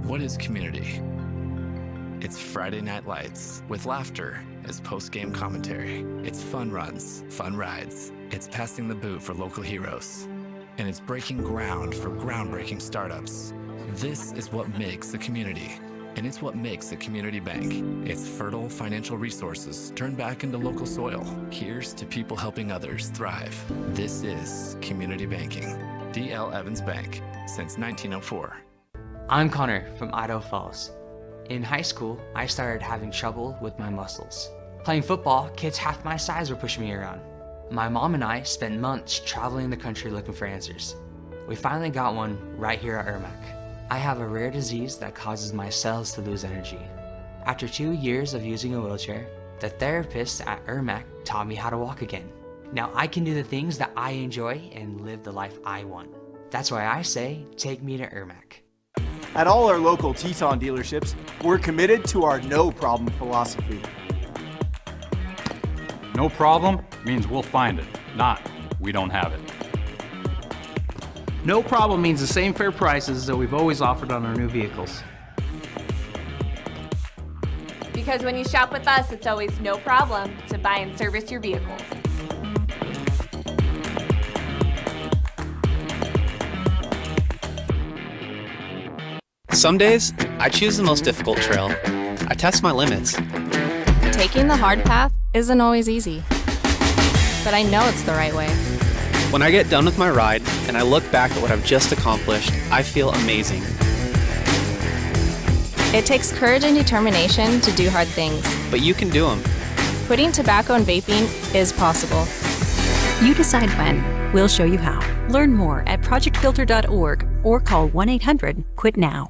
What is community? It's Friday night lights with laughter as post-game commentary. It's fun runs, fun rides. It's passing the boot for local heroes. And it's breaking ground for groundbreaking startups. This is what makes a community. And it's what makes a community bank. It's fertile financial resources turned back into local soil. Here's to people helping others thrive. This is community banking. D.L. Evans Bank, since 1904. I'm Connor from Idaho Falls. In high school, I started having trouble with my muscles. Playing football, kids half my size were pushing me around. My mom and I spent months traveling the country looking for answers. We finally got one right here at IRMAC. I have a rare disease that causes my cells to lose energy. After 2 years of using a wheelchair, the therapists at IRMAC taught me how to walk again. Now I can do the things that I enjoy and live the life I want. That's why I say, take me to IRMAC. At all our local Teton dealerships, we're committed to our no problem philosophy. No problem means we'll find it, not we don't have it. No problem means the same fair prices that we've always offered on our new vehicles. Because when you shop with us, it's always no problem to buy and service your vehicles. Some days, I choose the most difficult trail. I test my limits. Taking the hard path isn't always easy, but I know it's the right way. When I get done with my ride and I look back at what I've just accomplished, I feel amazing. It takes courage and determination to do hard things. But you can do them. Quitting tobacco and vaping is possible. You decide when. We'll show you how. Learn more at projectfilter.org or call 1-800-QUIT-NOW.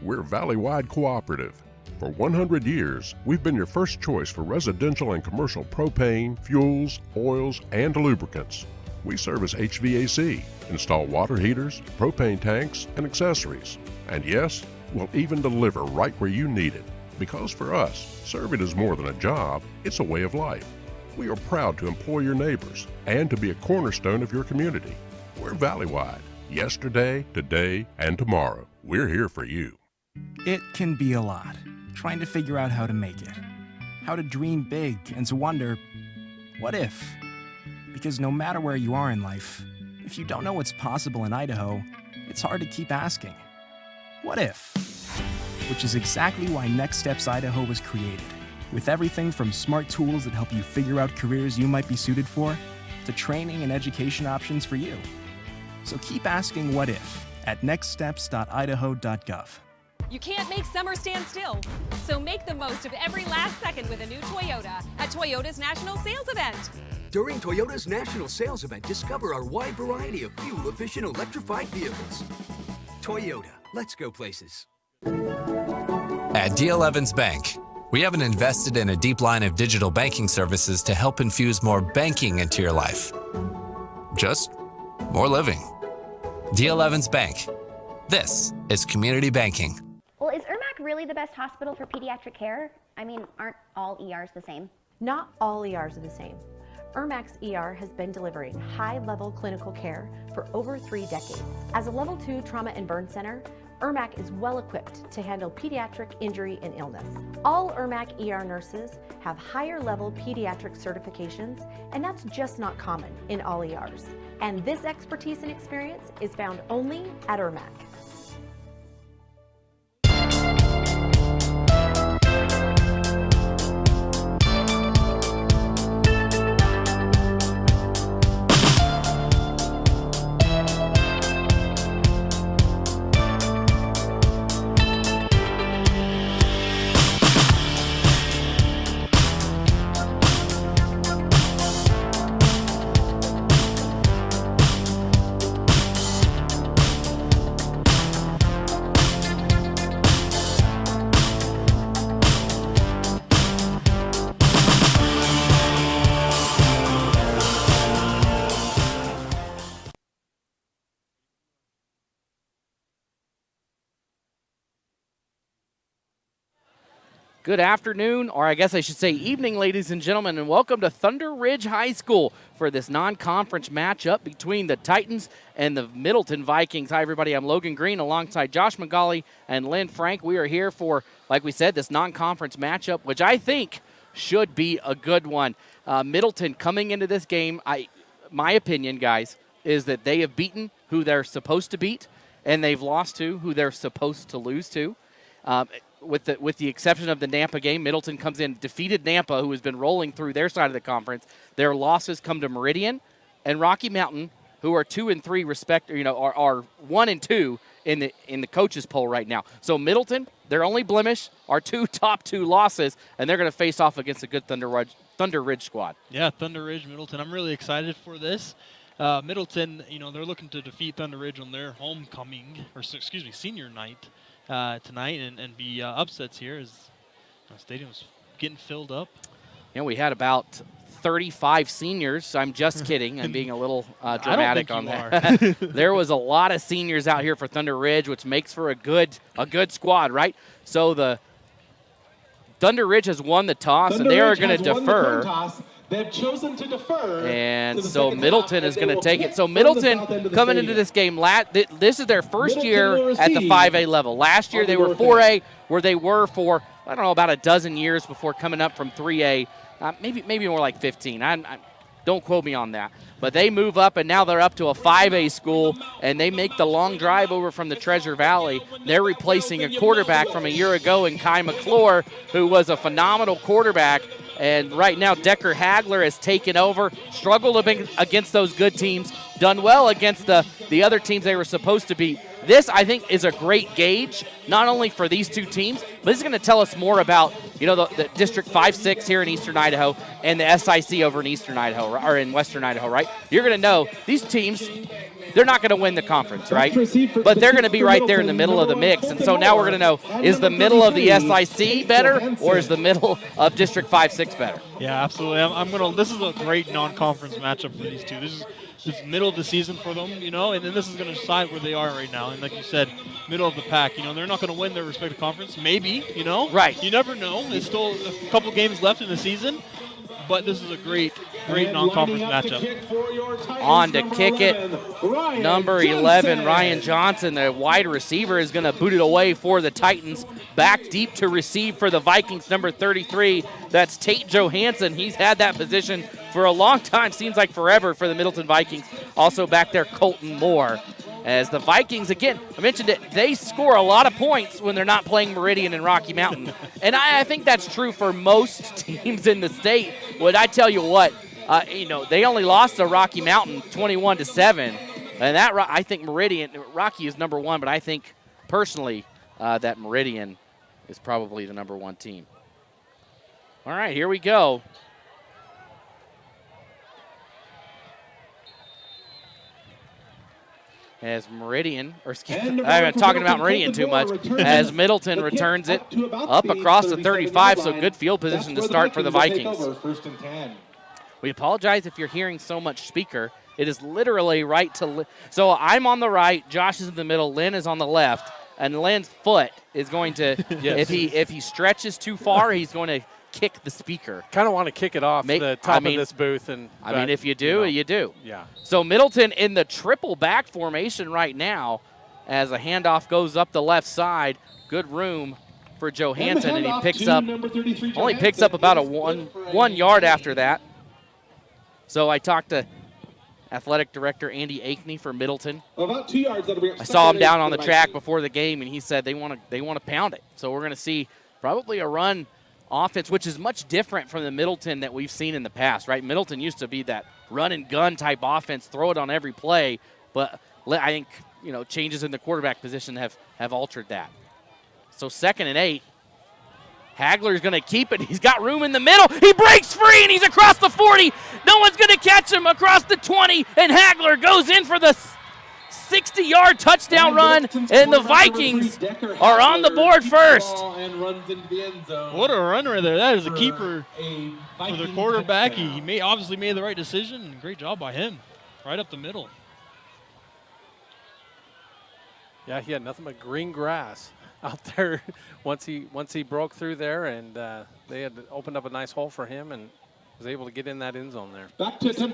We're Valley-wide cooperative. For 100 years, we've been your first choice for residential and commercial propane, fuels, oils, and lubricants. We service HVAC, install water heaters, propane tanks, and accessories. And yes, we'll even deliver right where you need it. Because for us, serving is more than a job, it's a way of life. We are proud to employ your neighbors and to be a cornerstone of your community. We're Valley-wide. Yesterday, today, and tomorrow. We're here for you. It can be a lot, trying to figure out how to make it. How to dream big and to wonder, what if? Because no matter where you are in life, if you don't know what's possible in Idaho, it's hard to keep asking, what if? Which is exactly why Next Steps Idaho was created, with everything from smart tools that help you figure out careers you might be suited for, to training and education options for you. So keep asking what if at nextsteps.idaho.gov. You can't make summer stand still, so make the most of every last second with a new Toyota at Toyota's National Sales Event. During Toyota's National Sales Event, discover our wide variety of fuel-efficient electrified vehicles. Toyota, let's go places. At D.L. Evans Bank, we haven't invested in a deep line of digital banking services to help infuse more banking into your life. Just more living. D.L. Evans Bank. This is community banking. Well, is IRMAC really the best hospital for pediatric care? I mean, aren't all ERs the same? Not all ERs are the same. IRMAC's ER has been delivering high-level clinical care for over 3 decades. As a Level 2 trauma and burn center, IRMAC is well equipped to handle pediatric injury and illness. All IRMAC ER nurses have higher level pediatric certifications, and that's just not common in all ERs. And this expertise and experience is found only at IRMAC. Good afternoon, or I guess I should say evening, ladies and gentlemen, and welcome to Thunder Ridge High School for this non-conference matchup between the Titans and the Middleton Vikings. Hi, everybody. I'm Logan Green alongside Josh McGauley and Lynn Frank. We are here for, like we said, this non-conference matchup, which I think should be a good one. Middleton coming into this game, my opinion, guys, is that they have beaten who they're supposed to beat, and they've lost to who they're supposed to lose to. With the exception of the Nampa game, Middleton comes in, defeated Nampa, who has been rolling through their side of the conference. Their losses come to Meridian and Rocky Mountain, who are 2 and 3 are 1 and 2 in the coaches poll right now. So Middleton, their only blemish are top two losses, and they're going to face off against a good Thunder Ridge squad. Yeah, Thunder Ridge, Middleton. I'm really excited for this. Middleton, they're looking to defeat Thunder Ridge on their senior night. Tonight and be upsets here as the stadium's getting filled up. Yeah, we had about 35 seniors. I'm just kidding. I'm being a little dramatic on that. There was a lot of seniors out here for Thunder Ridge, which makes for a good squad, right? So the Thunder Ridge has won the toss, and they are going to defer. They've chosen to defer. And so Middleton is going to take it. So Middleton coming into this game, this is their first year at the 5A level. Last year they were 4A, where they were for, I don't know, about a dozen years before coming up from 3A. Maybe more like 15. Don't quote me on that. But they move up, and now they're up to a 5A school, and they make the long drive over from the Treasure Valley. They're replacing a quarterback from a year ago in Kai McClure, who was a phenomenal quarterback. And right now, Decker Hagler has taken over, struggled against those good teams, done well against the other teams they were supposed to beat. This, I think, is a great gauge, not only for these two teams, but this is going to tell us more about, the District 5-6 here in Eastern Idaho and the SIC over in Eastern Idaho, or in Western Idaho, right? You're going to know these teams, they're not going to win the conference, right? But they're going to be right there in the middle of the mix. And so now we're going to know, is the middle of the SIC better, or is the middle of District 5-6 better? Yeah, absolutely. This is a great non-conference matchup for these two. This is middle of the season for them, and then this is going to decide where they are right now. And like you said, middle of the pack, they're not going to win their respective conference. Maybe, Right. You never know. There's still a couple games left in the season, but this is a great non-conference matchup. On to kick it, number 11, Ryan Johnson, the wide receiver, is going to boot it away for the Titans. Back deep to receive for the Vikings, number 33. That's Tate Johansson. He's had that position for a long time, seems like forever for the Middleton Vikings. Also back there, Colton Moore. As the Vikings, again, I mentioned it, they score a lot of points when they're not playing Meridian and Rocky Mountain. And I think that's true for most teams in the state. But I tell you what, they only lost to Rocky Mountain 21-7. And that, I think Rocky is number 1, but I think personally that Meridian is probably the number 1 team. All right, here we go. As Meridian, I'm talking about Meridian too much, as Middleton returns it up across the 35, so good field position to start for the Vikings. We apologize if you're hearing so much speaker. It is literally right to so I'm on the right, Josh is in the middle, Lynn is on the left, and Lynn's foot is going to, if he stretches too far, he's going to kick the speaker. Kind of want to kick it off the top of this booth. If you do, you do. Yeah. So Middleton in the triple back formation right now as a handoff goes up the left side. Good room for Johansson, and he only picks up about a one yard after that. So I talked to athletic director Andy Akeney for Middleton. About 2 yards. I saw him down on the track before the game, and he said they want to pound it. So we're going to see probably a run offense, which is much different from the Middleton that we've seen in the past, right? Middleton used to be that run and gun type offense, throw it on every play, but I think, changes in the quarterback position have altered that. So 2nd and 8. Hagler's going to keep it. He's got room in the middle. He breaks free, and he's across the 40. No one's going to catch him across the 20, and Hagler goes in for the 60-yard touchdown run, and the Vikings are on the board first. What a run right there. That is a keeper for the quarterback. He obviously made the right decision. Great job by him. Right up the middle. Yeah, he had nothing but green grass. out there once he broke through there, and they had opened up a nice hole for him and was able to get in that end zone there.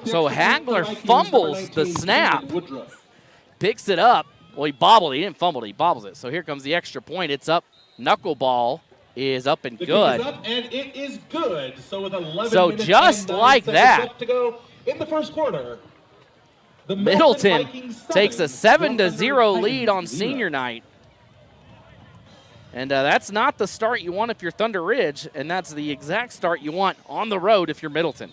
So Hagler fumbles the snap, picks it up. Well, he bobbled. He didn't fumble it. He bobbles it. So here comes the extra point. It's up. Knuckleball is up and good. Up and it is good. So with 11 so minutes just and 9 like seconds that, left to go in the first quarter, the Middleton Vikings takes a 7-0 lead on Titans senior night. And that's not the start you want if you're Thunder Ridge, and that's the exact start you want on the road if you're Middleton.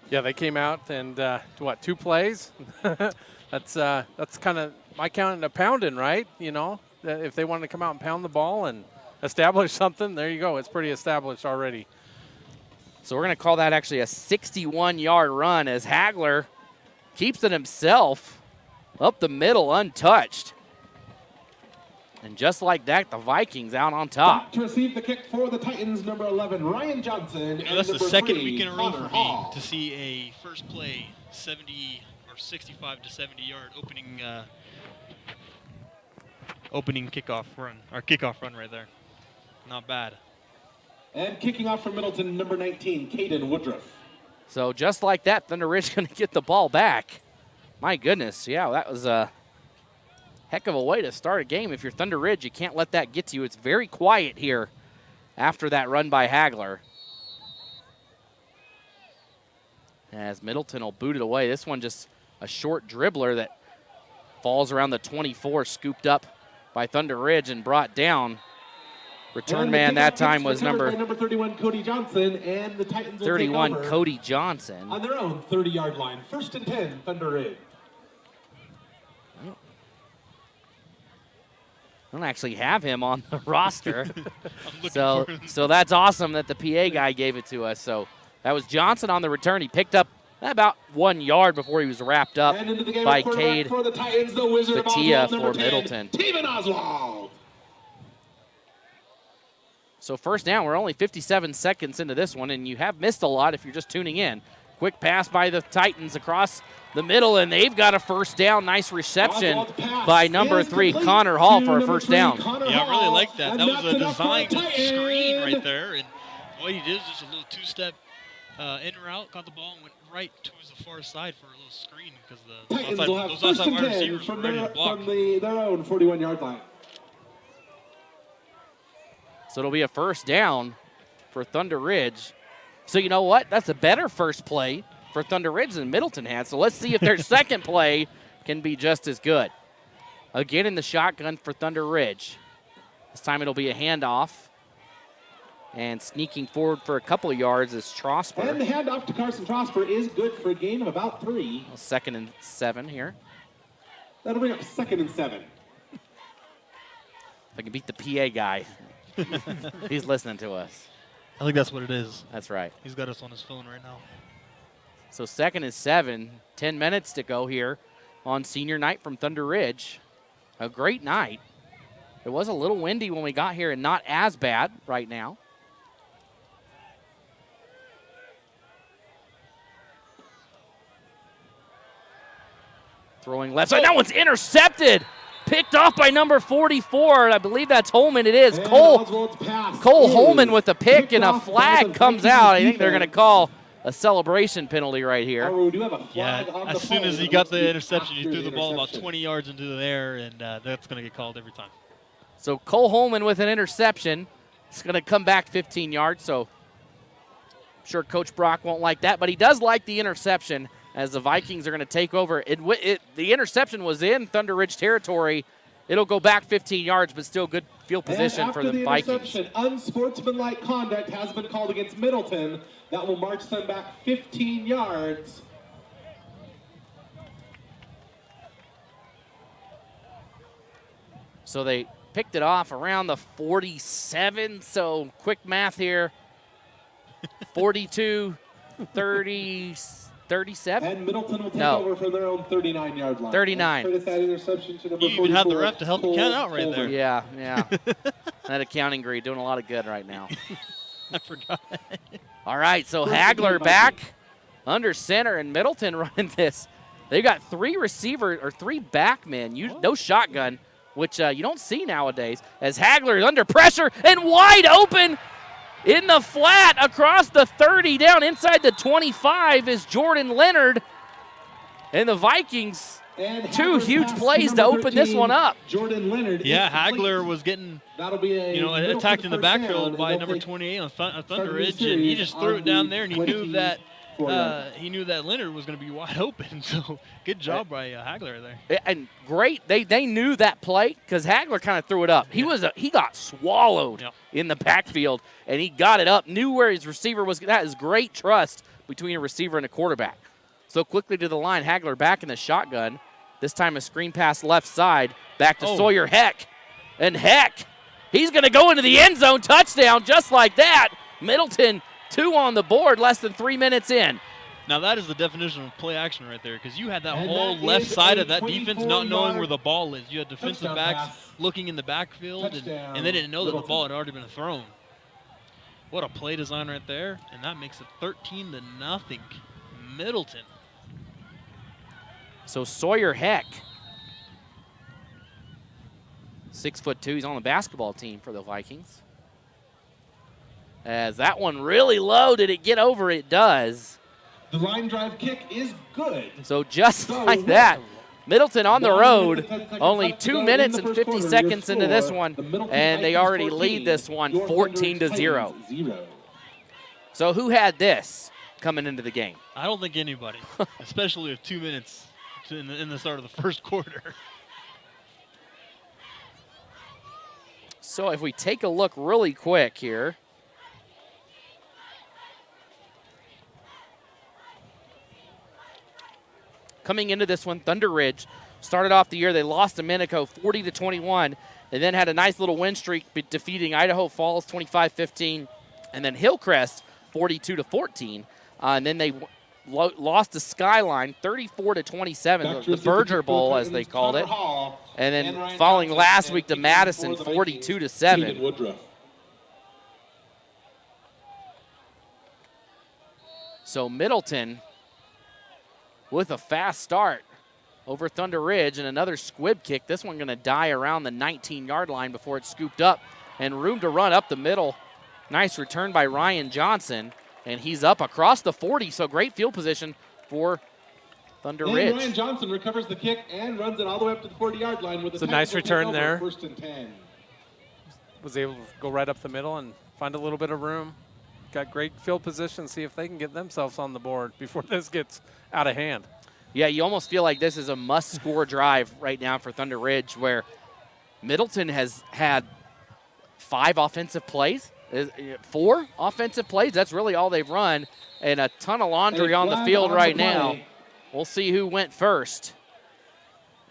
Yeah, they came out and, 2 plays? That's kind of my counting a pounding, right? You know, if they wanted to come out and pound the ball and establish something, there you go. It's pretty established already. So we're going to call that actually a 61-yard run as Hagler keeps it himself up the middle untouched. And just like that, the Vikings out on top. To receive the kick for the Titans, number 11, Ryan Johnson. You know, that's the second week in a row for me to see a first play 70 or 65 to 70-yard opening kickoff run, or kickoff run right there. Not bad. And kicking off from Middleton, number 19, Caden Woodruff. So just like that, Thunder Ridge going to get the ball back. My goodness, yeah, that was a heck of a way to start a game. If you're Thunder Ridge, you can't let that get to you. It's very quiet here after that run by Hagler. As Middleton will boot it away. This one just a short dribbler that falls around the 24, scooped up by Thunder Ridge and brought down. Return man that time was number 31, Cody Johnson, and the Titans will 31, take over Cody Johnson. on their own 30-yard line. 1st and 10, Thunder Ridge. I don't actually have him on the roster. So that's awesome that the PA guy gave it to us. So that was Johnson on the return. He picked up about 1 yard before he was wrapped up by Cade Batia for Middleton. Steven Oswald. So first down, we're only 57 seconds into this one, and you have missed a lot if you're just tuning in. Quick pass by the Titans across the middle, and they've got a first down. Nice reception by number 3, Connor Hall, for a first down. Yeah, I really like that. That was a designed screen right there, and what he did is just a little two-step in route, got the ball and went right towards the far side for a little screen because those outside wide receivers were ready to block. From their own 41-yard line. So it'll be a first down for Thunder Ridge. So you know what? That's a better first play for Thunder Ridge than Middleton had. So let's see if their second play can be just as good. Again in the shotgun for Thunder Ridge. This time it'll be a handoff. And sneaking forward for a couple of yards is Trosper. And the handoff to Carson Trosper is good for a gain of about 3. Well, 2nd and 7 here. That'll bring up 2nd and 7. If I can beat the PA guy. He's listening to us. I think that's what it is. That's right. He's got us on his phone right now. So 2nd and 7, 10 minutes to go here on senior night from Thunder Ridge. A great night. It was a little windy when we got here and not as bad right now. Throwing left side. That one's intercepted. Picked off by number 44, and I believe that's Holman. It is. Cole Holman with a pick, and a flag comes out. I think they're going to call a celebration penalty right here. Yeah, as soon as he got the interception, he threw the ball about 20 yards into the air, and that's going to get called every time. So Cole Holman with an interception. It's going to come back 15 yards, so I'm sure Coach Brock won't like that, but he does like the interception as the Vikings are going to take over. The interception was in Thunder Ridge territory. It'll go back 15 yards, but still good field position for the Vikings. Unsportsmanlike conduct has been called against Middleton. That will march them back 15 yards. So they picked it off around the 47. So quick math here. 42, 30, 37? And Middleton will take over from their own 39-yard line. 39. Credit that interception to number 44. You even had the ref to help you count out right there. Yeah, yeah. That accounting grade doing a lot of good right now. I forgot. All right, so Hagler back under center, and Middleton running this. They got 3 receiver or 3 back men. No shotgun. which you don't see nowadays, as Hagler is under pressure and wide open in the flat across the 30 down inside the 25 is Jordan Leonard. And the Vikings, two huge plays to open this one up. Jordan Leonard. Yeah, Hagler was getting attacked in the backfield by number 28 on Thunder Ridge, and he just threw it down there, and he knew that Leonard was going to be wide open. So good job by Hagler there. And great, they knew that play because Hagler kind of threw it up. He got swallowed in the backfield, and he got it up. Knew where his receiver was. That is great trust between a receiver and a quarterback. So quickly to the line, Hagler back in the shotgun. This time a screen pass left side, back to Sawyer Heck. And Heck, he's going to go into the end zone, touchdown just like that. Middleton, 2 on the board, less than 3 minutes in. Now that is the definition of play action right there, because you had that whole left side of that defense not knowing where the ball is. You had defensive backs looking in the backfield, and they didn't know that the ball had already been thrown. What a play design right there, and that makes it 13-0 Middleton. So Sawyer Heck, 6'2", he's on the basketball team for the Vikings. As that one really low, did it get over? It does. The line drive kick is good. So just like that, Middleton on the road, only 2 minutes and 50 seconds into this one, and they already lead this one 14-0. So who had this coming into the game? I don't think anybody, especially with 2 minutes in the start of the first quarter. So if we take a look really quick here. Coming into this one, Thunder Ridge started off the year, they lost to Minico 40-21, and then had a nice little win streak defeating Idaho Falls 25-15, and then Hillcrest 42-14. And then they lost to Skyline 34-27, the Berger Bowl as they called it. And then following last week to Madison 42-7. So Middleton with a fast start over Thunder Ridge and another squib kick. This one going to die around the 19-yard line before it's scooped up, and room to run up the middle. Nice return by Ryan Johnson. And he's up across the 40, so great field position for Thunder Ridge. Ryan Johnson recovers the kick and runs it all the way up to the 40-yard line with a nice return there. 1st and 10. Was able to go right up the middle and find a little bit of room. Got great field position, see if they can get themselves on the board before this gets out of hand. Yeah, you almost feel like this is a must-score drive right now for Thunder Ridge, where Middleton has had 5 offensive plays. 4 offensive plays, that's really all they've run, and a ton of laundry on the field right now. We'll see who went first.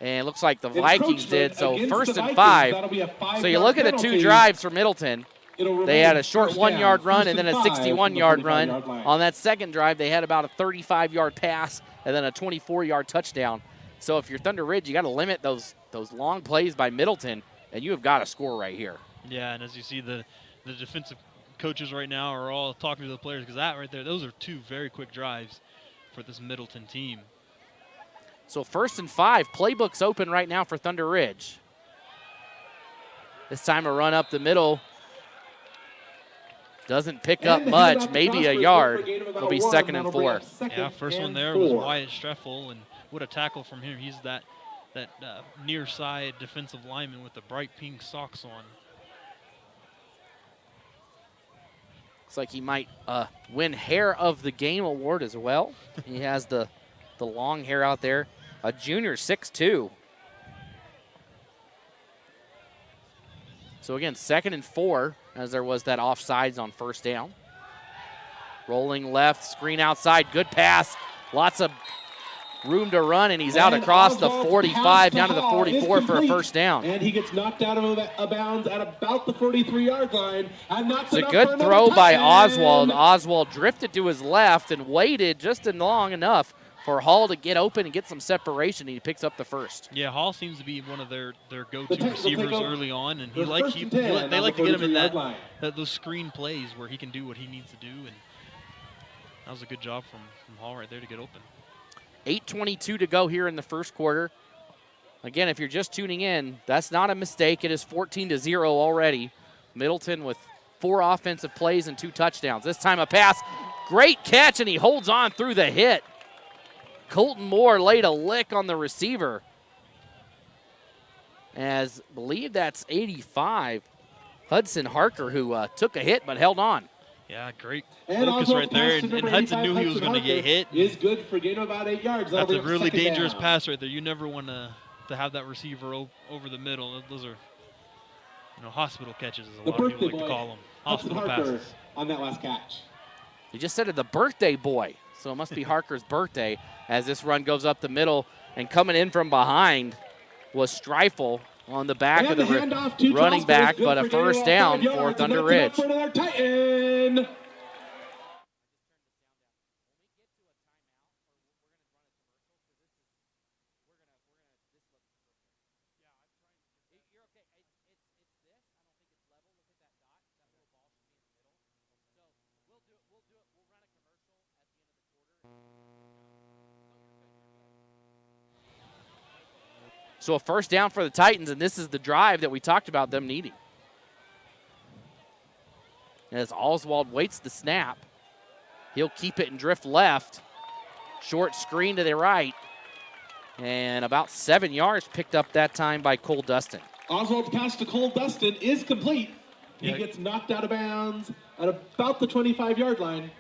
And it looks like the Vikings did, so 1st and 5. So you look at the 2 drives for Middleton. They had a short 1-yard run and then a 61-yard run. On that second drive, they had about a 35-yard pass and then a 24-yard touchdown. So if you're Thunder Ridge, you got to limit those long plays by Middleton, and you have got to score right here. Yeah, and as you see, the defensive coaches right now are all talking to the players, because that right there, those are 2 very quick drives for this Middleton team. So 1st and 5, playbooks open right now for Thunder Ridge. This time a run up the middle. Doesn't pick up much, maybe a yard. It'll be 2nd and 4. Yeah, first one there was Wyatt Streffel, and what a tackle from him. He's that near side defensive lineman with the bright pink socks on. Looks like he might win Hair of the Game award as well. He has the long hair out there. A junior, 6'2". So again, 2nd and 4, as there was that offsides on 1st down. Rolling left, screen outside, good pass. Lots of room to run, and he's out across the 45 down to the 44 for a 1st down. And he gets knocked out of bounds at about the 43-yard line. It's a good throw by Oswald. Oswald drifted to his left and waited just long enough for Hall to get open and get some separation. He picks up the 1st. Yeah, Hall seems to be one of their go-to receivers early on, and they like to get him in those screen plays where he can do what he needs to do, and that was a good job from Hall right there to get open. 8:22 to go here in the 1st quarter. Again, if you're just tuning in, that's not a mistake. It is 14-0 already. Middleton with 4 offensive plays and 2 touchdowns. This time a pass. Great catch, and he holds on through the hit. Colton Moore laid a lick on the receiver. As I believe that's 85, Hudson Harker, who took a hit but held on. Yeah, great focus right there. And Hudson knew he was going to get hit. Is good for gain of about 8 yards. That's a really dangerous pass right there. You never want to have that receiver over the middle. Those are, hospital catches, as a lot of people like to call them. Hospital passes. On that last catch. You just said it, the birthday boy. So it must be Harker's birthday as this run goes up the middle. And coming in from behind was Streifel on the back of the running back, but a first down for Thunder Ridge. So a first down for the Titans, and this is the drive that we talked about them needing. As Oswald waits the snap, he'll keep it and drift left. Short screen to the right. And about 7 yards picked up that time by Cole Dustin. Oswald's pass to Cole Dustin is complete. He gets knocked out of bounds at about the 25-yard line.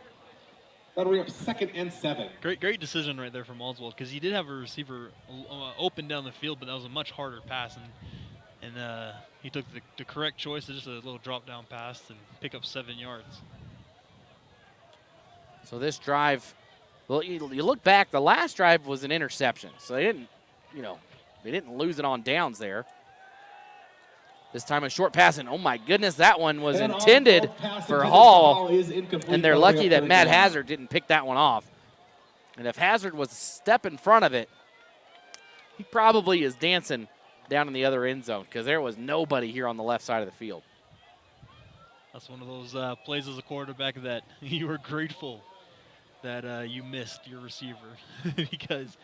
That'll bring up 2nd and 7. Great decision right there from Oswald, because he did have a receiver open down the field, but that was a much harder pass, and he took the correct choice, just a little drop-down pass, and pick up 7 yards. So this drive, well, you look back, the last drive was an interception, so they didn't lose it on downs there. This time a short pass, and oh my goodness, that one was intended for Hall, and they're lucky that Matt Hazard didn't pick that one off. And if Hazard was a step in front of it, he probably is dancing down in the other end zone, because there was nobody here on the left side of the field. That's one of those plays as a quarterback that you were grateful that you missed your receiver, because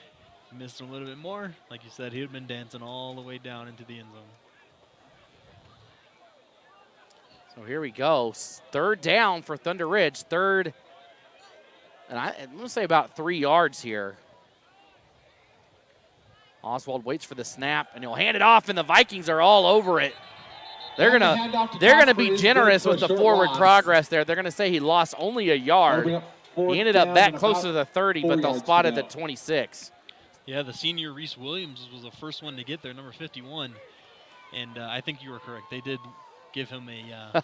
you missed him a little bit more. Like you said, he would have been dancing all the way down into the end zone. So here we go. 3rd down for Thunder Ridge. 3rd, and I'm going to say about 3 yards here. Oswald waits for the snap, and he'll hand it off, and the Vikings are all over it. They're gonna be generous with the forward progress there. They're gonna say he lost only a yard. He ended up back close to the 30, but they'll spot it at 26. Yeah, the senior Reese Williams was the first one to get there, number 51, and I think you were correct. They did give him a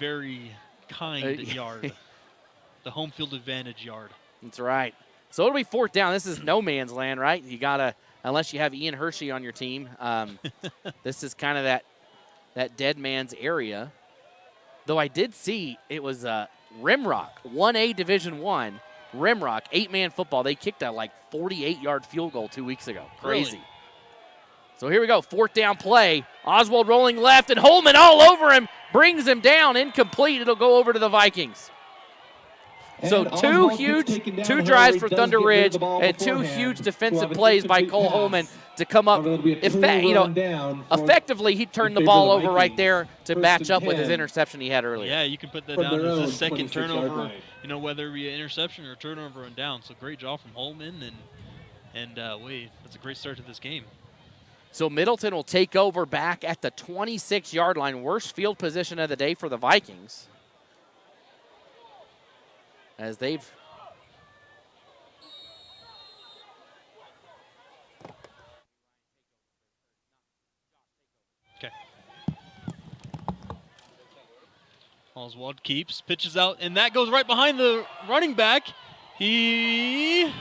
very kind yard, the home field advantage yard. That's right. So it'll be 4th down. This is no man's land, right? You gotta, unless you have Ian Hershey on your team. This is kind of that dead man's area. Though I did see it was Rimrock, 1A Division I, Rimrock, 8-man football. They kicked a 48-yard field goal 2 weeks ago. Crazy. Really? So here we go, 4th down play. Oswald rolling left, and Holman all over him, brings him down, incomplete. It'll go over to the Vikings. So two drives for Thunder Ridge and 2 huge defensive plays by Cole Holman to come up. Effectively, he turned the ball over right there to match up with his interception he had earlier. Yeah, you can put that down as a second turnover, whether it be an interception or a turnover and down. So great job from Holman, and that's a great start to this game. So Middleton will take over back at the 26-yard line. Worst field position of the day for the Vikings, as they've Oswald keeps, pitches out, and that goes right behind the running back. Did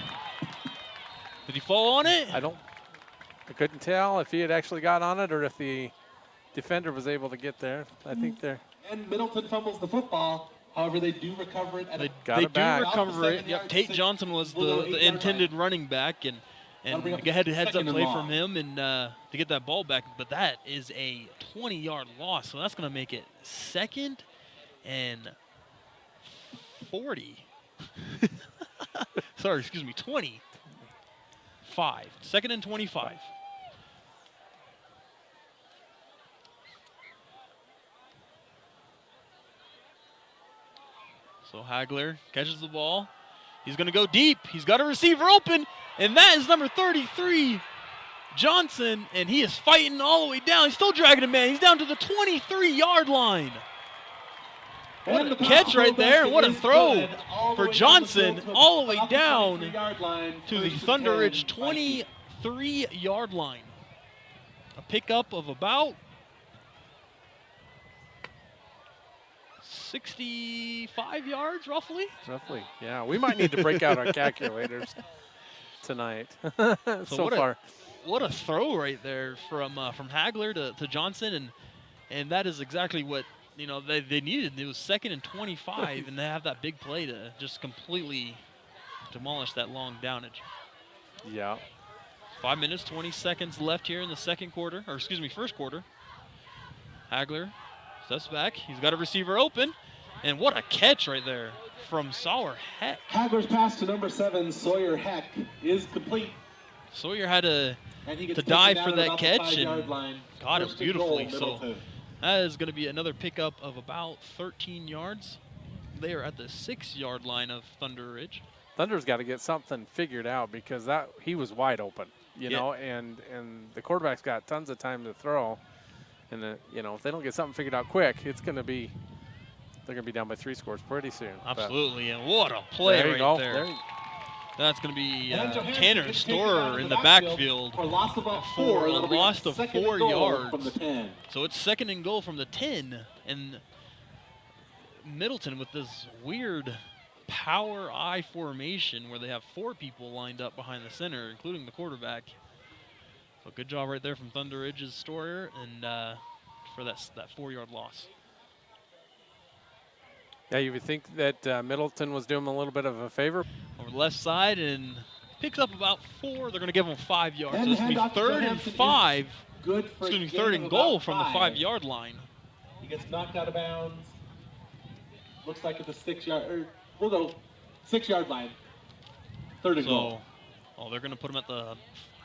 he fall on it? I couldn't tell if he had actually got on it or if the defender was able to get there. I think they're. And Middleton fumbles the football. However, they do recover it. They do recover it. Yep, Tate Johnson was the intended running back, and had a heads-up play from him and to get that ball back. But that is a 20-yard loss, so that's going to make it 2nd and 40. Sorry, excuse me, 25. 2nd and 25. So Hagler catches the ball. He's going to go deep. He's got a receiver open, and that is number 33, Johnson, and he is fighting all the way down. He's still dragging him, man. He's down to the 23-yard line. What a catch right there, and what a throw for Johnson all the way down to the Thunder Ridge 23-yard line. A pickup of about 65 yards, roughly. Roughly, yeah. We might need to break out our calculators tonight. so far. What a throw right there from Hagler to Johnson, and that is exactly what they needed. It was 2nd and 25, and they have that big play to just completely demolish that long downage. Yeah. 5 minutes, 20 seconds left here in the first quarter. Hagler steps back. He's got a receiver open, and what a catch right there from Sawyer Heck. Hagler's pass to number 7, Sawyer Heck, is complete. Sawyer had to dive for that catch and got it beautifully. So that is going to be another pickup of about 13 yards. They are at the 6-yard line of Thunder Ridge. Thunder's got to get something figured out because he was wide open, you know, and the quarterback's got tons of time to throw. And if they don't get something figured out quick, they're going to be down by 3 scores pretty soon. Absolutely, and what a play right there. That's going to be Tanner Storer in the backfield for a loss of 4 yards. From the 10. So it's 2nd and goal from the 10, and Middleton with this weird power I formation where they have 4 people lined up behind the center, including the quarterback. So good job right there from Thunder Ridge's Storer, and for that 4-yard loss. Yeah, you would think that Middleton was doing him a little bit of a favor. Over the left side and picks up about 4. They're going to give him 5 yards. So it's going to be 3rd and 5. Good for 3rd and goal from the 5-yard line. He gets knocked out of bounds. Looks like it's a 6-yard. We'll go 6-yard line. 3rd and goal. Oh, they're going to put him at the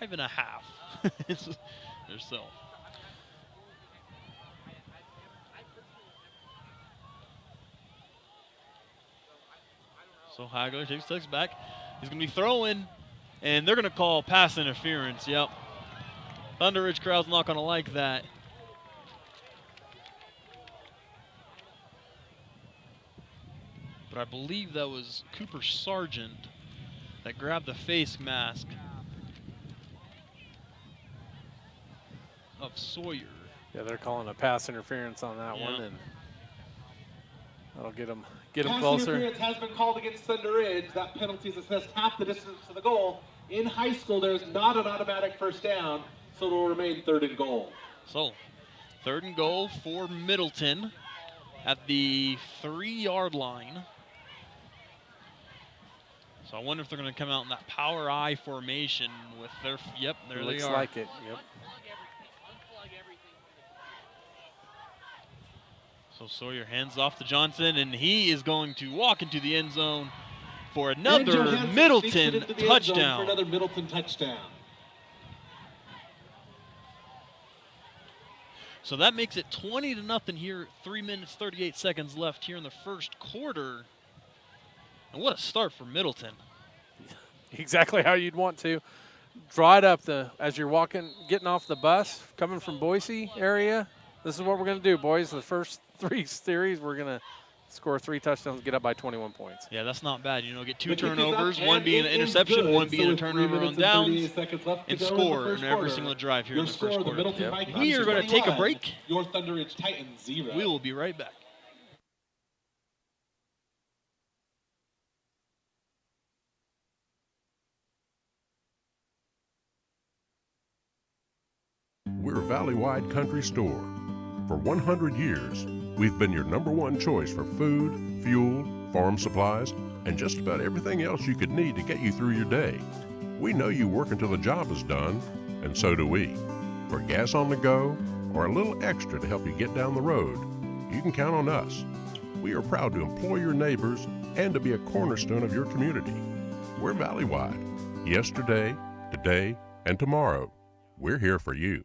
5.5. They're still. So Hagler takes back. He's going to be throwing, and they're going to call pass interference. Yep. Thunder Ridge crowd's not going to like that. But I believe that was Cooper Sargent that grabbed the face mask of Sawyer. Yeah, they're calling a pass interference on that one, and that'll get them closer. Interference has been called against Thunder Ridge. That penalty is assessed half the distance to the goal. In high school, there's not an automatic first down, so it will remain 3rd and goal. So, 3rd and goal for Middleton at the 3-yard line. So I wonder if they're going to come out in that power I formation with their, there they are. Looks like it, yep. So Sawyer hands off to Johnson, and he is going to walk into the end zone for another Middleton touchdown. For another Middleton touchdown. So that makes it 20-0 here. 3 minutes, 38 seconds left here in the first quarter. And what a start for Middleton. Exactly how you'd want to. Draw it up as you're getting off the bus, coming from Boise area. This is what we're going to do, boys. The first 3 series, we're going to score 3 touchdowns, get up by 21 points. Yeah, that's not bad. Get 2 turnovers, one being an interception, one being a turnover on downs, and score in every single drive here in the first quarter. Yep. We are going to take a break. Your Thunder Ridge Titans 0. We will be right back. We're Valley-wide Country Store. For 100 years, we've been your #1 choice for food, fuel, farm supplies, and just about everything else you could need to get you through your day. We know you work until the job is done, and so do we. For gas on the go, or a little extra to help you get down the road, you can count on us. We are proud to employ your neighbors and to be a cornerstone of your community. We're Valley-wide. Yesterday, today, and tomorrow, we're here for you.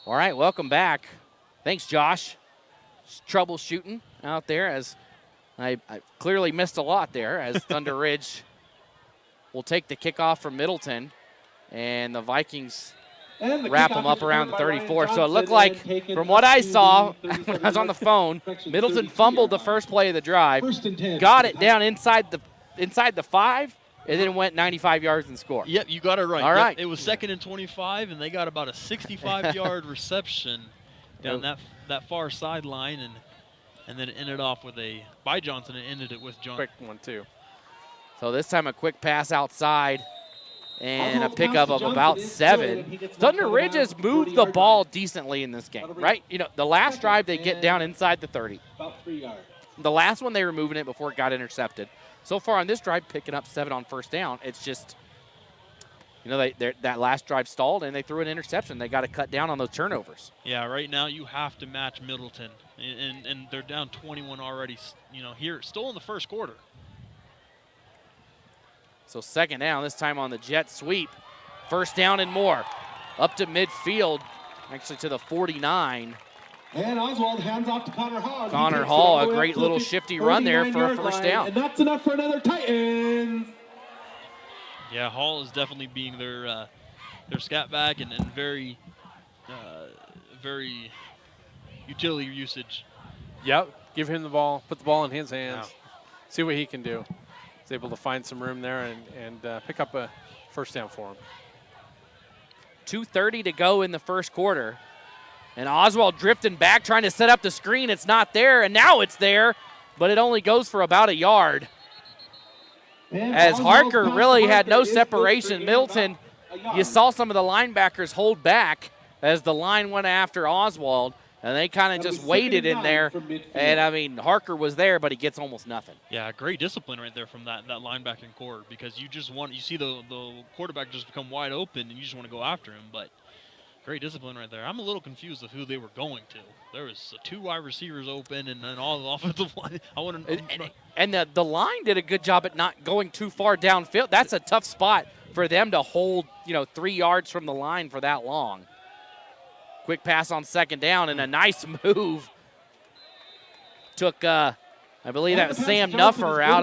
All right, welcome back. Thanks, Josh. Troubleshooting out there as I clearly missed a lot there as Thunder Ridge will take the kickoff from Middleton, and the Vikings wrap them up around the 34. So it looked like, from what I saw when I was on the phone, Middleton fumbled the first play of the drive, got it down inside the 5, and then went 95 yards and scored. Yep, you got it right. All right. It was 2nd and 25, and they got about a 65-yard reception down that far sideline, and then it ended off with by Johnson, and ended it with Johnson. Quick one, too. So this time a quick pass outside and a pickup of about 7. Thunder Ridge has moved the ball decently in this game, right? You know, the last drive they get down inside the 30. About 3 yards. The last one they were moving it before it got intercepted. So far on this drive, picking up 7 on first down. It's just, you know, that last drive stalled and they threw an interception. They got to cut down on those turnovers. Yeah, right now you have to match Middleton, and they're down 21 already. You know, here still in the first quarter. So 2nd down, this time on the jet sweep. 1st down and more. Up to midfield, actually to the 49. And Oswald hands off to Connor Hall. Connor Hall, a great little shifty run there for a 1st down. And that's enough for another Titans. Yeah, Hall is definitely being their scat back and very utility usage. Yep, give him the ball, put the ball in his hands, see what he can do. He's able to find some room there and pick up a 1st down for him. 2:30 to go in the first quarter. And Oswald drifting back, trying to set up the screen. It's not there, and now it's there, but it only goes for about a yard. As Harker really had no separation. Middleton, you saw some of the linebackers hold back as the line went after Oswald, and they kind of just waited in there. And, I mean, Harker was there, but he gets almost nothing. Yeah, great discipline right there from that linebacking core, because you see the quarterback just become wide open, and you just want to go after him, but great discipline right there. I'm a little confused of who they were going to. There was 2 wide receivers open, and then all the offensive line. And the line did a good job at not going too far downfield. That's a tough spot for them to hold, 3 yards from the line for that long. Quick pass on 2nd down and a nice move. Took, I believe that was Sam Nuffer out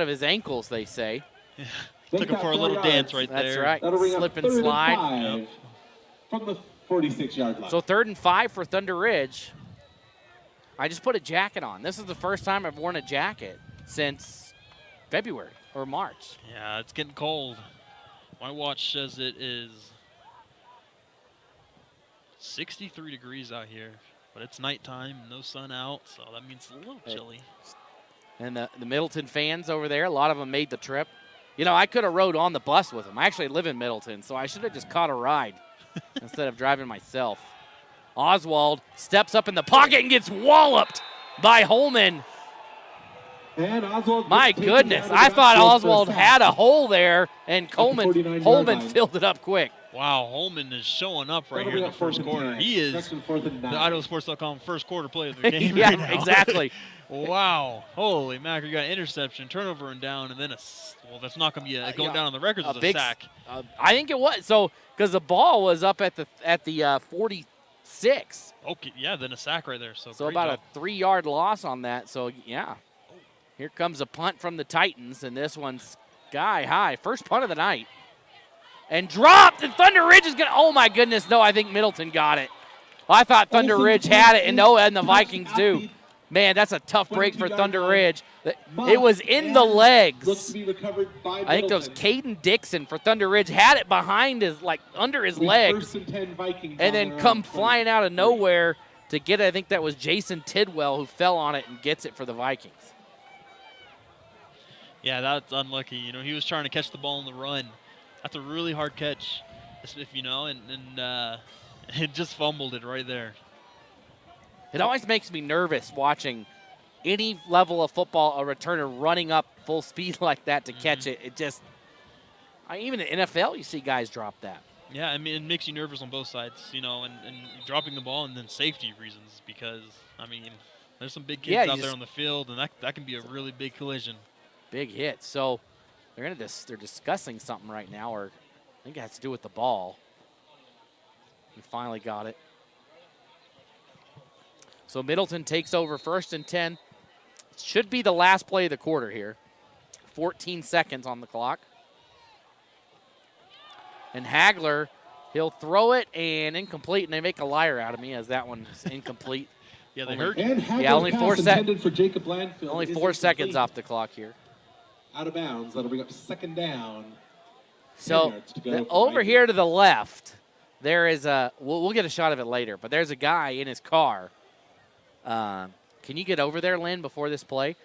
of his ankles, they say. Yeah. Took him for a little dance right there. That's right. Slip and slide. Yep. From the 46-yard line. So 3rd and 5 for Thunder Ridge. I just put a jacket on. This is the first time I've worn a jacket since February or March. Yeah, it's getting cold. My watch says it is 63 degrees out here, but it's nighttime, no sun out, so that means it's a little chilly. And the Middleton fans over there, a lot of them made the trip. I could have rode on the bus with them. I actually live in Middleton, so I should have just caught a ride instead of driving myself. Oswald steps up in the pocket and gets walloped by Holman. And Oswald, my goodness, I thought Oswald had a hole there, and Holman filled it up quick. Wow, Holman is showing up right here in the first quarter. He is the IdahoSports.com first quarter play of the game. Yeah, right now. Exactly. Wow, holy mackerel! You got an interception, turnover and down, and then that's not going to be going down on the records as a sack. I think it was because the ball was up at the 46. Okay, yeah, then a sack right there. So about a 3-yard loss on that. So yeah, here comes a punt from the Titans, and this one's sky high, first punt of the night, and dropped. And Thunder Ridge is going to. Oh my goodness, no! I think Middleton got it. I thought Thunder Ridge had it, and the Vikings do. Man, that's a tough break for Thunder Ridge. It was in the legs. I think that was Caden Dixon for Thunder Ridge. Had it behind under his legs. And then come flying out of nowhere to get it. I think that was Jason Tidwell who fell on it and gets it for the Vikings. Yeah, that's unlucky. He was trying to catch the ball on the run. That's a really hard catch, and it just fumbled it right there. It always makes me nervous watching any level of football, a returner running up full speed like that to catch it. It just, even in the NFL, you see guys drop that. Yeah, I mean, it makes you nervous on both sides, and dropping the ball and then safety reasons because, there's some big kids out there on the field, and that can be a really big collision. Big hit. So they're discussing something right now, or I think it has to do with the ball. He finally got it. So Middleton takes over 1st and 10. Should be the last play of the quarter here. 14 seconds on the clock. And Hagler, he'll throw it and incomplete, and they make a liar out of me as that one is incomplete. Yeah, they heard you. And only pass intended for Jacob Blandfield. Only is 4 seconds incomplete. off the clock here. Out of bounds. That'll bring up 2nd down. So 10 yards to go for over Vikings. here to the left, there is a, we'll get a shot of it later, but there's a guy in his car. Can you get over there, Lynn, before this play?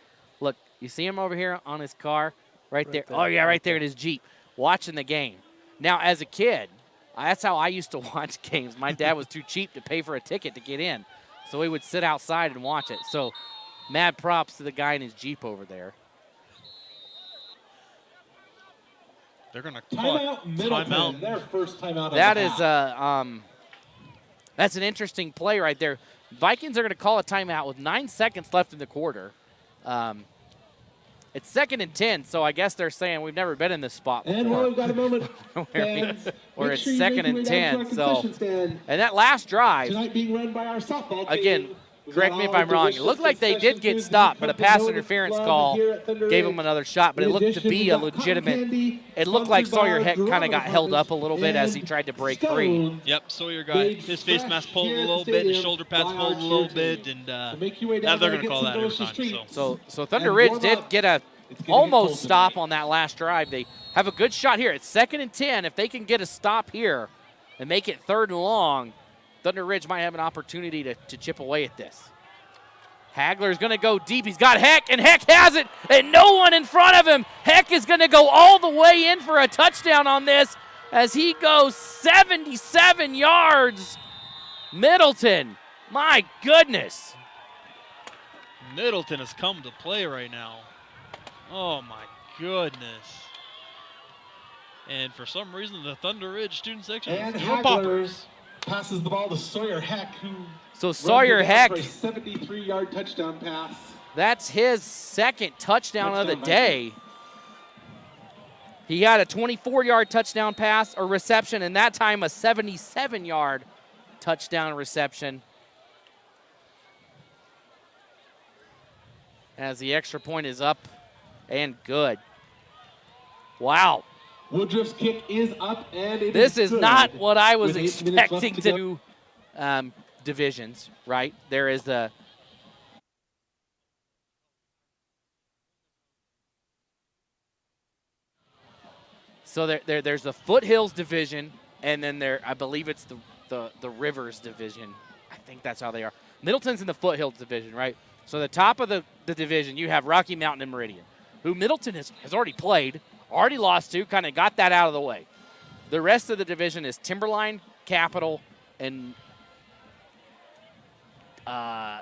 Look, you see him over here on his car? Right there. Oh, yeah, right there in his Jeep, watching the game. Now, as a kid, that's how I used to watch games. My dad was too cheap to pay for a ticket to get in, so he would sit outside and watch it. So mad props to the guy in his Jeep over there. They're going to call Timeout Middleton. timeout. Their first timeout. That is that's an interesting play right there. Vikings are going to call a timeout with 9 seconds left in the quarter. It's 2nd and 10, so I guess they're saying we've never been in this spot before. And while we've got a moment, where it's 2nd and 10. So, and that last drive, tonight being run by our softball team. again, correct me if I'm wrong, it looked like they did get stopped, but a pass interference call gave them another shot, but it looked to be a legitimate. It looked like Sawyer Heck kind of got held up a little bit as he tried to break free. Yep, Sawyer got his face mask pulled a little bit, his shoulder pads pulled a little bit, and now they're going to call that every time. So Thunder Ridge did get a almost stop on that last drive. They have a good shot here. It's 2nd and 10. If they can get a stop here and make it 3rd and long, Thunder Ridge might have an opportunity to chip away at this. Hagler's going to go deep. He's got Heck, and Heck has it, and no one in front of him. Heck is going to go all the way in for a touchdown on this as he goes 77 yards. Middleton, my goodness. Middleton has come to play right now. Oh, my goodness. And for some reason, the Thunder Ridge student section And is doing poppers. passes the ball to Sawyer Heck, who So Sawyer Heck, for a 73-yard touchdown pass. That's his 2nd touchdown of the day. He had a 24-yard touchdown pass or reception, and that time a 77-yard touchdown reception. As the extra point is up and good. Wow. Woodruff's kick is up, and it This is good. not what I was With 8 minutes left expecting to to do. Divisions, right? There is a there's the Foothills division, and then I believe it's the Rivers division. I think that's how they are. Middleton's in the Foothills division, right? So the top of the division, you have Rocky Mountain and Meridian, who Middleton has already played, already lost to, kind of got that out of the way. The rest of the division is Timberline, Capital, and I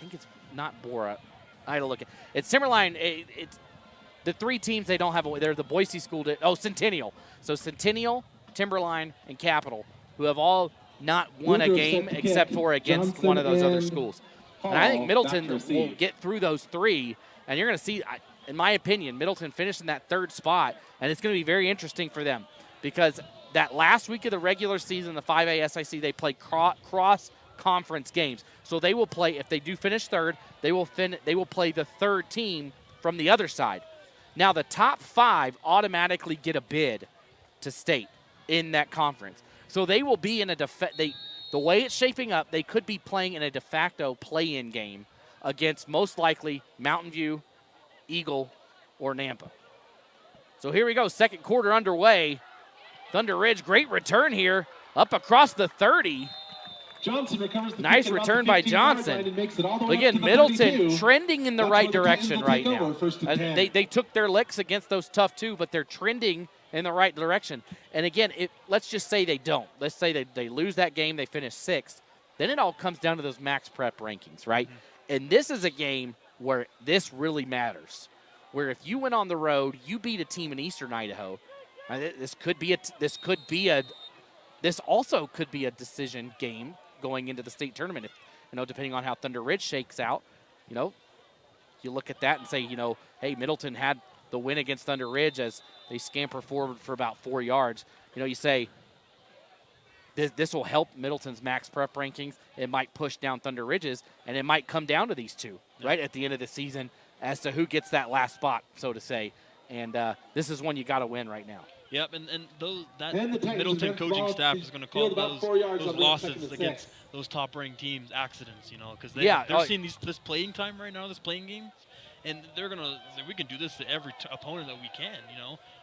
think it's not Bora. I had to look at it's Timberline. It's the 3 teams they don't have. They're the Boise School. Centennial. So Centennial, Timberline, and Capital, who have all not won a game except for against one of those other schools. And I think Middleton will get through those 3, and you're going to see, in my opinion, Middleton finish in that 3rd spot, and it's going to be very interesting for them because that last week of the regular season, the 5A SIC, they play cross-conference games. So they will play, if they do finish 3rd, they will play the 3rd team from the other side. Now, the top 5 automatically get a bid to state in that conference. So they will be in the way it's shaping up, they could be playing in a de facto play-in game against most likely Mountain View, Eagle, or Nampa. So here we go, 2nd quarter underway. Thunder Ridge, great return here, up across the 30. Johnson recovers the nice return by Johnson. Again, Middleton trending in the right direction right now. They took their licks against those tough 2, but they're trending in the right direction. And again, let's just say they don't. Let's say they lose that game, they finish 6th. Then it all comes down to those max prep rankings, right? Mm-hmm. And this is a game where this really matters. Where if you went on the road, you beat a team in Eastern Idaho. This also could be a decision game going into the state tournament. If, depending on how Thunder Ridge shakes out, you look at that and say, hey, Middleton had the win against Thunder Ridge as they scamper forward for about 4 yards. You say, this will help Middleton's max prep rankings. It might push down Thunder Ridge's, and it might come down to these two right at the end of the season as to who gets that last spot, so to say. And this is one you got to win right now. Yep, and that Middleton coaching staff is going to call those losses against those top-ranked teams accidents, because they're seeing this playing time right now, this playing game, and they're going to say, we can do this to every opponent that we can,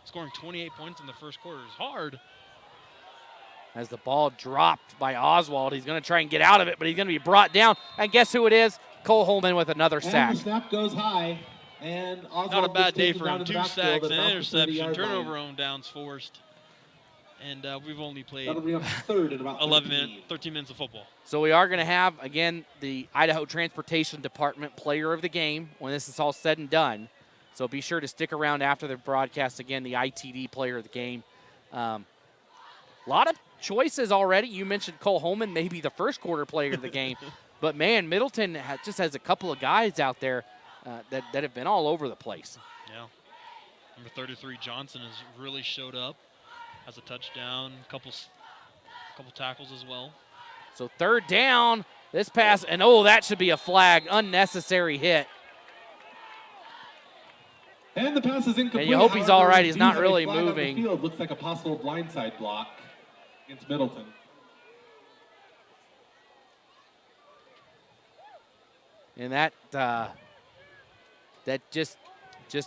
Scoring 28 points in the first quarter is hard. As the ball dropped by Oswald, he's going to try and get out of it, but he's going to be brought down. And guess who it is? Cole Holman with another sack. And the snap goes high. And not a bad day for him. 2 sacks and an interception. Turnover on downs forced. And we've only played 13 minutes of football. So we are going to have, again, the Idaho Transportation Department Player of the Game when this is all said and done. So be sure to stick around after the broadcast. Again, the ITD Player of the Game. A lot of choices already. You mentioned Cole Holman, maybe the first quarter player of the game. But, man, Middleton just has a couple of guys out there that have been all over the place. Yeah. Number 33, Johnson, has really showed up. Has a touchdown, couple tackles as well. So 3rd down, this pass, and that should be a flag, unnecessary hit. And the pass is incomplete. And you hope he's all right. He's not really moving. Field looks like a possible blindside block against Middleton. And that just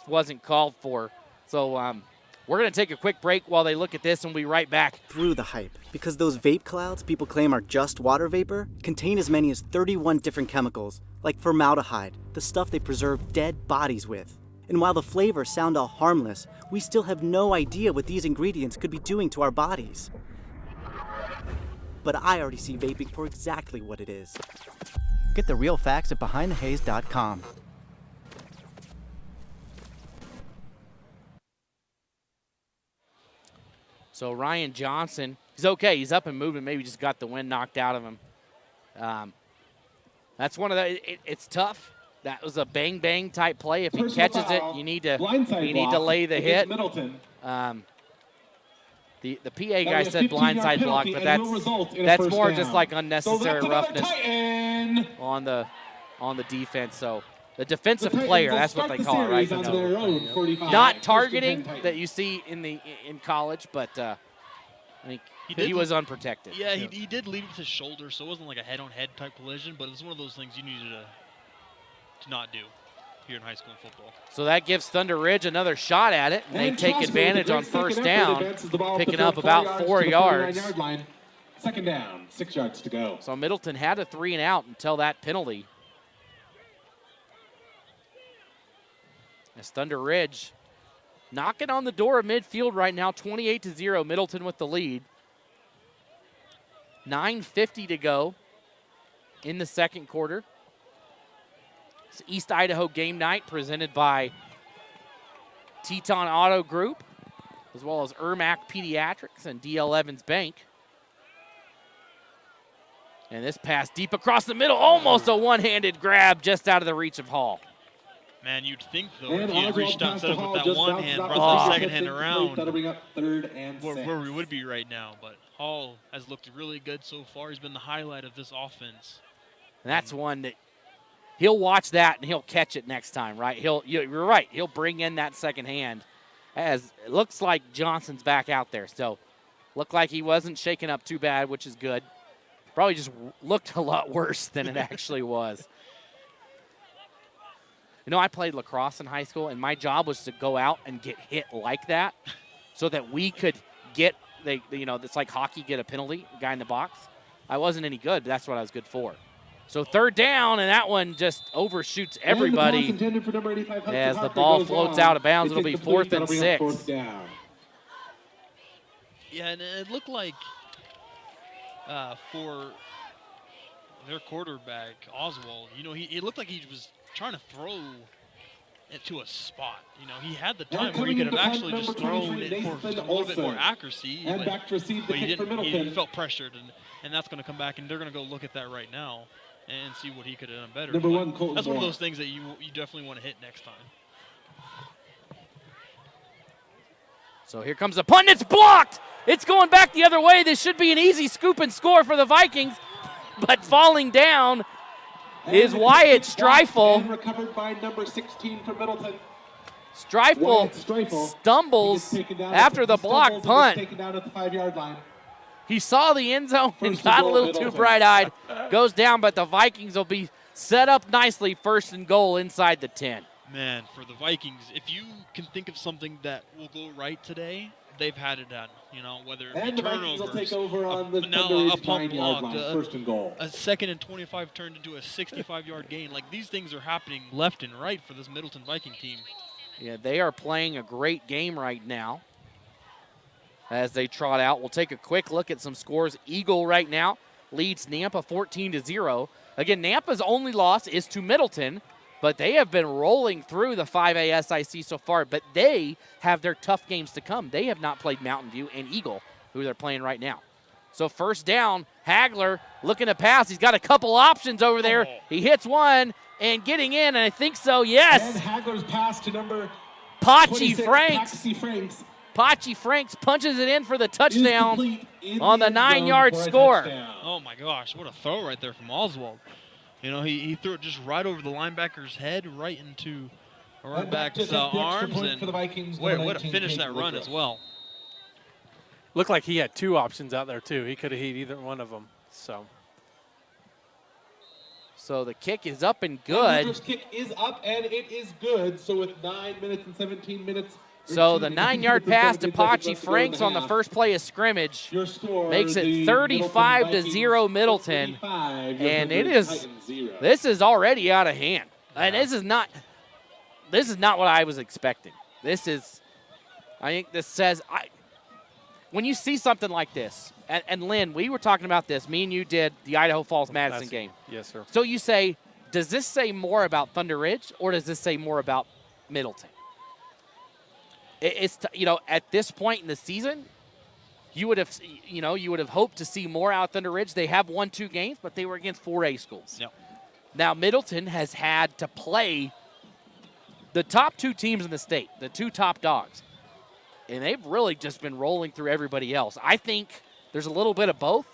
wasn't called for. So we're going to take a quick break while they look at this, and we'll be right back. Through the hype, because those vape clouds people claim are just water vapor contain as many as 31 different chemicals, like formaldehyde, the stuff they preserve dead bodies with. And while the flavors sound all harmless, we still have no idea what these ingredients could be doing to our bodies. But I already see vaping for exactly what it is. Get the real facts at BehindTheHaze.com. So Ryan Johnson, he's okay. He's up and moving. Maybe just got the wind knocked out of him. That's one of the. It's tough. That was a bang type play. If he catches it, you need to lay the hit. Middleton. The PA guy said blindside block, but that's more just like unnecessary roughness on the defense. So the defensive player, that's what they call it, right? Not targeting that you see in college, but I think he was unprotected. Yeah, he did lead with his shoulder, so it wasn't like a head-on-head type collision, but it's one of those things you needed to not do here in high school football. So that gives Thunder Ridge another shot at it, and they take advantage on 1st down, picking up about 4 yards. 2nd down, 6 yards to go. So Middleton had a 3 and out until that penalty. As Thunder Ridge knocking on the door of midfield right now, 28-0, Middleton with the lead. 9:50 to go in the 2nd quarter. It's East Idaho Game Night presented by Teton Auto Group, as well as Ermac Pediatrics and DL Evans Bank. And this pass deep across the middle, almost a one-handed grab just out of the reach of Hall. Man, you'd think, though, if he had reached out instead of with that one hand, brought the second hand around, that'll bring up 3rd and 6. Where we would be right now. But Hall has looked really good so far. He's been the highlight of this offense. And that's one that he'll watch that and he'll catch it next time, right? You're right. He'll bring in that second hand. As it looks like Johnson's back out there. So looked like he wasn't shaken up too bad, which is good. Probably just looked a lot worse than it actually was. I played lacrosse in high school, and my job was to go out and get hit like that so that we could get, it's like hockey, get a penalty, guy in the box. I wasn't any good, but that's what I was good for. So 3rd down, and that one just overshoots everybody as the ball floats out of bounds. It'll be 4th and 6. Yeah, and it looked like for their quarterback, Oswald, it looked like he was trying to throw it to a spot. He had the time where he could have actually just thrown it for just a little bit more accuracy, but he didn't. He felt pressured, and that's going to come back, and they're going to go look at that right now and see what he could have done better. That's one of those things that you definitely want to hit next time. So here comes the punt. It's blocked. It's going back the other way. This should be an easy scoop and score for the Vikings. But falling down is Wyatt Streifel. And recovered by number 16 for Middleton. Streifel stumbles after the block punt. Taken down at the 5-yard line. He saw the end zone and got a little too bright-eyed. Goes down, but the Vikings will be set up nicely, 1st and goal inside the 10. Man, for the Vikings, if you can think of something that will go right today, they've had it done. Whether it be turnovers, will take over on the a pump block, line, 1st and goal. A 2nd and 25 turned into a 65-yard gain. Like, these things are happening left and right for this Middleton Viking team. Yeah, they are playing a great game right now as they trot out. We'll take a quick look at some scores. Eagle right now leads Nampa 14-0. Again, Nampa's only loss is to Middleton, but they have been rolling through the 5A SIC so far, but they have their tough games to come. They have not played Mountain View and Eagle, who they're playing right now. So 1st down, Hagler looking to pass. He's got a couple options over there. He hits one and getting in, and I think so, yes. And Hagler's pass to number Pachi Franks. Pachi Franks punches it in for the touchdown on the 9-yard score. Oh, my gosh, what a throw right there from Oswald. He threw it just right over the linebacker's head, right into a running back's arms, and what a finish that run as well. Looked like he had 2 options out there, too. He could have hit either one of them. So the kick is up and good. The kick is up, and it is good. So with 9 minutes and 17 minutes. So the 9-yard pass to Pachi Franks on the first play of scrimmage makes it 35-0 Middleton, and this is already out of hand. And this is not what I was expecting. I think this says when you see something like this, and Lynn, we were talking about this. Me and you did the Idaho Falls Madison game. Yes, sir. So you say, does this say more about Thunder Ridge or does this say more about Middleton? It's at this point in the season, you would have hoped to see more out of Thunder Ridge. They have won 2 games, but they were against 4A schools. Yep. Now Middleton has had to play the top 2 teams in the state, the 2 top dogs, and they've really just been rolling through everybody else. I think there's a little bit of both,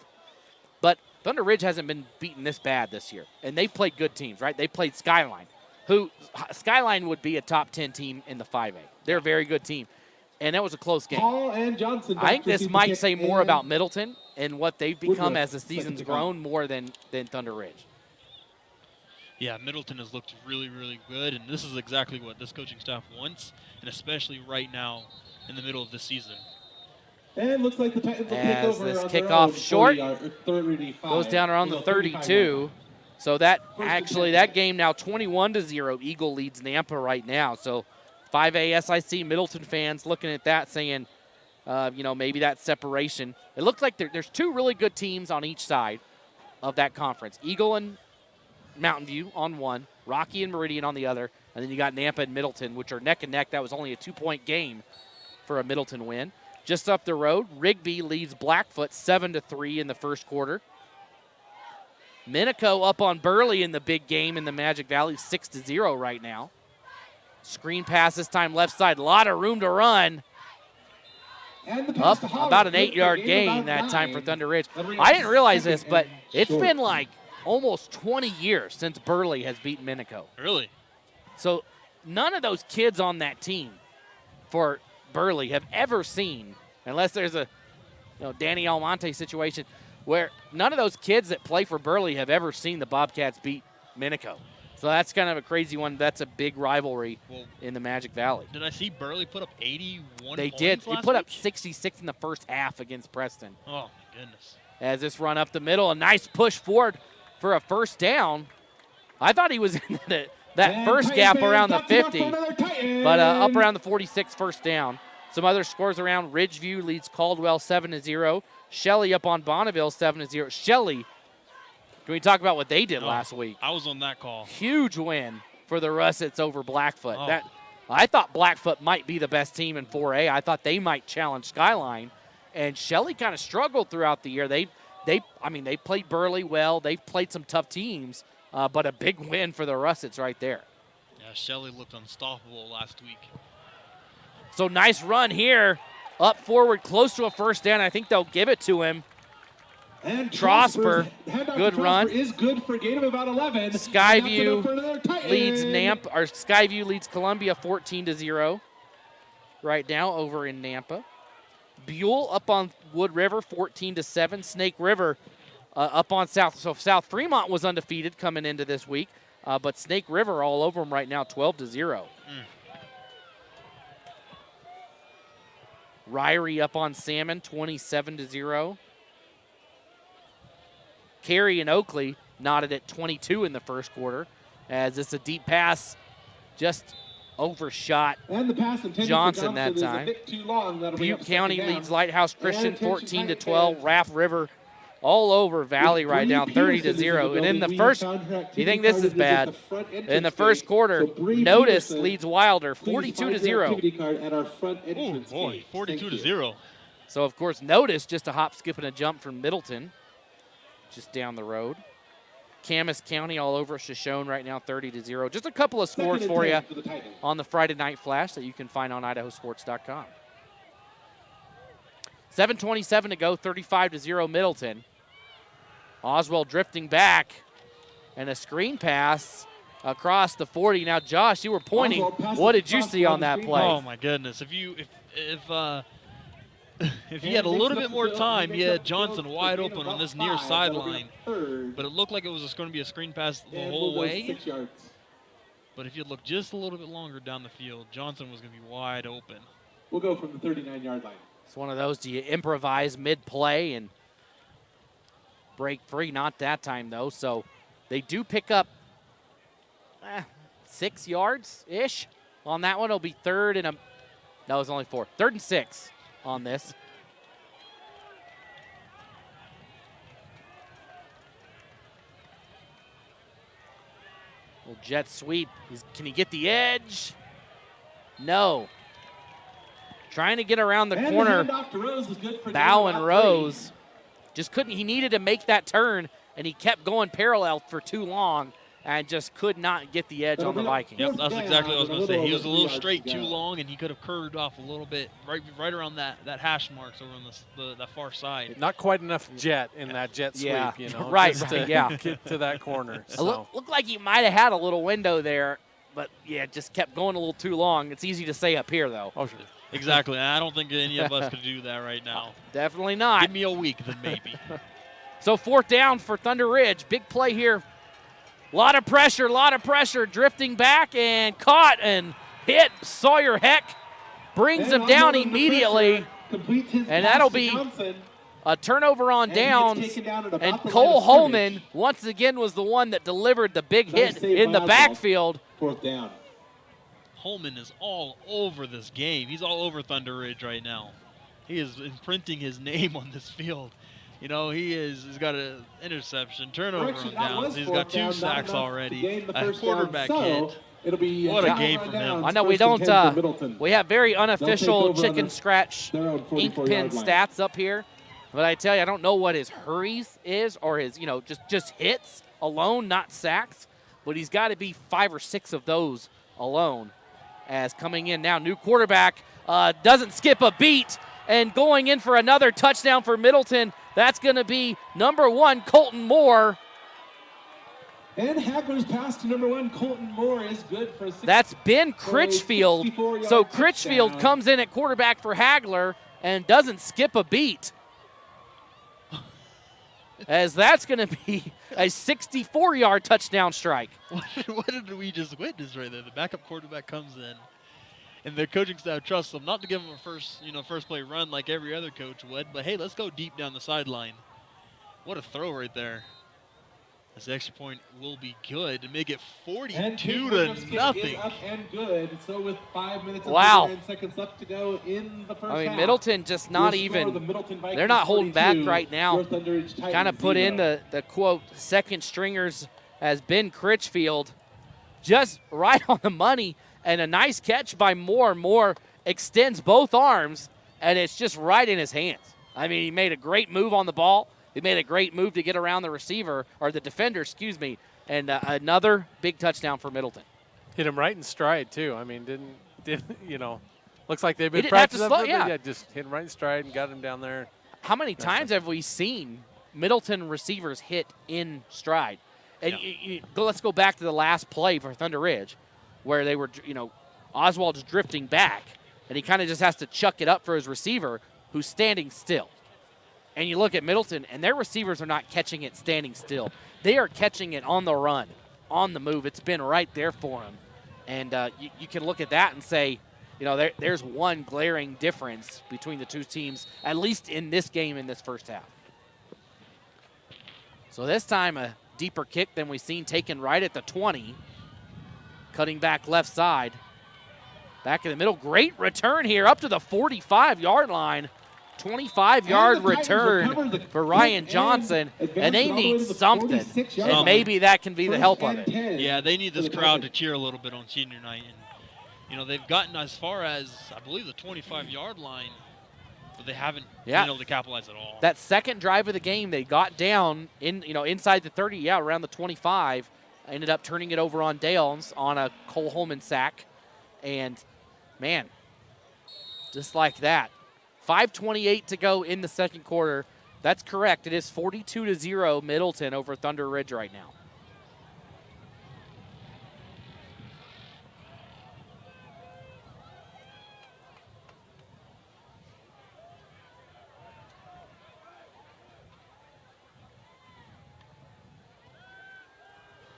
but Thunder Ridge hasn't been beaten this bad this year, and they've played good teams, right? They played Skyline. Skyline would be a top 10 team in the 5A. They're a very good team. And that was a close game. Paul and Johnson. I think this might say more about Middleton and what they've become as the season's grown more than Thunder Ridge. Yeah, Middleton has looked really, really good, and this is exactly what this coaching staff wants, and especially right now in the middle of the season. And looks like the Titans will take over this on kickoff short 35, goes down around the 32. So that game now 21-0. Eagle leads Nampa right now. So 5A SIC Middleton fans looking at that saying, maybe that separation. It looks like there's 2 really good teams on each side of that conference. Eagle and Mountain View on one, Rocky and Meridian on the other, and then you got Nampa and Middleton, which are neck and neck. That was only a 2-point game for a Middleton win. Just up the road, Rigby leads Blackfoot 7-3 in the first quarter. Minico up on Burley in the big game in the Magic Valley, 6-0 right now. Screen pass this time left side, a lot of room to run. Up about an 8-yard gain that time for Thunder Ridge. I didn't realize this, but it's been like almost 20 years since Burley has beaten Minico. Really? So none of those kids on that team for Burley have ever seen, unless there's a Danny Almonte situation, where none of those kids that play for Burley have ever seen the Bobcats beat Minico. So that's kind of a crazy one. That's a big rivalry in the Magic Valley. Did I see Burley put up 81 They points did. He last put week? up 66 in the first half against Preston. Oh, my goodness. As this run up the middle, a nice push forward for a first down. I thought he was in that first gap around the 50, but up around the 46 first down. Some other scores around. Ridgeview leads Caldwell 7-0. Shelley up on Bonneville 7-0. Shelley, can we talk about what they did last week? I was on that call. Huge win for the Russets over Blackfoot. Oh. I thought Blackfoot might be the best team in 4A. I thought they might challenge Skyline. And Shelley kind of struggled throughout the year. They played Burley well. They've played some tough teams, but a big win for the Russets right there. Yeah, Shelley looked unstoppable last week. So nice run here up forward, close to a first down. I think they'll give it to him. And Trosper, good run. Is good for a gain of about 11. Skyview leads Skyview leads Columbia 14-0 right now over in Nampa. Buell up on Wood River 14-7. Snake River up on South. So South Fremont was undefeated coming into this week, but Snake River all over them right now 12-0. Ryrie up on Salmon 27-0. Cary and Oakley knotted at 22 in the first quarter, as it's a deep pass just overshot and the pass Johnson that time. Butte County leads Lighthouse Christian 14-12. Raft River all over Valley right now 30-0. And in the first, you think this is bad? In the first quarter, Notice leads Wilder 42-0. Oh boy, 42-0. So of course Notice just a hop, skip, and a jump from Middleton, just down the road. Camas County all over Shoshone right now 30-0. Just a couple of scores for you on the Friday Night Flash that you can find on IdahoSports.com. 7:27 to go, 35-0 Middleton. Oswald drifting back, and a screen pass across the 40. Now, Josh, you were pointing. What did you see on that play? Oh my goodness! If he had a little bit more time, he had Johnson wide open on this near sideline. But it looked like it was just going to be a screen pass the whole way. But if you look just a little bit longer down the field, Johnson was going to be wide open. We'll go from the 39-yard line. It's one of those, do you improvise mid-play and break free? Not that time, though. So they do pick up 6 yards-ish on that one. It'll be third and no, it's only 4. 3rd and 6 on this. Little jet sweep. Can he get the edge? No. Trying to get around the corner. Bow and Rose. Just couldn't. He needed to make that turn, and he kept going parallel for too long and just could not get the edge on the Vikings. Yep, that's exactly what I was going to say. He was a little straight too long, and he could have curved off a little bit right around that hash marks over on the far side. Not quite enough jet in that jet sweep, yeah. you know. Right, to yeah. Get to that corner. So. It looked like he might have had a little window there, but, yeah, just kept going a little too long. It's easy to say up here, though. Oh, sure. Exactly. I don't think any of us could do that right now. Definitely not. Give me a week, then maybe. So 4th down for Thunder Ridge. Big play here. A lot of pressure, drifting back and caught and hit. Sawyer Heck brings him down immediately, and that'll be a turnover on downs. And Cole Holman, once again, was the one that delivered the big hit in the backfield. 4th down. Holman is all over this game. He's all over Thunder Ridge right now. He is imprinting his name on this field. You know, he's got an interception, turnover on downs. He's got 2 sacks already, a quarterback hit. What a game from him. I know we don't, we have very unofficial chicken scratch ink pen stats up here. But I tell you, I don't know what his hurries is or his, just hits alone, not sacks. But he's got to be 5 or 6 of those alone. As coming in now, new quarterback doesn't skip a beat and going in for another touchdown for Middleton. That's going to be number 1, Colton Moore. And Hagler's pass to number 1, Colton Moore, is good for 6. That's Ben Critchfield. So Critchfield comes in at quarterback for Hagler and doesn't skip a beat. As that's going to be a 64-yard touchdown strike. What did we just witness right there? The backup quarterback comes in, and the coaching staff trusts him not to give him a first play run like every other coach would, but hey, let's go deep down the sideline. What a throw right there. This extra point will be good to make it 42-0. Up and good. So with 5 minutes and 39 seconds left to go in the first half. Middleton just not even, they're not holding back right now. Kind of put in the quote, second stringers as Ben Critchfield. Just right on the money, and a nice catch by Moore. Moore extends both arms, and it's just right in his hands. I mean, he made a great move on the ball. He made a great move to get around the receiver, or the defender, and another big touchdown for Middleton. Hit him right in stride, too. I mean, didn't Looks like they've been didn't have to practicing. slow, yeah. Just hit him right in stride and got him down there. How many times have we seen Middleton receivers hit in stride? And let's go back to the last play for Thunder Ridge, where they were, Oswald's drifting back, and he kind of just has to chuck it up for his receiver, who's standing still. And you look at Middleton, and their receivers are not catching it standing still. They are catching it on the run, on the move. It's been right there for them. And you can look at that and say, there's one glaring difference between the two teams, at least in this game in this first half. So this time a deeper kick than we've seen, taken right at the 20. Cutting back left side. Back in the middle. Great return here up to the 45-yard line. 25-yard return for Ryan Johnson, and they need something, and maybe that can be the help of it. Yeah, they need this crowd to cheer a little bit on senior night. And, they've gotten as far as, I believe, the 25-yard line, but they haven't been able to capitalize at all. That second drive of the game, they got down inside the 30, around the 25. Ended up turning it over on Dales on a Cole Holman sack. And, man, just like that. 5:28 to go in the second quarter. That's correct. It is 42-0 Middleton over Thunder Ridge right now.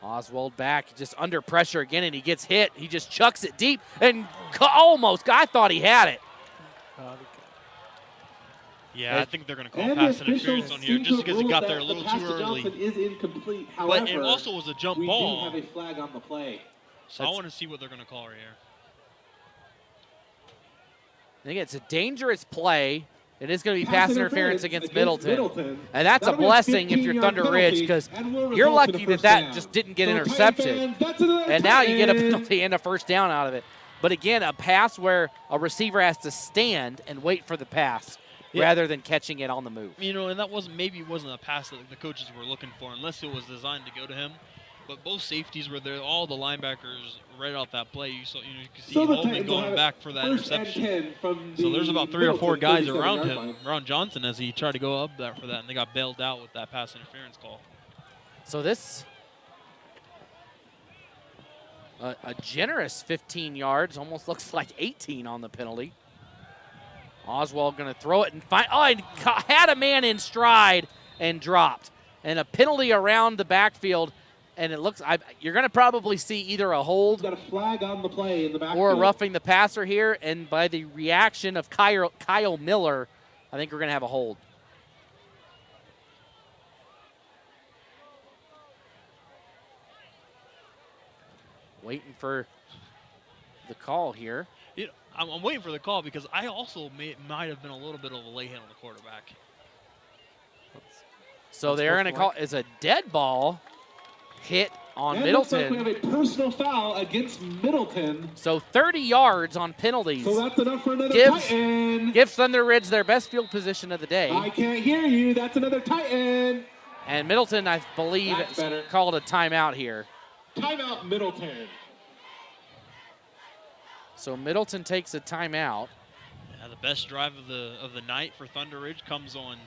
Oswald back, just under pressure again, and he gets hit. He just chucks it deep and almost, I thought he had it. Yeah, I think they're going to call pass interference on here just because it got there a little too early. Is incomplete. However, but it also was a jump ball. We do have a flag on the play. So I want to see what they're going to call right here. I think it's a dangerous play. It is going to be pass interference against Middleton. And that's a blessing if you're Thunder Ridge, because you're lucky that just didn't get intercepted. And now you get a penalty and a first down out of it. But again, a pass where a receiver has to stand and wait for the pass rather than catching it on the move. And that wasn't a pass that the coaches were looking for unless it was designed to go to him. But both safeties were there. All the linebackers right out that play. You could see Holman going back for that interception. So there's about 3 or 4 guys around him, around Johnson, as he tried to go up there for that, and they got bailed out with that pass interference call. So this, a generous 15 yards, almost looks like 18 on the penalty. Oswald going to throw it and had a man in stride and dropped. And a penalty around the backfield. And it looks, you're going to probably see either a hold got a flag on the play in the backfield, or a roughing the passer here. And by the reaction of Kyle Miller, I think we're going to have a hold. Waiting for the call here. I'm waiting for the call because I also might have been a little bit of a lay hand on the quarterback. So they're going to call is a dead ball hit on Middleton. Looks like we have a personal foul against Middleton. So 30 yards on penalties. So that's enough for another Titan. Gives Thunder Ridge their best field position of the day. I can't hear you. That's another Titan. And Middleton, I believe, called a timeout here. Timeout Middleton. So Middleton takes a timeout. Yeah, the best drive of the night for Thunder Ridge comes on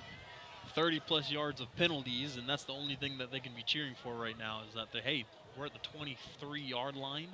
30-plus yards of penalties, and that's the only thing that they can be cheering for right now is that we're at the 23-yard line.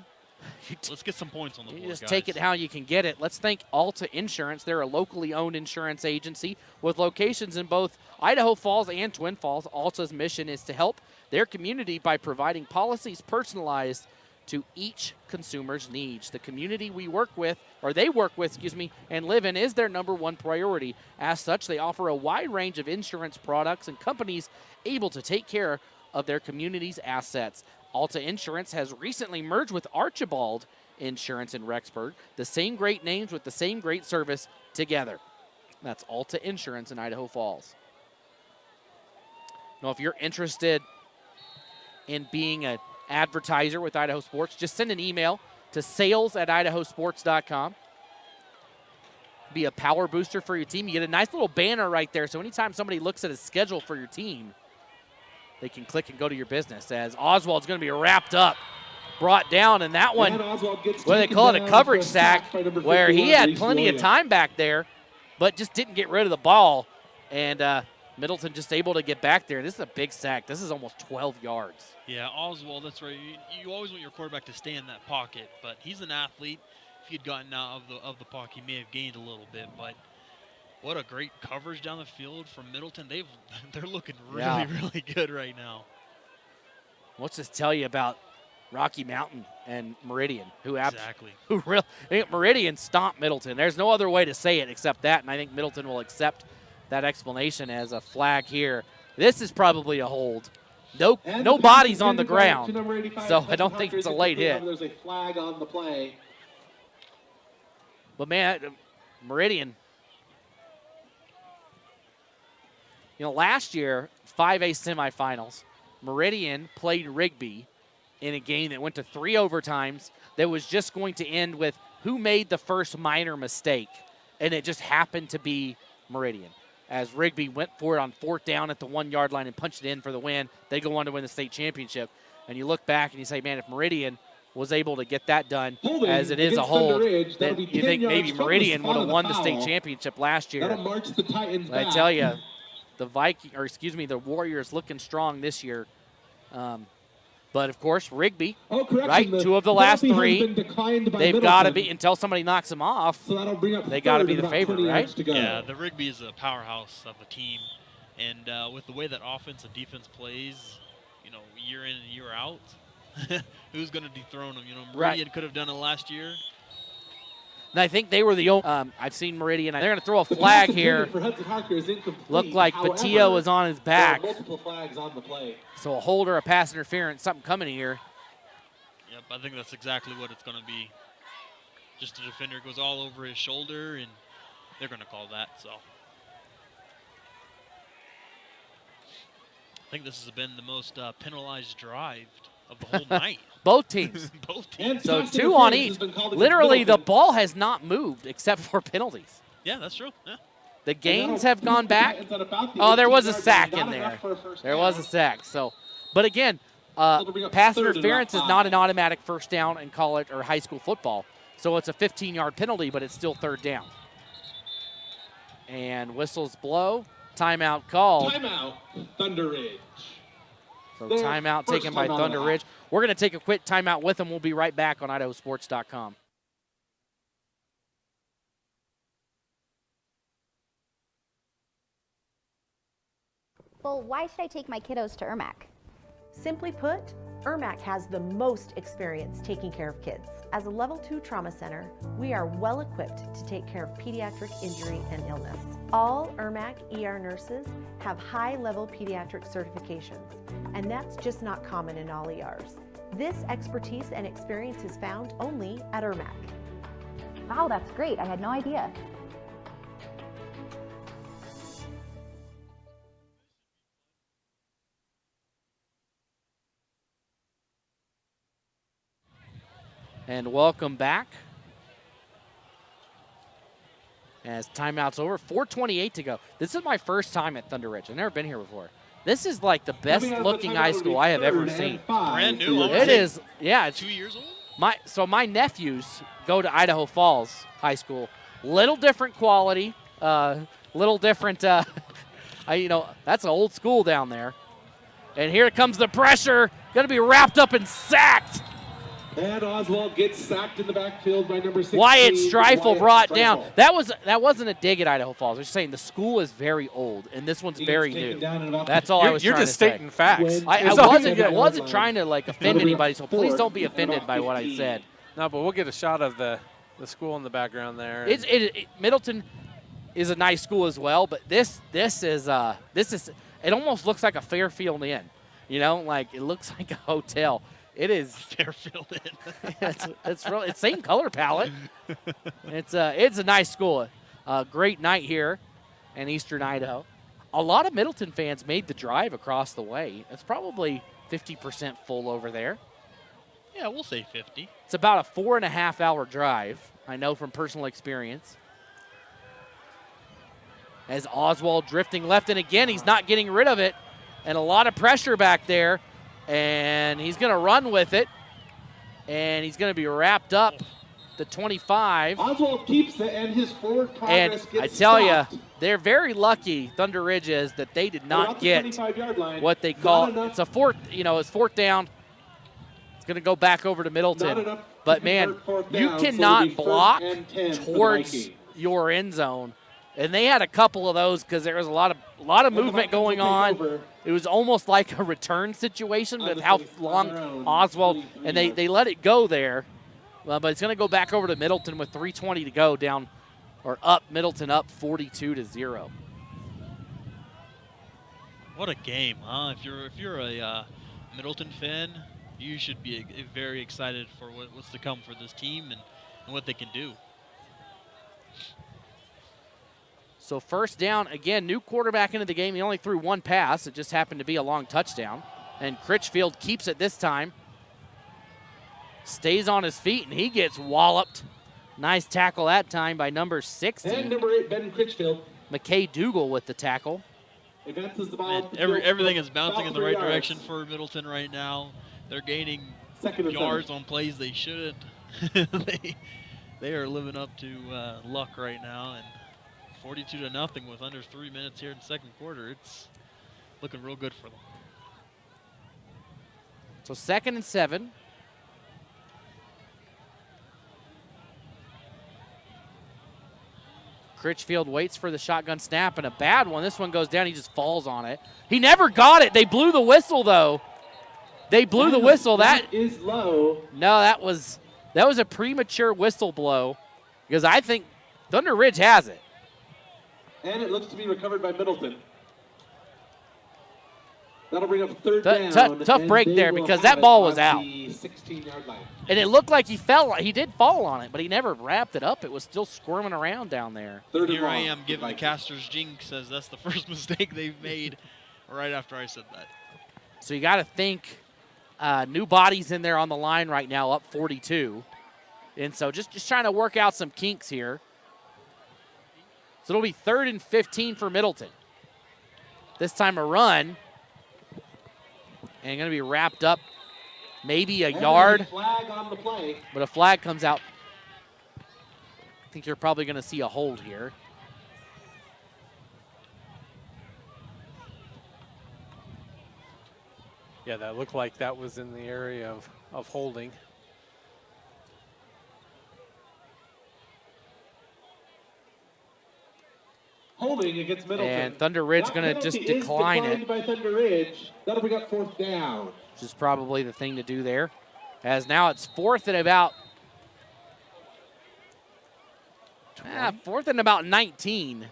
Let's get some points on the board, just guys. take it how you can get it. Let's thank Alta Insurance. They're a locally owned insurance agency with locations in both Idaho Falls and Twin Falls. Alta's mission is to help their community by providing policies personalized to each consumer's needs. The community they work with, and live in is their #1 priority. As such, they offer a wide range of insurance products and companies able to take care of their community's assets. Alta Insurance has recently merged with Archibald Insurance in Rexburg, the same great names with the same great service together. That's Alta Insurance in Idaho Falls. Now, if you're interested in being an advertiser with Idaho Sports, just send an email to sales@IdahoSports.com. Be a power booster for your team. You get a nice little banner right there, so anytime somebody looks at a schedule for your team, they can click and go to your business, as Oswald's going to be wrapped up brought down, and that one, what they call it, a coverage sack, where he had plenty of time back there, but just didn't get rid of the ball, and Middleton just able to get back there. This is a big sack. This is almost 12 yards. Yeah, Oswald, that's right. You always want your quarterback to stay in that pocket, but he's an athlete. If he'd gotten out of the pocket, he may have gained a little bit, but what a great coverage down the field from Middleton. They're looking really, really good right now. What's this tell you about Rocky Mountain and Meridian, Exactly. Meridian stomped Middleton. There's no other way to say it except that, and I think Middleton will accept that explanation as a flag here. This is probably a hold. No bodies on the ground, so I don't think it's a late hit. There's a flag on the play. But, man, Meridian, last year, 5A semifinals, Meridian played Rigby in a game that went to 3 overtimes that was just going to end with who made the first minor mistake, and it just happened to be Meridian. As Rigby went for it on 4th down at the 1-yard line and punched it in for the win, they go on to win the state championship. And you look back and you say, man, if Meridian was able to get that done as it is a hold, then you think maybe Meridian would have won the state championship last year. I tell you, the Warriors looking strong this year. But, of course, Rigby, right, 2 of the last 3, they've got to be, until somebody knocks them off, they got to be the favorite, right? Yeah, the Rigby is a powerhouse of a team. And with the way that offense and defense plays, year in and year out, who's going to dethrone them? Meridian could have done it last year. And I think they were the only, I've seen Meridian. They're going to throw a flag here. Looked like Batillo was on his back. Multiple flags on the play. So a hold or a pass interference, something coming here. Yep, I think that's exactly what it's going to be. Just the defender goes all over his shoulder, and they're going to call that. So I think this has been the most penalized drive of the whole night. Both teams. Both teams. So 2 on each. Literally, the ball has not moved except for penalties. Yeah, that's true. Yeah. The gains have gone back. Oh, there was a sack in there. There was a sack. So, but again, pass interference is not an automatic first down in college or high school football. So it's a 15-yard penalty, but it's still 3rd down. And whistles blow. Timeout called. Timeout, Thunder Ridge. So timeout taken by Thunder Ridge. We're going to take a quick timeout with them. We'll be right back on IdahoSports.com. Well, why should I take my kiddos to ERMAC? Simply put, ERMAC has the most experience taking care of kids. As a Level 2 trauma center, we are well equipped to take care of pediatric injury and illness. All ERMAC ER nurses have high-level pediatric certifications, and that's just not common in all ERs. This expertise and experience is found only at ERMAC. Wow, that's great. I had no idea. And welcome back. As timeout's over, 4:28 to go. This is my first time at Thunder Ridge. I've never been here before. This is like the best looking high school I have ever seen. Brand new. It is, yeah. It's 2 years old? My nephews go to Idaho Falls High School. Little different quality, little different, that's an old school down there. And here comes the pressure. Going to be wrapped up and sacked. And Oswald gets sacked in the backfield by number 16. Wyatt Streifel brought down. That wasn't a dig at Idaho Falls. I was just saying the school is very old, and this one's very new. That's all I was trying to say. You're just stating facts. I wasn't trying to offend anybody, so please don't be offended by what I said. No, but we'll get a shot of the school in the background there. Middleton is a nice school as well, but this is it almost looks like a Fairfield Inn. It looks like a hotel. It is Fairfield Inn. it's same color palette. It's a nice school. Great night here in Eastern Idaho. A lot of Middleton fans made the drive across the way. It's probably 50% full over there. Yeah, we'll say 50. It's about a 4.5-hour drive. I know from personal experience. As Oswald drifting left, and again, he's not getting rid of it. And a lot of pressure back there. And he's going to run with it. and he's going to be wrapped up the 25. Oswald keeps it, and his forward progress And gets I tell stopped. you, they're very lucky, Thunder Ridge is, that they did not Around the get 25-yard line. what they Not call enough. it's a fourth. It's fourth down. It's going to go back over to Not Middleton. enough But to man, convert fourth you down, so it'll cannot be first block and 10 for the towards Vikings. your end zone. And they had a couple of those because there was a lot of movement going on. It was almost like a return situation with how long Oswald, and they let it go there. But it's going to go back over to Middleton with 3:20 to go, down or up. Middleton up 42-0. What a game, huh? If you're a Middleton fan, you should be very excited for what's to come for this team and what they can do. So first down, again, new quarterback into the game. He only threw one pass. It just happened to be a long touchdown. And Critchfield keeps it this time. Stays on his feet, and he gets walloped. Nice tackle that time by number 16. And number 8, Ben Critchfield. McKay Dougal with the tackle. Advances the ball. Everything is bouncing in the right yards. direction for Middleton right now. They're gaining Second and yards 7. on plays they shouldn't. they are living up to luck right now, and 42-0 with under 3 minutes here in the second quarter. It's looking real good for them. So 2nd and 7. Critchfield waits for the shotgun snap, and a bad one. This one goes down. He just falls on it. He never got it. They blew the whistle, though. They blew the whistle. That is low. No, that was a premature whistle blow because I think Thunder Ridge has it. And it looks to be recovered by Middleton. That'll bring up third down. Tough and break they there will because have that it ball was on out. the 16-yard line. And it looked like he did fall on it, but he never wrapped it up. It was still squirming around down there. Here I am giving the Casters jinx as that's the first mistake they've made right after I said that. So you got to think new bodies in there on the line right now, up 42. And so just trying to work out some kinks here. So it'll be 3rd and 15 for Middleton. This time a run. And going to be wrapped up maybe a yard. Flag on the play. But a flag comes out. I think you're probably going to see a hold here. Yeah, that looked like that was in the area of holding. Holding against Middleton. And Thunder Ridge going to just decline it. By Thunder Ridge. That'll bring up 4th down. Which is probably the thing to do there. As now it's 4th and about 19.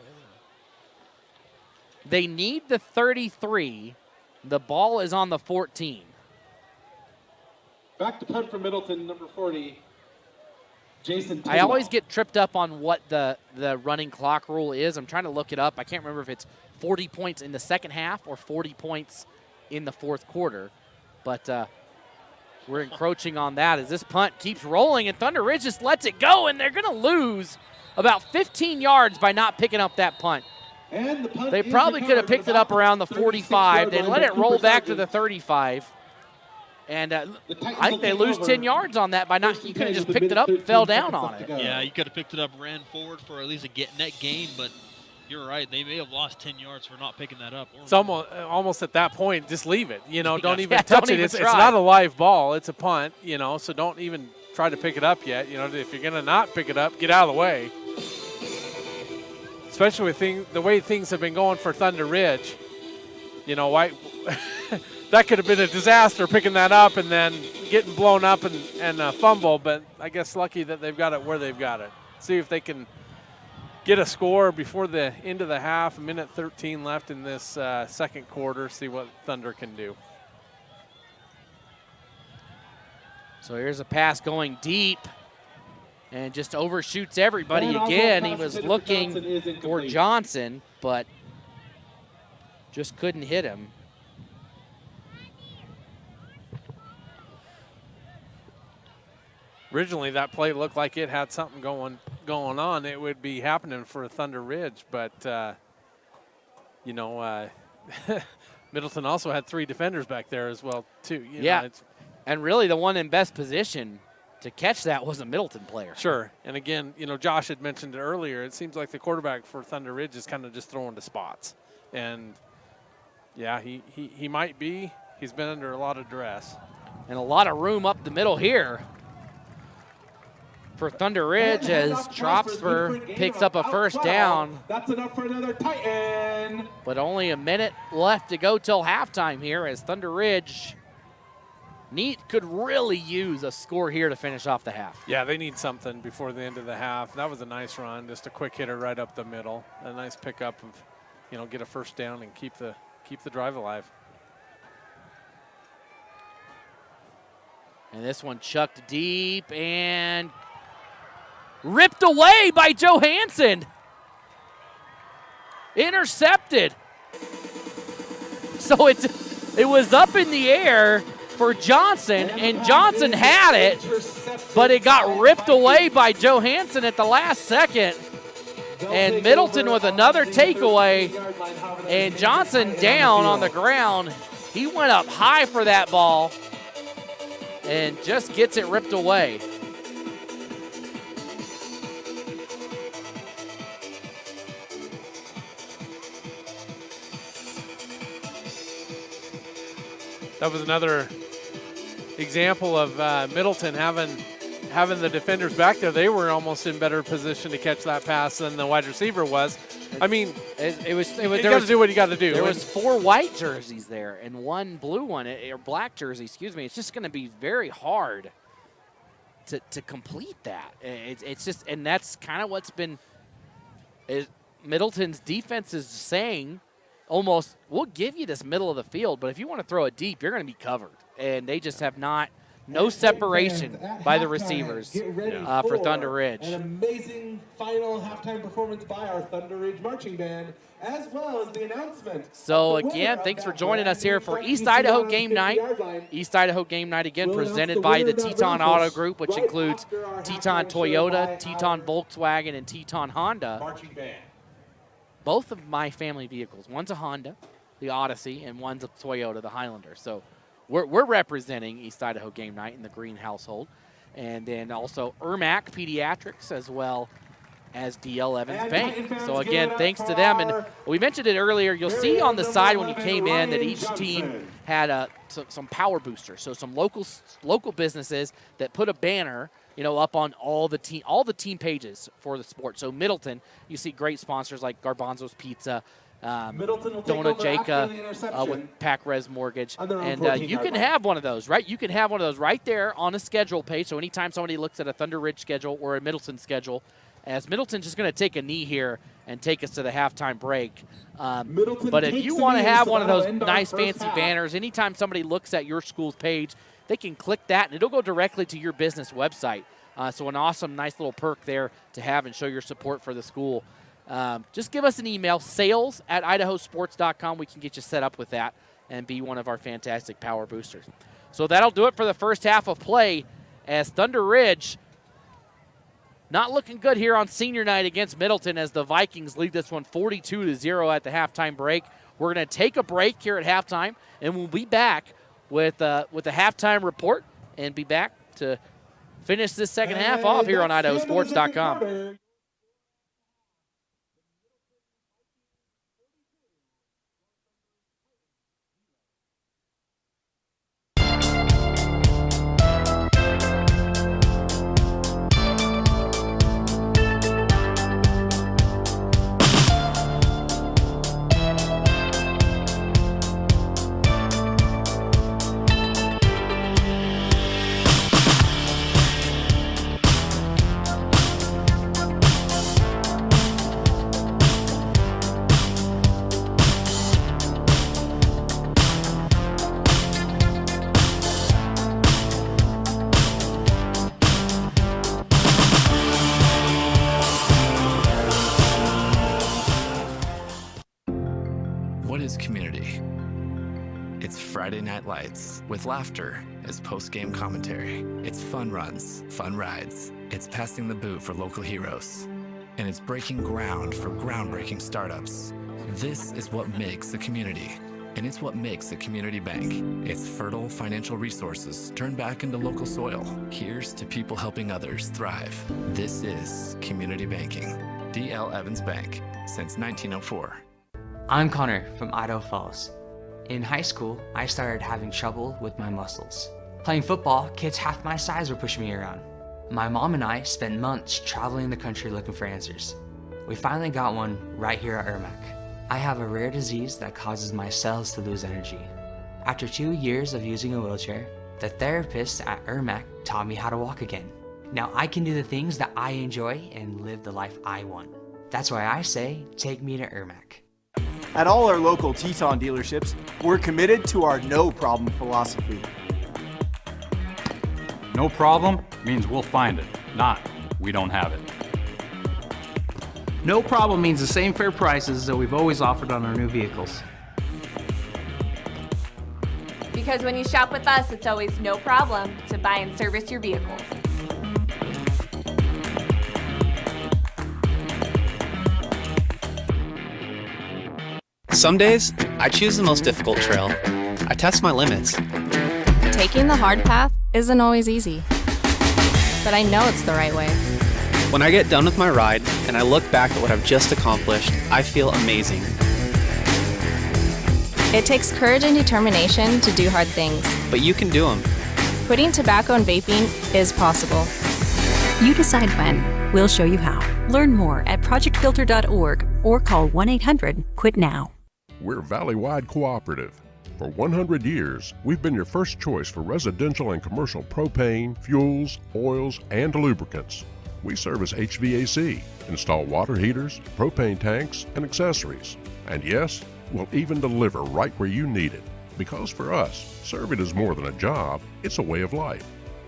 They need the 33. The ball is on the 14. Back to punt for Middleton, number 40. Jason I always get tripped up on what the running clock rule is. I'm trying to look it up. I can't remember if it's 40 points in the second half or 40 points in the fourth quarter. But we're encroaching on that as this punt keeps rolling, and Thunder Ridge just lets it go, and they're going to lose about 15 yards by not picking up that punt. And the punt they probably could have picked it up around the 45. They let it roll back to the 35. And I think they lose 10 yards on that by not. You could have just picked it up and fell down on it. Yeah, you could have picked it up, ran forward for at least a net gain, but you're right. They may have lost 10 yards for not picking that up. It's almost at that point, just leave it. Don't even Yeah, touch don't it. even It's try. not a live ball. It's a punt, so don't even try to pick it up yet. If you're going to not pick it up, get out of the way. Especially with the way things have been going for Thunder Ridge. Why that could have been a disaster picking that up and then getting blown up and fumble, but I guess lucky that they've got it where they've got it. See if they can get a score before the end of the half, a minute 13 left in this second quarter, see what Thunder can do. So here's a pass going deep and just overshoots everybody And again. also He was pass looking Johnson is for incomplete. Johnson, but just couldn't hit him. Originally, that play looked like it had something going on. It would be happening for Thunder Ridge, but Middleton also had 3 defenders back there as well, too. And really the one in best position to catch that was a Middleton player. Sure. And again, Josh had mentioned it earlier. It seems like the quarterback for Thunder Ridge is kind of just throwing to spots. And, yeah, he might be. He's been under a lot of duress. And a lot of room up the middle here for Thunder Ridge as Tropsper picks up a first down. That's enough for another Titan. But only a minute left to go till halftime here as Thunder Ridge could really use a score here to finish off the half. Yeah, they need something before the end of the half. That was a nice run, just a quick hitter right up the middle. A nice pickup of, get a first down and keep the drive alive. And this one chucked deep and ripped away by Johansson. Intercepted. So it was up in the air for Johnson, and Johnson had it, but it got ripped away by Johansson at the last second. And Middleton with another takeaway, and Johnson down on the ground. He went up high for that ball and just gets it ripped away. That was another example of Middleton having the defenders back there. They were almost in better position to catch that pass than the wide receiver was. I mean, you got to do what you got to do. There was 4 white jerseys there and 1 blue one, or black jersey, excuse me. It's just going to be very hard to complete that. It's just, and that's kind of what's been Middleton's defense is saying. Almost, we'll give you this middle of the field, but if you want to throw it deep, you're going to be covered. And they just have no separation by the receivers for Thunder Ridge. An amazing final halftime performance by our Thunder Ridge marching band, as well as the announcement. So again, thanks for joining us here for East Idaho Game Night. East Idaho Game Night again presented by the Teton Auto Group, which includes Teton Toyota, Teton Volkswagen, and Teton Honda. Marching band. Both of my family vehicles. One's a Honda, the Odyssey, and one's a Toyota, the Highlander. So we're representing East Idaho Game Night in the Green household. And then also Ermac Pediatrics as well as D.L. Evans Bank. So again, thanks to them. And we mentioned it earlier. You'll see on the side when you came in that each team had some power boosters. So some local businesses that put a banner up on all the team pages for the sport. So Middleton, you see great sponsors like Garbanzo's Pizza, Dona Jaca with Pac Res Mortgage, and you can have one of those, right? You can have one of those right there on a schedule page. So anytime somebody looks at a Thunder Ridge schedule or a Middleton schedule, as Middleton's just going to take a knee here and take us to the halftime break. But if you want to have one of those nice fancy banners, anytime somebody looks at your school's page, they can click that, and it'll go directly to your business website. So an awesome, nice little perk there to have and show your support for the school. Just give us an email, sales@IdahoSports.com. We can get you set up with that and be one of our fantastic power boosters. So that'll do it for the first half of play as Thunder Ridge not looking good here on senior night against Middleton as the Vikings lead this one 42-0 at the halftime break. We're going to take a break here at halftime, and we'll be back with the halftime report and be back to finish this second half off here on IdahoSports.com. What is community? It's Friday Night Lights with laughter as post-game commentary. It's fun runs, fun rides. It's passing the boot for local heroes. And it's breaking ground for groundbreaking startups. This is what makes a community. And it's what makes a community bank. It's fertile financial resources turned back into local soil. Here's to people helping others thrive. This is community banking. D.L. Evans Bank, since 1904. I'm Connor from Idaho Falls. In high school, I started having trouble with my muscles. Playing football, kids half my size were pushing me around. My mom and I spent months traveling the country looking for answers. We finally got one right here at IRMAC. I have a rare disease that causes my cells to lose energy. After 2 years of using a wheelchair, the therapists at IRMAC taught me how to walk again. Now I can do the things that I enjoy and live the life I want. That's why I say, take me to IRMAC. At all our local Teton dealerships, we're committed to our no problem philosophy. No problem means we'll find it, not we don't have it. No problem means the same fair prices that we've always offered on our new vehicles. Because when you shop with us, it's always no problem to buy and service your vehicles. Some days, I choose the most difficult trail. I test my limits. Taking the hard path isn't always easy, but I know it's the right way. When I get done with my ride and I look back at what I've just accomplished, I feel amazing. It takes courage and determination to do hard things. But you can do them. Quitting tobacco and vaping is possible. You decide when. We'll show you how. Learn more at projectfilter.org or call 1-800-QUIT-NOW. We're Valley-wide cooperative. For 100 years, we've been your first choice for residential and commercial propane, fuels, oils, and lubricants. We service HVAC, install water heaters, propane tanks, and accessories. And yes, we'll even deliver right where you need it. Because for us, serving is more than a job, it's a way of life.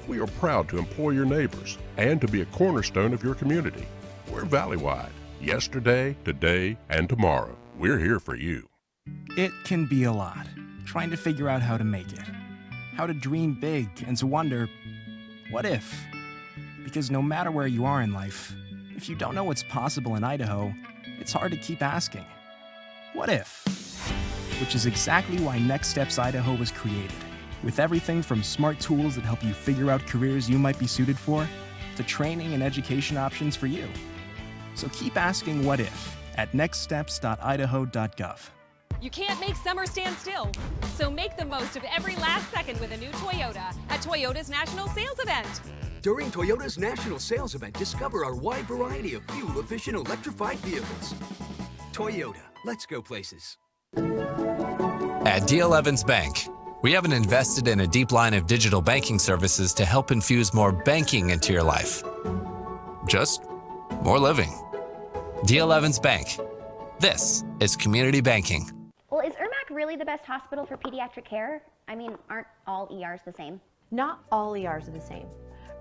We are proud to employ your neighbors and to be a cornerstone of your community. We're Valley-wide. Yesterday, today, and tomorrow. We're here for you. It can be a lot, trying to figure out how to make it. How to dream big and to wonder, what if? Because no matter where you are in life, if you don't know what's possible in Idaho, it's hard to keep asking, what if? Which is exactly why Next Steps Idaho was created, with everything from smart tools that help you figure out careers you might be suited for, to training and education options for you. So keep asking what if at nextsteps.idaho.gov. You can't make summer stand still, so make the most of every last second with a new Toyota at Toyota's National Sales Event. During Toyota's National Sales Event, discover our wide variety of fuel-efficient electrified vehicles. Toyota, let's go places. At D.L. Evans Bank, we haven't invested in a deep line of digital banking services to help infuse more banking into your life. Just more living. D.L. Evans Bank. This is community banking. Well, is IRMAC really the best hospital for pediatric care? I mean, aren't all ERs the same? Not all ERs are the same.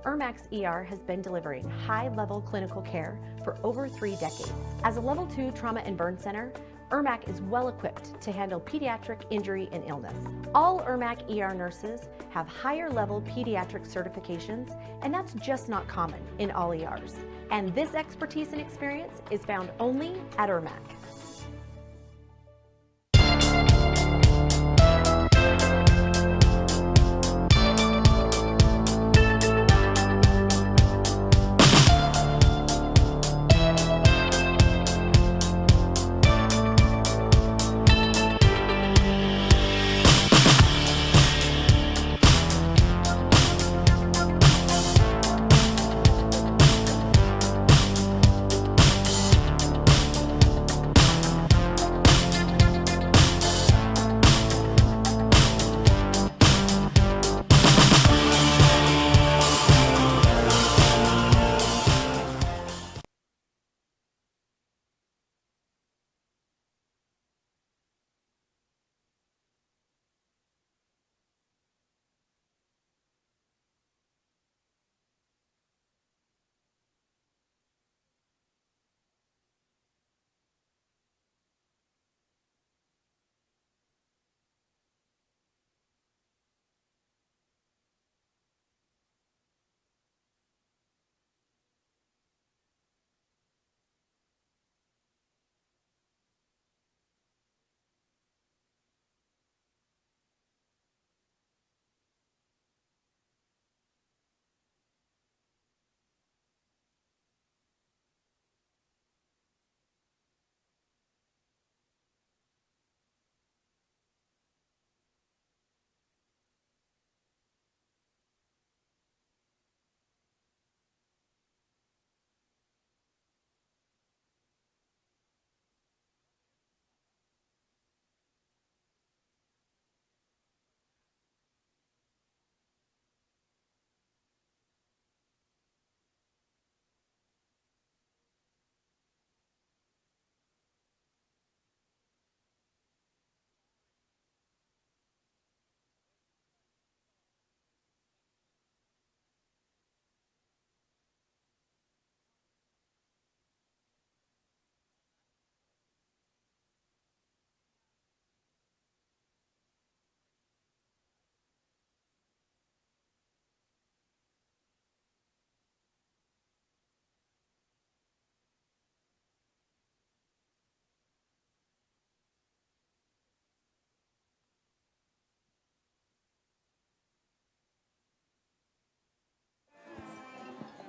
IRMAC's ER has been delivering high-level clinical care for over 3 decades. As a Level 2 trauma and burn center, IRMAC is well equipped to handle pediatric injury and illness. All IRMAC ER nurses have higher-level pediatric certifications, and that's just not common in all ERs. And this expertise and experience is found only at IRMAC.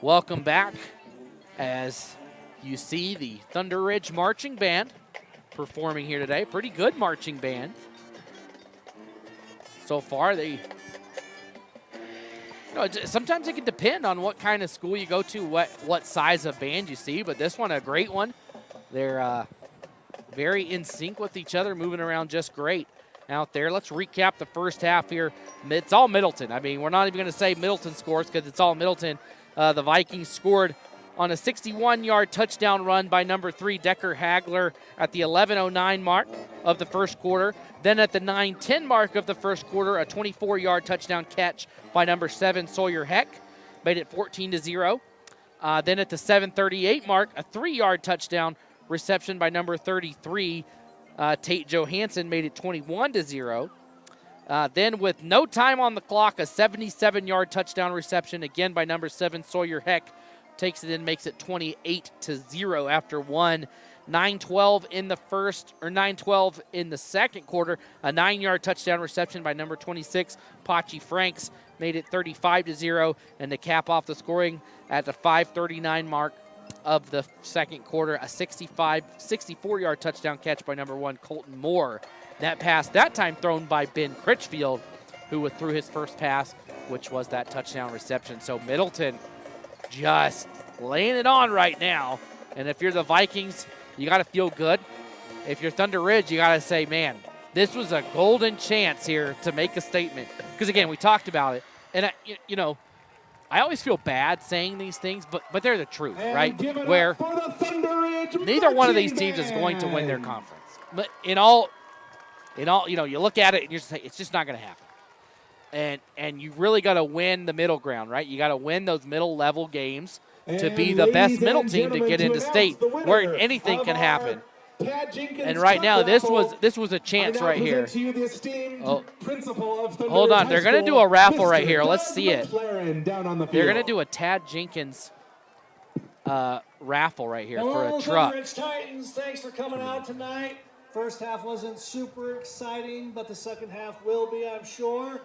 Welcome back as you see the Thunder Ridge Marching Band performing here today. Pretty good marching band. So far, sometimes it can depend on what kind of school you go to, what size of band you see, but this one, a great one. They're very in sync with each other, moving around just great out there. Let's recap the first half here. It's all Middleton. I mean, we're not even going to say Middleton scores because it's all Middleton. The Vikings scored on a 61-yard touchdown run by number 3, Decker Hagler, at the 11:09 mark of the first quarter. Then at the 9:10 mark of the first quarter, a 24-yard touchdown catch by number 7, Sawyer Heck, made it 14-0. Then at the 7:38 mark, a 3-yard touchdown reception by number 33, Tate Johansson, made it 21-0. Then with no time on the clock, a 77-yard touchdown reception again by number 7, Sawyer Heck, takes it in, makes it 28-0 after one. 9-12 in the first, or 9-12 in the second quarter. A 9-yard touchdown reception by number 26, Pachi Franks, made it 35-0. And to cap off the scoring at the 5:39 mark of the second quarter, a 64-yard touchdown catch by number 1, Colton Moore. That pass, that time thrown by Ben Critchfield, who threw his first pass, which was that touchdown reception. So Middleton just laying it on right now. And if you're the Vikings, you got to feel good. If you're Thunder Ridge, you got to say, man, this was a golden chance here to make a statement. Because, again, we talked about it. And, I always feel bad saying these things, but they're the truth, right? Where neither one of these teams is going to win their conference. But in all, you look at it and you're just like, it's just not going to happen. And you really got to win the middle ground, right? You got to win those middle level games to be the best middle team to get into state, where anything can happen. And right now, this was a chance right here. Oh, hold on, they're going to do a raffle right here. Let's see it. They're going to do a Tad Jenkins raffle right here for a truck. Ridge Titans, thanks for coming out tonight. First half wasn't super exciting, but the second half will be, I'm sure.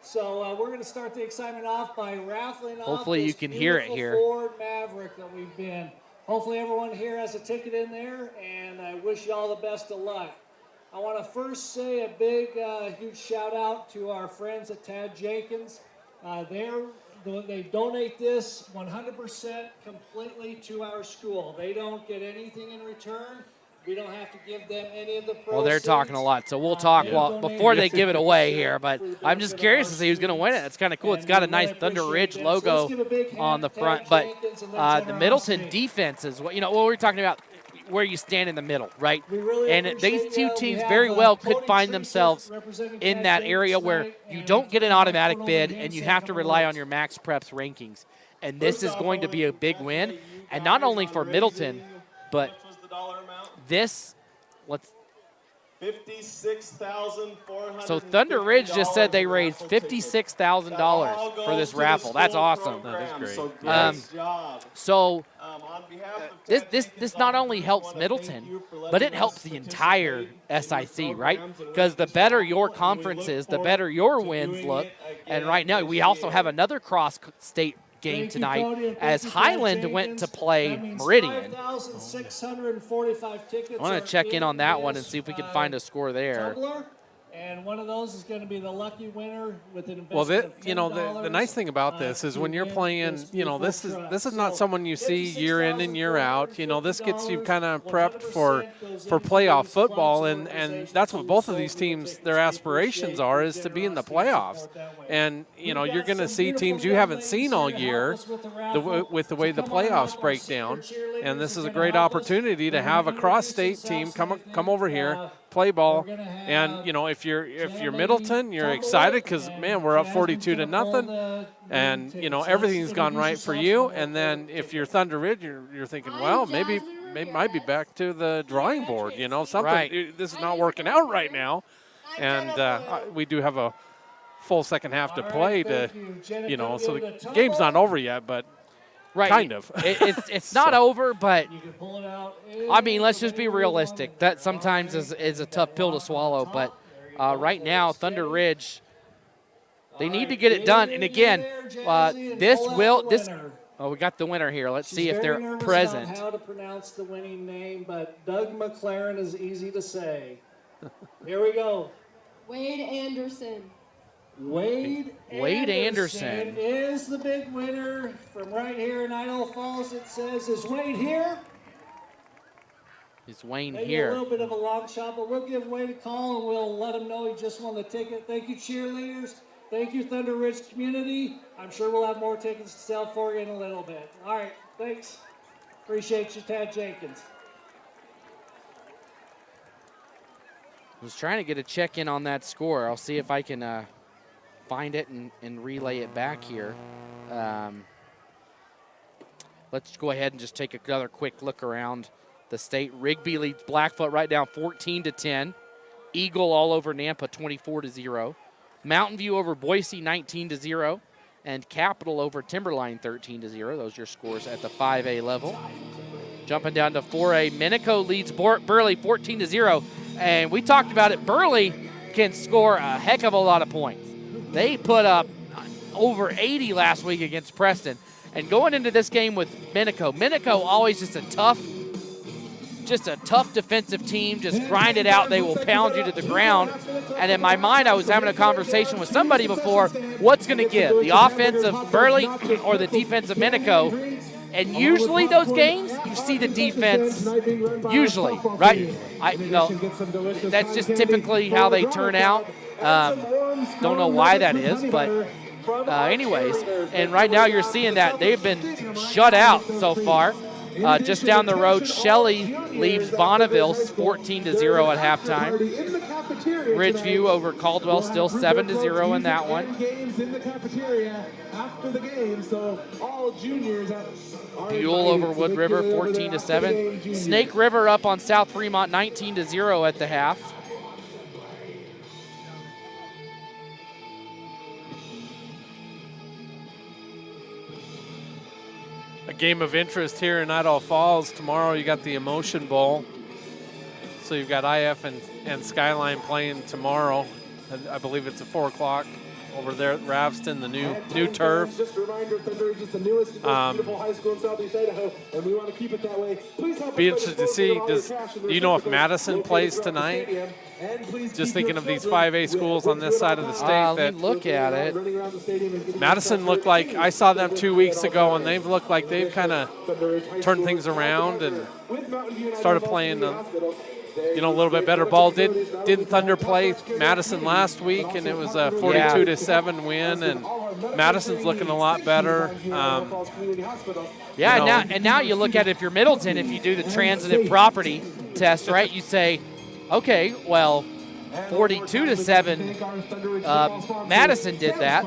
So we're going to start the excitement off by raffling off. Hopefully you can hear it here. Ford Maverick that we've been. Hopefully everyone here has a ticket in there, and I wish you all the best of luck. I want to first say a big, huge shout out to our friends at Tad Jenkins. They donate this 100% completely to our school. They don't get anything in return. We don't have to give them any of the proceeds. Well, they're talking a lot, so we'll talk before they give it away here. But I'm just curious to see who's going to win it. It's kind of cool. It's got a nice Thunder Ridge logo on the front. But the Middleton defense is what we're talking about, where you stand in the middle, right? And these two teams very well could find themselves in that area where you don't get an automatic bid and you have to rely on your Max Preps rankings. And this is going to be a big win, and not only for Middleton, but $56,400. So Thunder Ridge just said they raised $56,000 for this raffle. That's awesome. That is great. This not only helps Middleton, but it helps the entire SIC, right? Because the better your conference is, the better your wins look. And right now, we also have another cross-state game tonight as Highland went to play Meridian. I want to check in on that one and see if we can find a score there. And one of those is going to be the lucky winner with an investment. Well, the nice thing about this is when you're playing, this is not someone you see year in and year out. This gets you kind of prepped for playoff football, and that's what both of these teams, their aspirations are, is to be in the playoffs. And you're going to see teams you haven't seen all year with the way the playoffs break down. And this is a great opportunity to have a cross-state team come over here, play ball, and if you're Middleton, you're excited because man, we're up 42-0, and everything's gone right for you. And then if you're Thunder Ridge, you're thinking, well, maybe might be back to the drawing board. Something. Right. This is not working out right now, and we do have a full second half to play so the game's not over yet, but. Right. Kind of. It's not over, but I mean, let's just be realistic. That sometimes is a tough pill to swallow. But right now, Thunder Ridge, they need to get it done. And again, Oh, we got the winner here. Let's She's see if very they're nervous present. about how to pronounce the winning name, but Doug McLaren is easy to say. Here we go. Wade Anderson. Wade Anderson is the big winner from right here in Idaho Falls. It says, is Wade here? Is Wayne Maybe here? a little bit of a long shot, but we'll give Wade a call and we'll let him know he just won the ticket. Thank you, cheerleaders. Thank you, Thunder Ridge community. I'm sure we'll have more tickets to sell for you in a little bit. All right, thanks. Appreciate you, Tad Jenkins. I was trying to get a check-in on that score. I'll see if I can find it and relay it back here. Let's go ahead and just take another quick look around the state. Rigby leads Blackfoot right down 14-10. Eagle all over Nampa 24-0. Mountain View over Boise 19-0. And Capital over Timberline 13-0. Those are your scores at the 5A level. Jumping down to 4A, Minico leads Burley 14-0. And we talked about it, Burley can score a heck of a lot of points. They put up over 80 last week against Preston. And going into this game with Minico always just a tough defensive team, just grind it out. They will pound you to the ground. And in my mind, I was having a conversation with somebody before, what's going to give, the offense of Burley or the defense of Minico? And usually those games, you see the defense, usually, right? That's just typically how they turn out. Don't know why that is, but anyways. And right now you're seeing that they've been shut out so far. Just down the road, Shelley leaves Bonneville 14-0 at halftime. Ridgeview over Caldwell still 7-0 in that one. Buell over Wood River 14-7. Snake River up on South Fremont 19-0 at the half. A game of interest here in Idaho Falls. Tomorrow you got the Emotion Bowl. So you've got IF and Skyline playing tomorrow. I believe it's at 4 o'clock over there at Ravston, the new turf. Just a reminder, Thunder Ridge is the newest beautiful high school in Southeast Idaho, and we want to keep it that way. Please help be interested to see, do you know if Madison plays tonight? Just thinking of these 5A schools on this side of the state. Let me look at it. Madison looked like, I saw them 2 weeks ago, and they've looked like they've kind of turned things around and started playing a little bit better ball. Didn't Thunder play Madison last week, and it was a 42-7 win, and Madison's looking a lot better. Now you look at it, if you're Middleton, if you do the transitive property test, right, you say, okay, well, 42-7, Madison did that,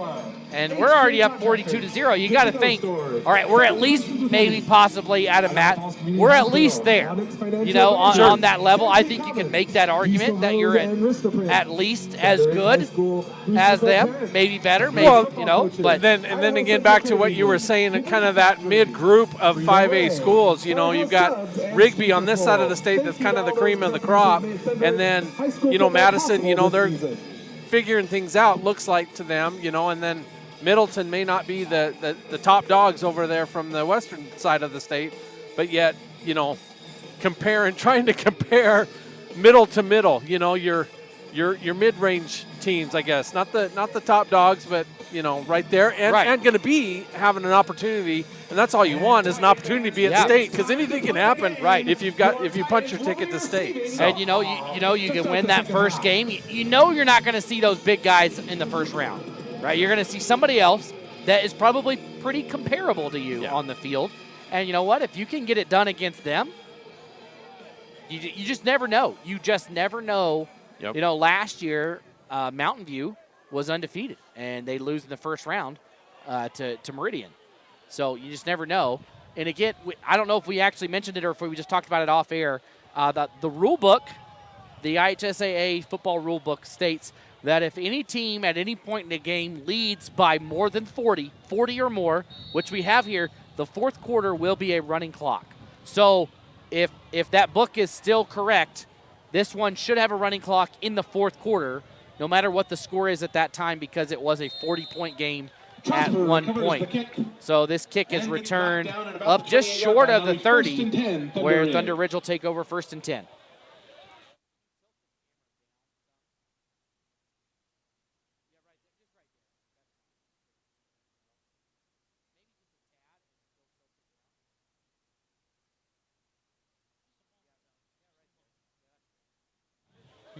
and we're already up 42-0. You got to think, all right, we're at least maybe possibly at a we're at least there, on that level. I think you can make that argument that you're at least as good as them, maybe better, maybe, but then again, back to what you were saying, kind of that mid-group of 5A schools. You've got Rigby on this side of the state that's kind of the cream of the crop, and then Madison, they're figuring things out, looks like to them, and then Middleton may not be the top dogs over there from the western side of the state, but yet, trying to compare middle to middle, your mid-range teams, I guess, not the top dogs, but right there, and going to be having an opportunity, and that's all you want is an opportunity to be at state, because anything can happen. Right. If you punch your ticket to state. So. And you can win that first game. You're not going to see those big guys in the first round, right? You're going to see somebody else that is probably pretty comparable to you on the field, and you know what? If you can get it done against them, you just never know. You just never know. Yep. Last year, Mountain View was undefeated, and they lose in the first round to Meridian. So you just never know. And again, I don't know if we actually mentioned it or if we just talked about it off air. The rule book, the IHSAA football rule book states that if any team at any point in the game leads by more than 40 or more, which we have here, the fourth quarter will be a running clock. So if that book is still correct, this one should have a running clock in the fourth quarter, no matter what the score is at that time, because it was a 40-point game at one point. So this kick is returned up just short of the 30, where Thunder Ridge will take over 1st and 10.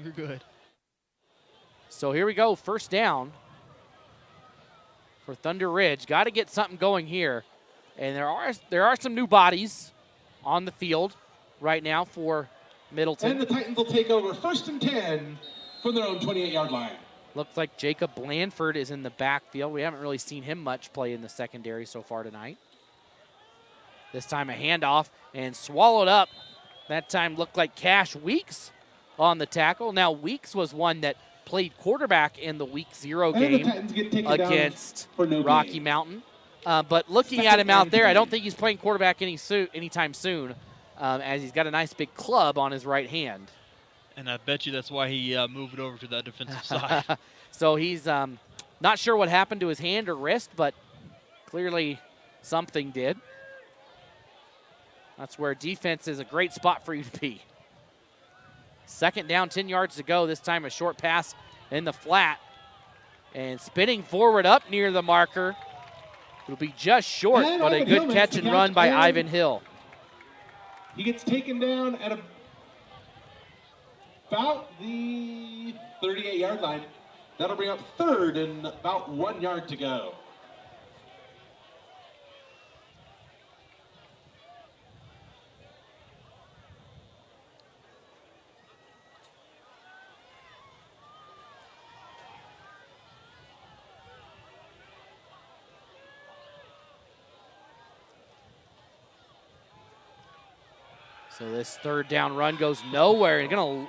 You're good. So here we go, 1st down for Thunder Ridge. Got to get something going here. And there are some new bodies on the field right now for Middleton. And the Titans will take over 1st and 10 from their own 28-yard line. Looks like Jacob Blandford is in the backfield. We haven't really seen him much play in the secondary so far tonight. This time a handoff and swallowed up. That time looked like Cash Weeks on the tackle. Now Weeks was one that played quarterback in the Week 0 game against Rocky Mountain. But looking at him out there, I don't think he's playing quarterback anytime soon, as he's got a nice big club on his right hand. And I bet you that's why he moved over to that defensive side. So he's not sure what happened to his hand or wrist, but clearly something did. That's where defense is a great spot for you to be. 2nd down, 10 yards to go. This time a short pass in the flat. And spinning forward up near the marker. It'll be just short, but a good catch and run by Ivan Hill. He gets taken down at about the 38-yard line. That'll bring up 3rd and about 1 yard to go. So this 3rd down run goes nowhere. And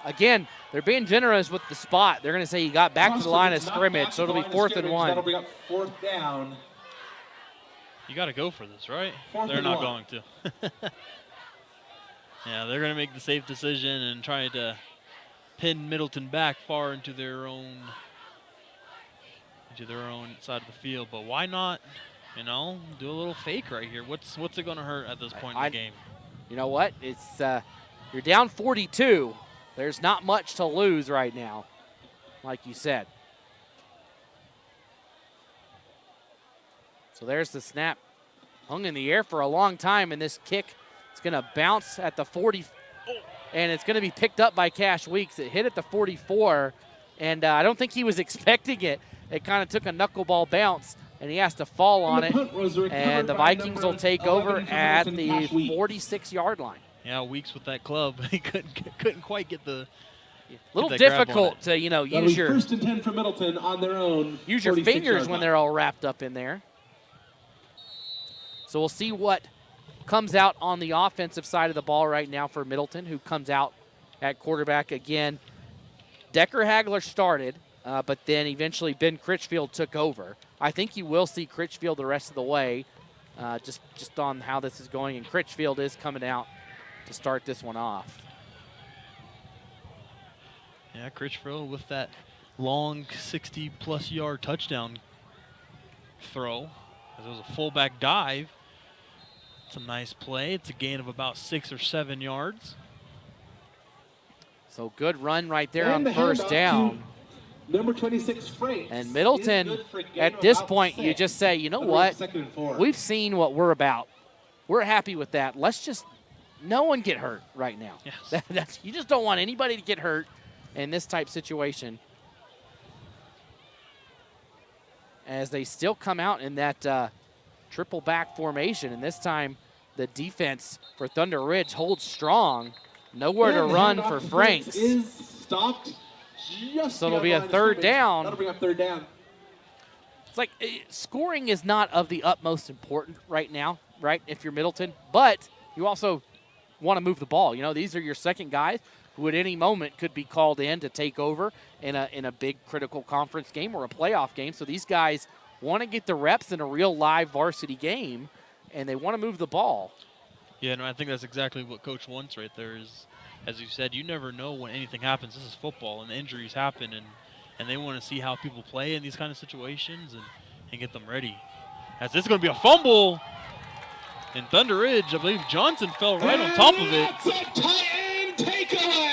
again, they're being generous with the spot. They're going to say he got back to the line of scrimmage, so it'll be 4th and 1. That'll bring up 4th down. You got to go for this, right? 4th They're and not 1. going to. Yeah, they're going to make the safe decision and try to pin Middleton back far into their own side of the field. But why not, do a little fake right here? What's it going to hurt at this point in the game? You know what? It's you're down 42. There's not much to lose right now, like you said. So there's the snap. Hung in the air for a long time, and this kick is going to bounce at the 40, and it's going to be picked up by Cash Weeks. It hit at the 44, and I don't think he was expecting it. It kind of took a knuckleball bounce, and he has to fall on it, and the Vikings will take over at the 46-yard line. Yeah, Weeks with that club, he couldn't quite get the. A little difficult to use your 1st and 10 for Middleton on their own. Use your fingers when they're all wrapped up in there. So we'll see what comes out on the offensive side of the ball right now for Middleton, who comes out at quarterback again. Decker Hagler started, but then eventually Ben Critchfield took over. I think you will see Critchfield the rest of the way, just on how this is going, and Critchfield is coming out to start this one off. Yeah, Critchfield with that long 60-plus yard touchdown throw. It was a fullback dive. It's a nice play. It's a gain of about 6 or 7 yards. So good run right there on 1st down. Number 26, Frank. And Middleton, at this point, you just say, you know what? We've seen what we're about. We're happy with that. Let's just, no one get hurt right now. Yes. You just don't want anybody to get hurt in this type situation. As they still come out in that triple back formation, and this time the defense for Thunder Ridge holds strong. Nowhere to run for Franks. Is stopped. So it'll be a 3rd down. That'll bring up 3rd down. It's like scoring is not of the utmost important right now, right, if you're Middleton, but you also want to move the ball. These are your second guys who at any moment could be called in to take over in a big critical conference game or a playoff game. So these guys want to get the reps in a real live varsity game, and they want to move the ball. Yeah, no, I think that's exactly what Coach wants right there is, as you said, you never know when anything happens. This is football, and injuries happen, and they want to see how people play in these kind of situations and get them ready. As this is going to be a fumble. And Thunder Ridge, I believe Johnson fell right on top of it. That's a Titan takeaway!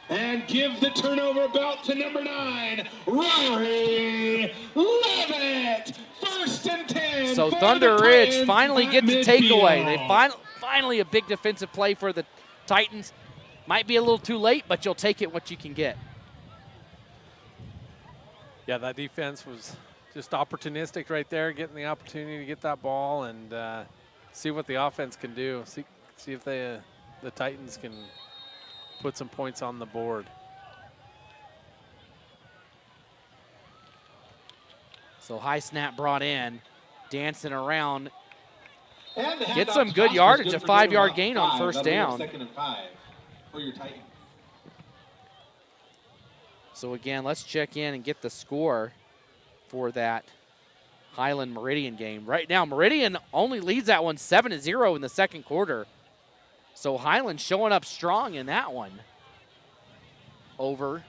And give the turnover belt to number 9, Rory Levitt. 1st and 10. So Thunder Ridge finally gets a takeaway. They finally a big defensive play for the Titans. Might be a little too late, but you'll take it what you can get. Yeah, that defense was just opportunistic right there, getting the opportunity to get that ball and see what the offense can do. See if the Titans can put some points on the board. So high snap brought in, dancing around. And Get some good yardage, a 5-yard gain on 1st down. 2nd and 5 for your Titans. So again, let's check in and get the score for that Highland Meridian game. Right now, Meridian only leads that one 7-0 in the 2nd quarter. So Highland showing up strong in that one. Over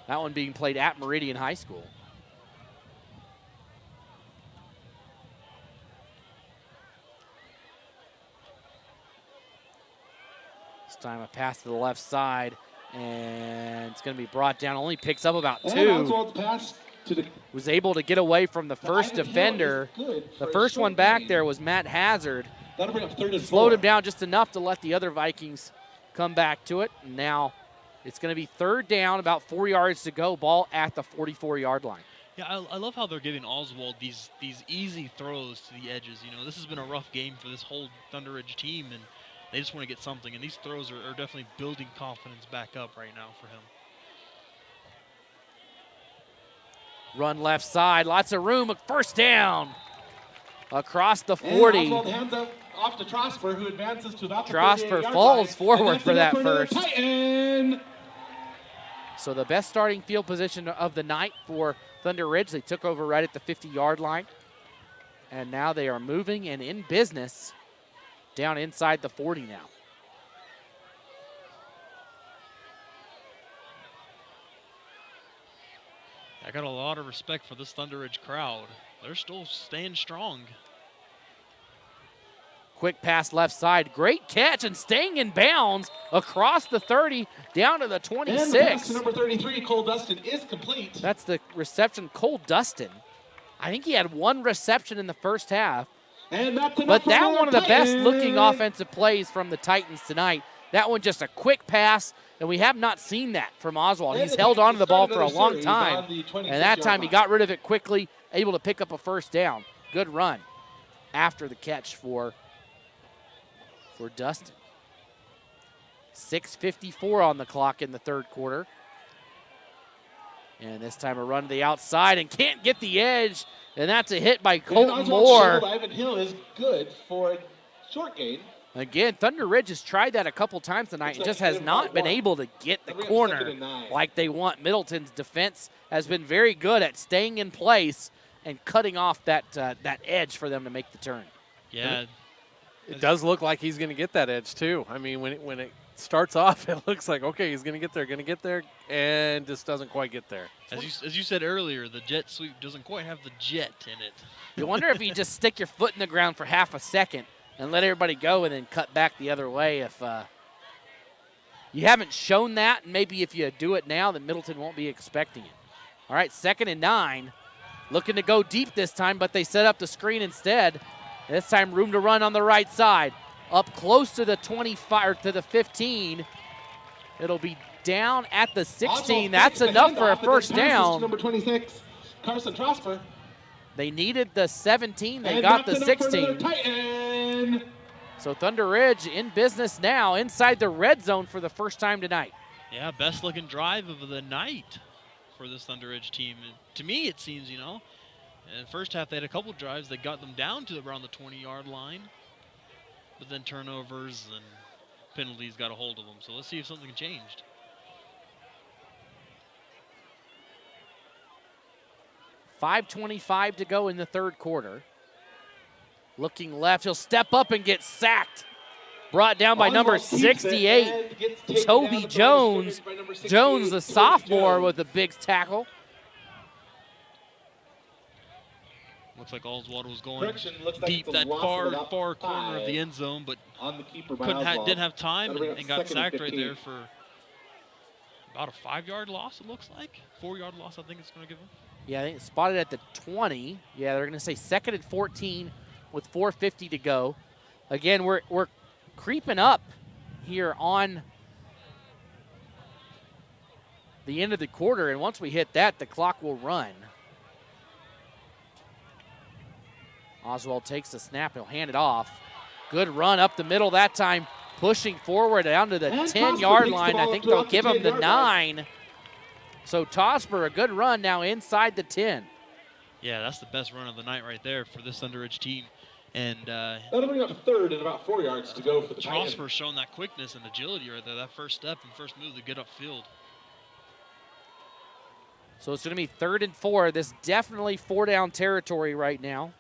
that one being played at Meridian High School. This time a pass to the left side. And it's going to be brought down. Only picks up about 2. Was able to get away from the first defender. The first one back there was Matt Hazard. That'll bring up 3rd and 4. Slowed him down just enough to let the other Vikings come back to it. And now it's going to be 3rd down, about 4 yards to go. Ball at the 44-yard line. Yeah, I love how they're giving Oswald these easy throws to the edges. You know, this has been a rough game for this whole Thunder Ridge team, and they just want to get something, and these throws are definitely building confidence back up right now for him. Run left side, lots of room, 1st down. Across the 40. And Oswald hands off to Trosper, who advances to about the Trosper 38-yard falls line. forward for that first. Titan. So the best starting field position of the night for Thunder Ridge. They took over right at the 50-yard line. And now they are moving and in business down inside the 40 now. I got a lot of respect for this Thunder Ridge crowd. They're still staying strong. Quick pass left side. Great catch and staying in bounds across the 30 down to the 26. And the pass to number 33, Cole Dustin, is complete. That's the reception, Cole Dustin. I think he had 1 reception in the first half. And that's but that one of the best looking offensive plays from the Titans tonight. That one just a quick pass, and we have not seen that from Oswald. He's held on to the ball for a long time, and that time he got rid of it quickly, able to pick up a 1st down. Good run after the catch for Dustin. 6:54 on the clock in the 3rd quarter. And this time a run to the outside and can't get the edge, and that's a hit by Colton Moore. Ivan Hill is good for a short gain. Again, Thunder Ridge has tried that a couple times tonight and just has not been able to get the corner like they want. Middleton's defense has been very good at staying in place and cutting off that edge for them to make the turn. Yeah. It does look like he's going to get that edge, too. I mean, when it starts off, it looks like, okay, he's going to get there, and just doesn't quite get there. As you said earlier, the jet sweep doesn't quite have the jet in it. You wonder if you just stick your foot in the ground for half a second and let everybody go and then cut back the other way. If you haven't shown that, and maybe if you do it now, then Middleton won't be expecting it. All right, 2nd and 9. Looking to go deep this time, but they set up the screen instead. This time room to run on the right side. Up close to the 25, to the 15. It'll be down at the 16. That's enough for a 1st down. Number 26, Carson Trosper. They needed the 17. They got the 16. So Thunder Ridge in business now inside the red zone for the first time tonight. Yeah, best looking drive of the night for this Thunder Ridge team. And to me, it seems, in the first half they had a couple drives that got them down to around the 20-yard line. But then turnovers and penalties got a hold of them. So let's see if something changed. .5:25 to go in the 3rd quarter. Looking left, he'll step up and get sacked. brought down by number 68, Toby Jones. Jones, the sophomore, with a big tackle. Looks like Oswald was going deep that far corner of the end zone, but didn't have time and got sacked right there for about a 5-yard loss, it looks like. 4-yard loss, I think it's going to give him. Yeah, I think it's spotted at the 20. Yeah, they're going to say 2nd and 14 with 4:50 to go. Again, we're creeping up here on the end of the quarter, and once we hit that, the clock will run. Oswald takes the snap. He'll hand it off. Good run up the middle that time, pushing forward down to the 10-yard line. I think they'll give him the 9. So Tosper, a good run now inside the 10. Yeah, that's the best run of the night right there for this Thunderidge team. And that'll bring up 3rd and about 4 yards to go for the Tosper showing that quickness and agility right there, that first step and first move to get upfield. So it's going to be 3rd and 4. This definitely 4-down territory right now.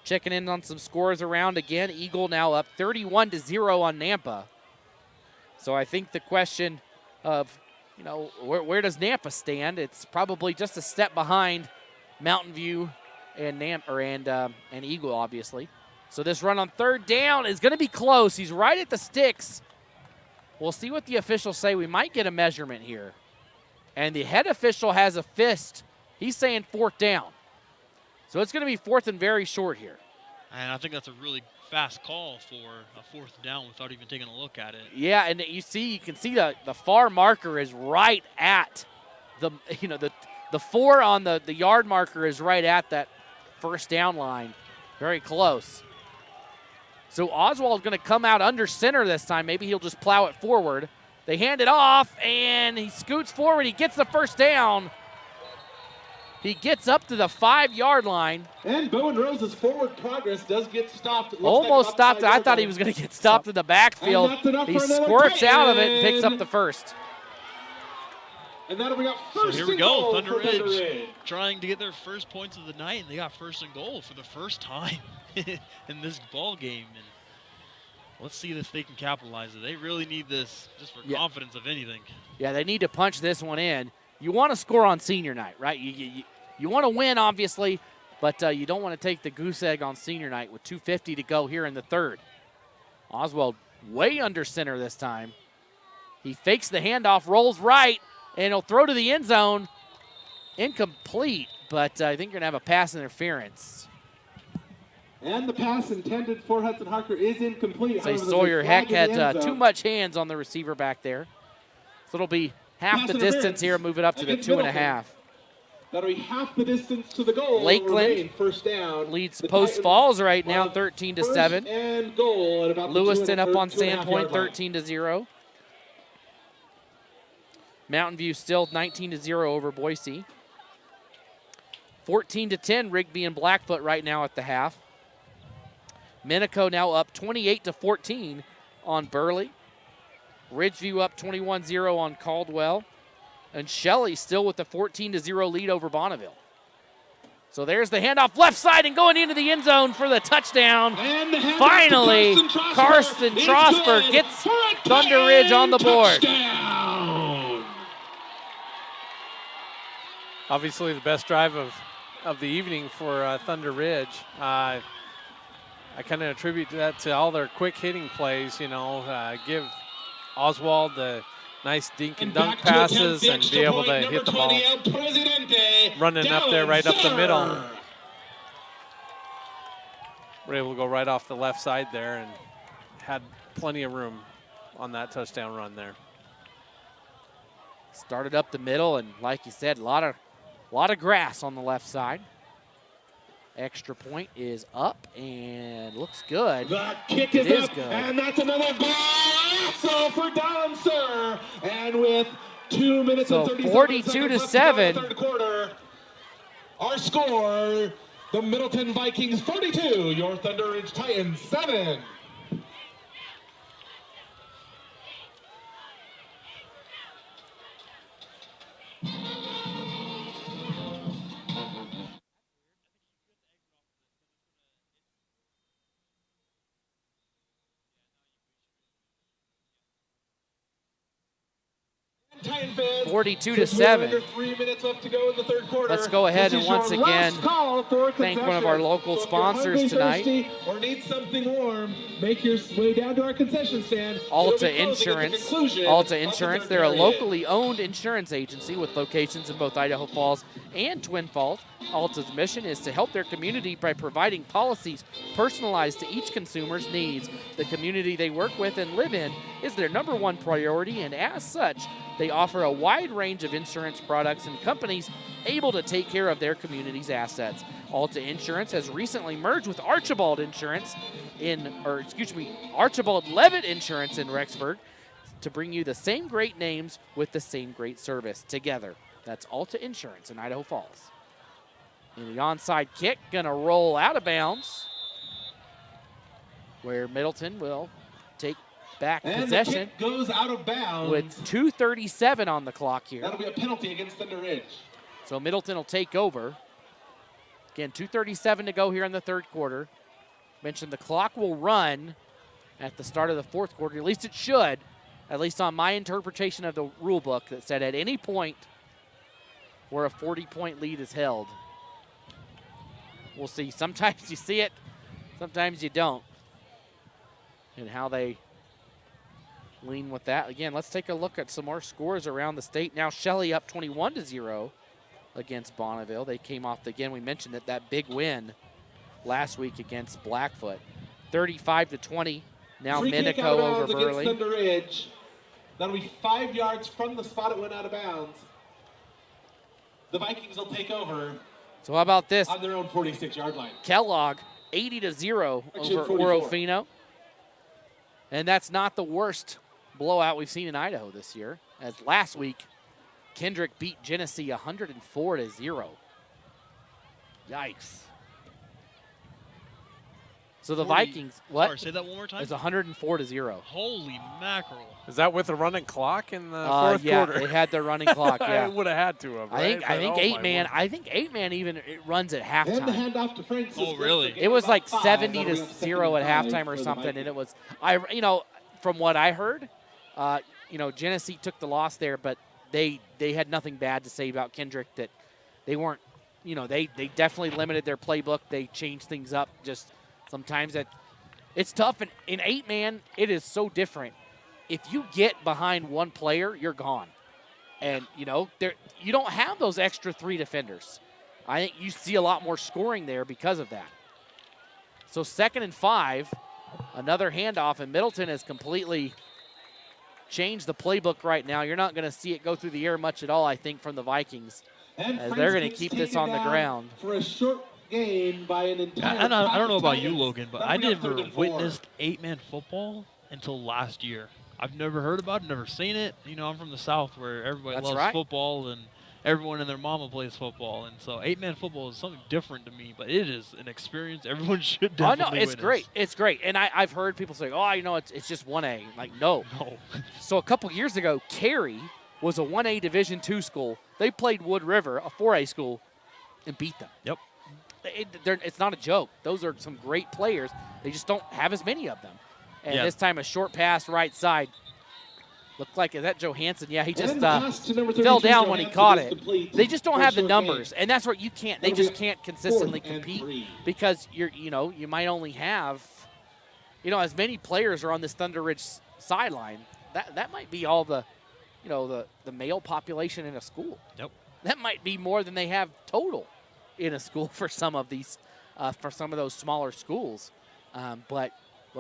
Checking in on some scores around again. Eagle now up 31-0 on Nampa. So I think the question of, you know, where does Nampa stand? It's probably just a step behind Mountain View and and Eagle, obviously. So this run on 3rd down is going to be close. He's right at the sticks. We'll see what the officials say. We might get a measurement here. And the head official has a fist. He's saying 4th down. So it's going to be 4th and very short here. And I think that's a really fast call for a 4th down without even taking a look at it. Yeah, and you can see the far marker is right at the 4 on the yard marker is right at that 1st down line. Very close. So Oswald's going to come out under center this time. Maybe he'll just plow it forward. They hand it off, and he scoots forward. He gets the 1st down. He gets up to the 5-yard line. And Bowen Rose's forward progress does get stopped. Almost stopped. I thought he was going to get stopped in the backfield. He squirts out of it and picks up the 1st. And that'll bring up 1st so here we go, and goal Thunderidge trying to get their first points of the night, and they got 1st and goal for the first time in this ball game. And let's see if they can capitalize it. They really need this just for confidence of anything. Yeah, they need to punch this one in. You want to score on senior night, right? You want to win, obviously, but you don't want to take the goose egg on senior night with 2:50 to go here in the 3rd. Oswald way under center this time. He fakes the handoff, rolls right, and he'll throw to the end zone. Incomplete, but I think you're going to have a pass interference. And the pass intended for Hudson Harker is incomplete. Say Sawyer Heck had too much hands on the receiver back there. So it'll be half the distance here, move it up to the 2.5. That'll be half the distance to the goal. Lakeland 1st down. Leads Post Falls right now 13-7. And goal at about Lewiston up on Sandpoint 13-0. Mountain View still 19-0 over Boise. 14-10 Rigby and Blackfoot right now at the half. Minico now up 28-14 on Burley. Ridgeview up 21-0 on Caldwell. And Shelley still with the 14-0 lead over Bonneville. So there's the handoff left side and going into the end zone for the touchdown. Finally, Karsten Trosper gets Thunder Ridge on the board. Obviously the best drive of the evening for Thunder Ridge. I kind of attribute that to all their quick hitting plays, give Oswald the nice dink and dunk passes and be able to hit the ball. Running up there right up the middle. We're able to go right off the left side there and had plenty of room on that touchdown run there. Started up the middle, and like you said, a lot of grass on the left side. Extra point is up and looks good. The kick is up, good. And that's another goal so for Don Sir. And with 2 minutes and 30 42-7. Third quarter, our score, the Middleton Vikings 42, your Thunder Ridge Titans 7. Lion fans. 42-7. Under 3 minutes left to go in the third quarter. Let's go ahead and once again thank one of our local sponsors tonight. Or need something warm, make your way down to our concession stand. Alta Insurance. Alta Insurance, they're a locally owned insurance agency with locations in both Idaho Falls and Twin Falls. Alta's mission is to help their community by providing policies personalized to each consumer's needs. The community they work with and live in is their #1 priority, and as such, they offer a wide range of insurance products and companies able to take care of their community's assets. Alta Insurance has recently merged with Archibald Archibald Levitt Insurance in Rexburg to bring you the same great names with the same great service together. That's Alta Insurance in Idaho Falls. And the onside kick gonna roll out of bounds, where Middleton will take back possession. The kick goes out of bounds with 2:37 on the clock here. That'll be a penalty against Thunder Ridge. So Middleton will take over. Again, 2:37 to go here in the third quarter. Mentioned the clock will run at the start of the fourth quarter. At least it should, at least on my interpretation of the rule book that said at any point where a 40-point lead is held. We'll see. Sometimes you see it, sometimes you don't. And how they lean with that. Again, let's take a look at some more scores around the state. Now Shelley up 21-0 against Bonneville. They came off, again, we mentioned that big win last week against Blackfoot. 35-20. Now Minico over Burley. Thunder Ridge. That'll be 5 yards from the spot it went out of bounds. The Vikings will take over. So how about this? On their own 46-yard line. Kellogg 80-0 over Orofino. And that's not the worst blowout we've seen in Idaho this year. As last week, Kendrick beat Genesee 104-0. Yikes. So the Vikings, what? Sorry, say that one more time. It's 104-0. Holy mackerel. Is that with a running clock in the fourth quarter? Yeah, they had their running clock, yeah. It would have had to have, right? I think eight-man even it runs at halftime. And the handoff to Francis. Oh, really? It was like 70-0 at halftime or something, and it was, from what I heard, Genesee took the loss there, but they had nothing bad to say about Kendrick. That they weren't, they definitely limited their playbook. They changed things up. Just sometimes it's tough. And in eight-man, it is so different. If you get behind one player, you're gone. And, you don't have those extra 3 defenders. I think you see a lot more scoring there because of that. So 2nd and 5, another handoff, and Middleton has completely changed the playbook right now. You're not going to see it go through the air much at all, I think, from the Vikings. As they're going to keep this on the ground. For a short gain by an entire I don't know about you, Logan, but I never witnessed 8-man football until last year. I've never heard about it, never seen it. I'm from the South where everybody loves football and everyone and their mama plays football. And so 8-man football is something different to me, but it is an experience everyone should definitely it's witness. great. It's great. And I've heard people say, it's just 1A. Like, no. So a couple years ago, Cary was a 1A Division II school. They played Wood River, a 4A school, and beat them. Yep. It's not a joke. Those are some great players. They just don't have as many of them. And this time a short pass right side. Looked like, is that Johansson? Yeah, he just fell down when he caught it. They just don't have the numbers, and that's what you can't. They just can't consistently compete because you might only have, as many players are on this Thunder Ridge sideline. That might be all the, the male population in a school. Yep. That might be more than they have total in a school for some of these, for some of those smaller schools. But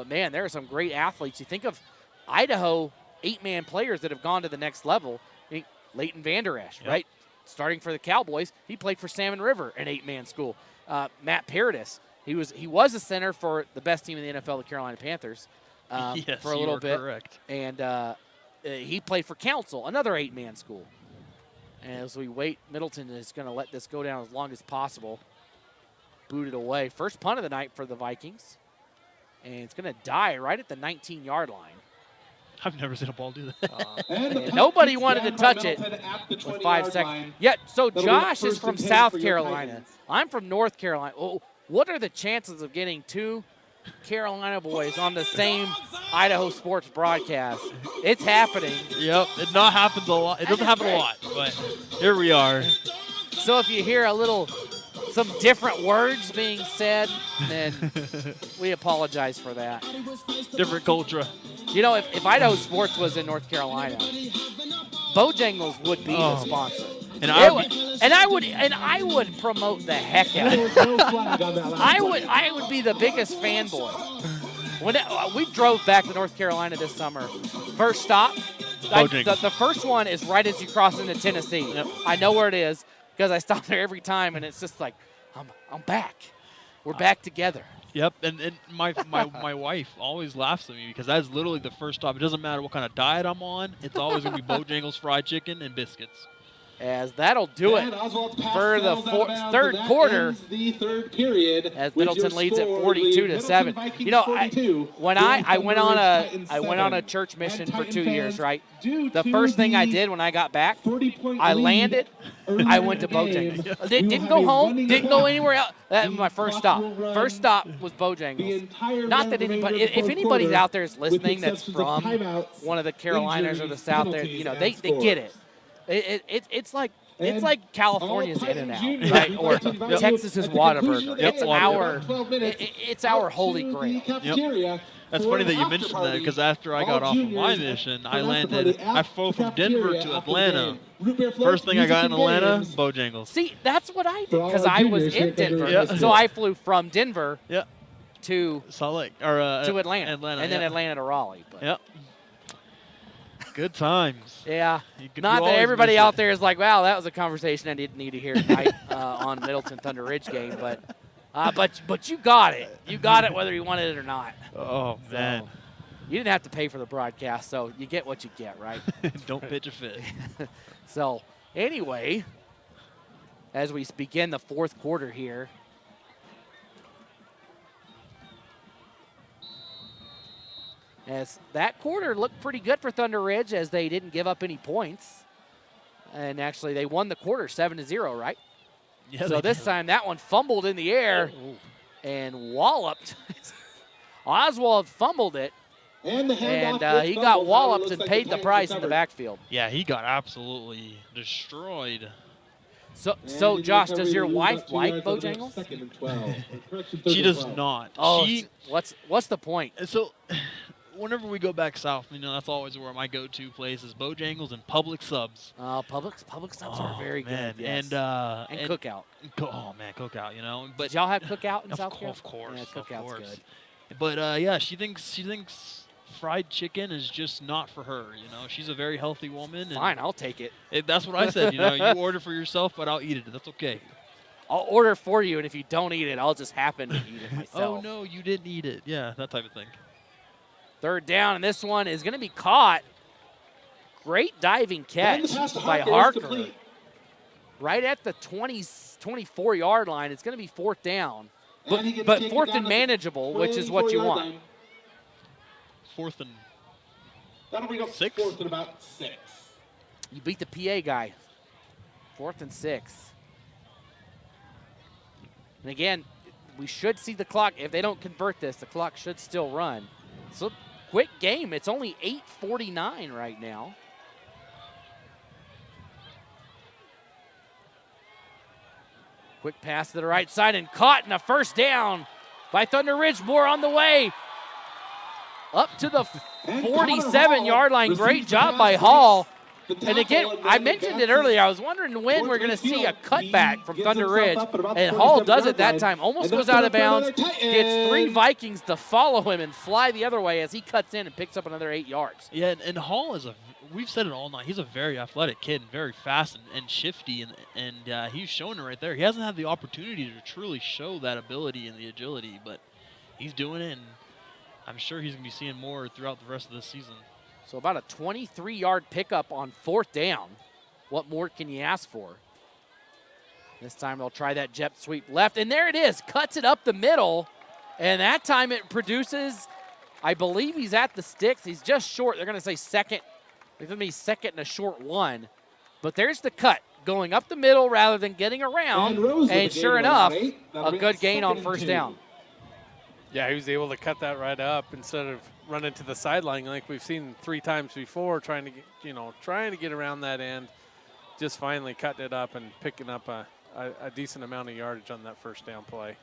man, there are some great athletes. You think of Idaho 8-man players that have gone to the next level. I think Leighton Vander Esch, right? Starting for the Cowboys, he played for Salmon River, an 8-man school. Matt Paradis, he was a center for the best team in the NFL, the Carolina Panthers, for a little bit. Correct. And he played for Council, another 8-man school. And as we wait, Middleton is going to let this go down as long as possible. Booted away. First punt of the night for the Vikings. And it's going to die right at the 19-yard line. I've never seen a ball do that. And nobody wanted to touch it with 5 seconds. Yeah, so Josh is from South Carolina. I'm from North Carolina. Oh, what are the chances of getting 2 Carolina boys on the same Idaho Sports broadcast. It's happening. Yep, it not happens a lot. It doesn't happen a lot, but here we are. So if you hear some different words being said, then we apologize for that. Different culture. You know, if Idaho Sports was in North Carolina, Bojangles would be the sponsor. And I would promote the heck out of it. I would be the biggest fanboy. When we drove back to North Carolina this summer, first stop, the first one is right as you cross into Tennessee. Yep. I know where it is because I stop there every time, and it's just like, I'm back. We're back together. Yep, and my wife always laughs at me because that's literally the first stop. It doesn't matter what kind of diet I'm on. It's always going to be Bojangles fried chicken and biscuits. As that'll do it for the third quarter. The third period, as Middleton leads at 42-7. You know, when I went on a church mission for 2 years, right? The first thing I did when I got back, I landed. I went to Bojangles. Didn't go home. Didn't go anywhere else. That was my first stop. First stop was Bojangles. Not that anybody, if anybody's out there is listening that's from one of the Carolinas or the South, there, you know, they get it. It's like California's In-N-Out, right? Or Texas's Whataburger. It's our holy grail. Yep. That's funny that you mentioned that because after I got off of my mission, I flew from Denver to Atlanta. First thing I got in Atlanta, Bojangles. See, that's what I did because I was in Denver. Yeah. So I flew from Denver to Salt Lake or to Atlanta, and then Atlanta to Raleigh. But. Yep. Good times. Yeah. Not that everybody out there is like, wow, that was a conversation I didn't need to hear tonight on Middleton Thunder Ridge game. But you got it. You got it whether you wanted it or not. Oh, man. You didn't have to pay for the broadcast, so you get what you get, right? Don't pitch a fit. So, anyway, as we begin the fourth quarter here, as that quarter looked pretty good for Thunder Ridge as they didn't give up any points. And actually, they won the quarter 7-0, right? Yeah, so this time, that one fumbled in the air and walloped. Oswald fumbled it, and he got walloped and paid the price in the backfield. Yeah, he got absolutely destroyed. So Josh, does your wife like Bojangles? She does not. Oh, what's the point? So whenever we go back south, you know, that's always where my go-to place is Bojangles and Public Subs. Public subs are very good. Yes. And Cookout. Oh man, Cookout, you know. But did y'all have Cookout in South Carolina? Of course, yeah, Cookout's good. But yeah, she thinks fried chicken is just not for her. You know, she's a very healthy woman. Fine, I'll take it. That's what I said. You know, you order for yourself, but I'll eat it. That's okay. I'll order for you, and if you don't eat it, I'll just happen to eat it myself. Oh no, you didn't eat it. Yeah, that type of thing. Third down, and this one is going to be caught. Great diving catch by Harker. Right at the 24-yard line. It's going to be fourth down. But fourth and manageable, which is what you want. Fourth and that'll bring up 6. Fourth and about 6. You beat the PA guy. 4th and 6. And again, we should see the clock. If they don't convert this, the clock should still run. So quick game. It's only 8:49 right now. Quick pass to the right side and caught in a first down by Thunder Ridge. More on the way. Up to the 47-yard line. Great job by Hall. And again, I mentioned it earlier. I was wondering when we're going to see a cutback from Thunder Ridge. And Hall does it that time. Almost goes out of bounds. Gets 3 Vikings to follow him and fly the other way as he cuts in and picks up another 8 yards. Yeah, and Hall is we've said it all night, he's a very athletic kid and very fast and shifty, and he's showing it right there. He hasn't had the opportunity to truly show that ability and the agility, but he's doing it, and I'm sure he's going to be seeing more throughout the rest of this season. So about a 23-yard pickup on 4th down. What more can you ask for? This time they'll try that jet sweep left, and there it is. Cuts it up the middle, and that time it produces, I believe he's at the sticks. He's just short. They're going to say second. It's going to be second and a short 1. But there's the cut, going up the middle rather than getting around. And sure enough, a good gain on 1st down. Yeah, he was able to cut that right up instead of running to the sideline like we've seen 3 times before, trying to get around that end. Just finally cutting it up and picking up a decent amount of yardage on that first down play.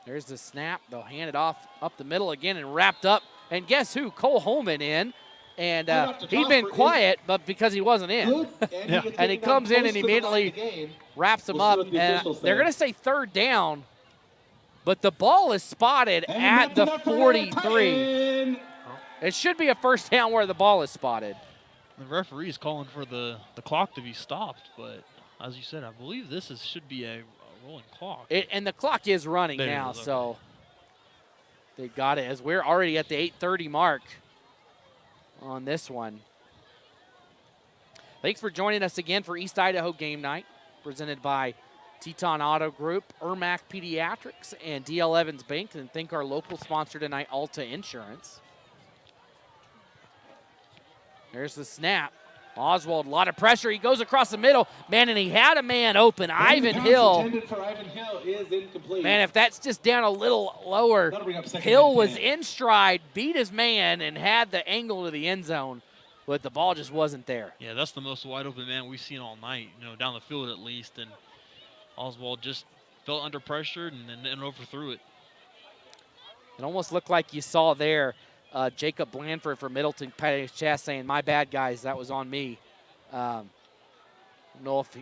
There's the snap. They'll hand it off up the middle again and wrapped up. And guess who? Cole Holman in. And he'd been quiet, but because he wasn't in. And he comes in and immediately wraps him up. And they're going to say third down, but the ball is spotted at the 43. It should be a first down where the ball is spotted. The referee is calling for the clock to be stopped, but as you said, I believe this should be a rolling clock. And the clock is running now, so they got it as we're already at the 8:30 mark on this one. Thanks for joining us again for East Idaho Game Night, presented by Teton Auto Group, Ermac Pediatrics, and D.L. Evans Bank. And thank our local sponsor tonight, Alta Insurance. There's the snap. Oswald, a lot of pressure. He goes across the middle. Man, and he had a man open. Ivan Hill. Intended for Ivan Hill is incomplete. Man, if that's just down a little lower, Hill was in stride, beat his man, and had the angle to the end zone, but the ball just wasn't there. Yeah, that's the most wide open man we've seen all night, down the field at least. And Oswald just felt under pressure and overthrew it. It almost looked like you saw there Jacob Blandford from Middleton patting his chest saying, "My bad, guys, that was on me." I don't know if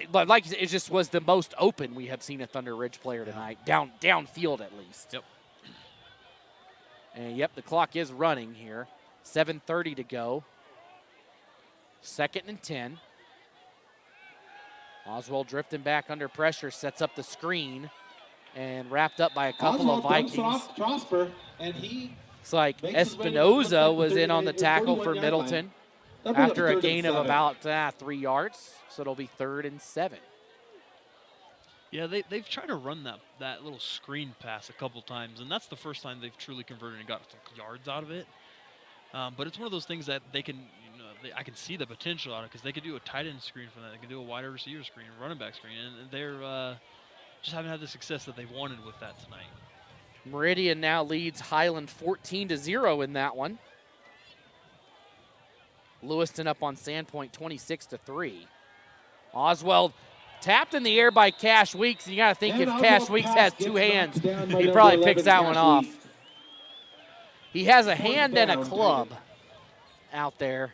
but like it just was the most open we have seen a Thunder Ridge player tonight, downfield at least. Yep. And the clock is running here. 7:30 to go. 2nd and 10. Oswald drifting back under pressure, sets up the screen, and wrapped up by a couple of Vikings. Prosper, and he Looks like Espinoza was in on the tackle for Middleton after a gain of about 3 yards. So it'll be 3rd and 7. Yeah, they've tried to run that little screen pass a couple times, and that's the first time they've truly converted and got some yards out of it. But it's one of those things that they can, I can see the potential on it because they could do a tight end screen from that. They can do a wide receiver screen, running back screen, and they're just haven't had the success that they wanted with that tonight. Meridian now leads Highland 14-0 in that one. Lewiston up on Sandpoint 26-3. Oswald tapped in the air by Cash Weeks. You got to think if Cash Weeks has 2 hands, he probably picks that one off. He has a hand and a club out there.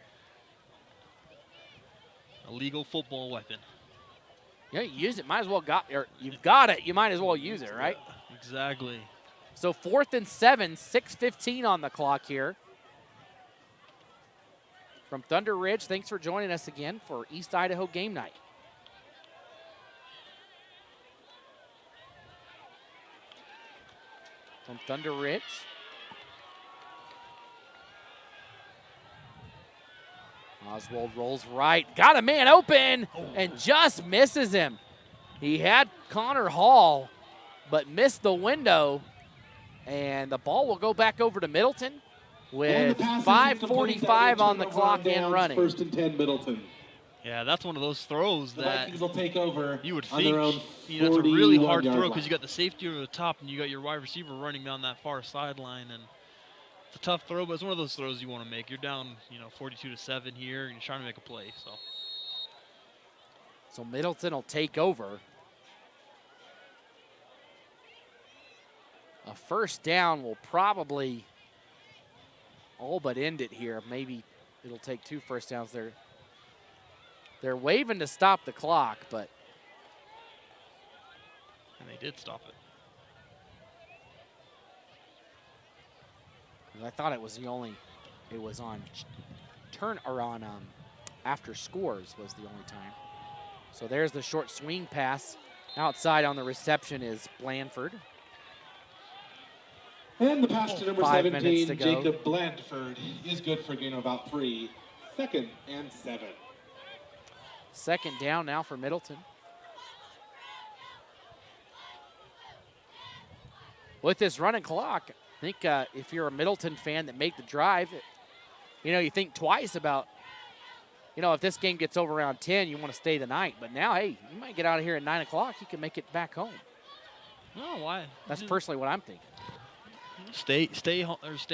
A legal football weapon. Yeah, you use it. Might as well you've got it. You might as well use it, right? Exactly. So 4th and 7, 6:15 on the clock here. From Thunder Ridge, thanks for joining us again for East Idaho Game Night. From Thunder Ridge. Oswald rolls right, got a man open, and just misses him. He had Connor Hall, but missed the window, and the ball will go back over to Middleton with 5:45 on the clock and running. 1st and 10, Middleton. Yeah, that's one of those throws The that Vikings will take over you would on think their own that's a really hard 41-yard throw line. because you got the safety over the top and you got your wide receiver running down that far sideline, and it's a tough throw, but it's one of those throws you want to make. You're down, 42-7 here, and you're trying to make a play. So Middleton will take over. A first down will probably all but end it here. Maybe it'll take 2 first downs. They're waving to stop the clock, but and they did stop it. I thought it was it was on after scores was the only time. So there's the short swing pass. Outside on the reception is Blandford. And the pass to number 5 minutes 17, to go. Jacob Blandford, is good for a gain of about 3. 2nd and 7. 2nd down now for Middleton. With this running clock, I think if you're a Middleton fan that made the drive, you think twice about you know, if this game gets over around 10, you want to stay the night. But now, hey, you might get out of here at 9 o'clock. You can make it back home. Oh, why? That's personally what I'm thinking. Stay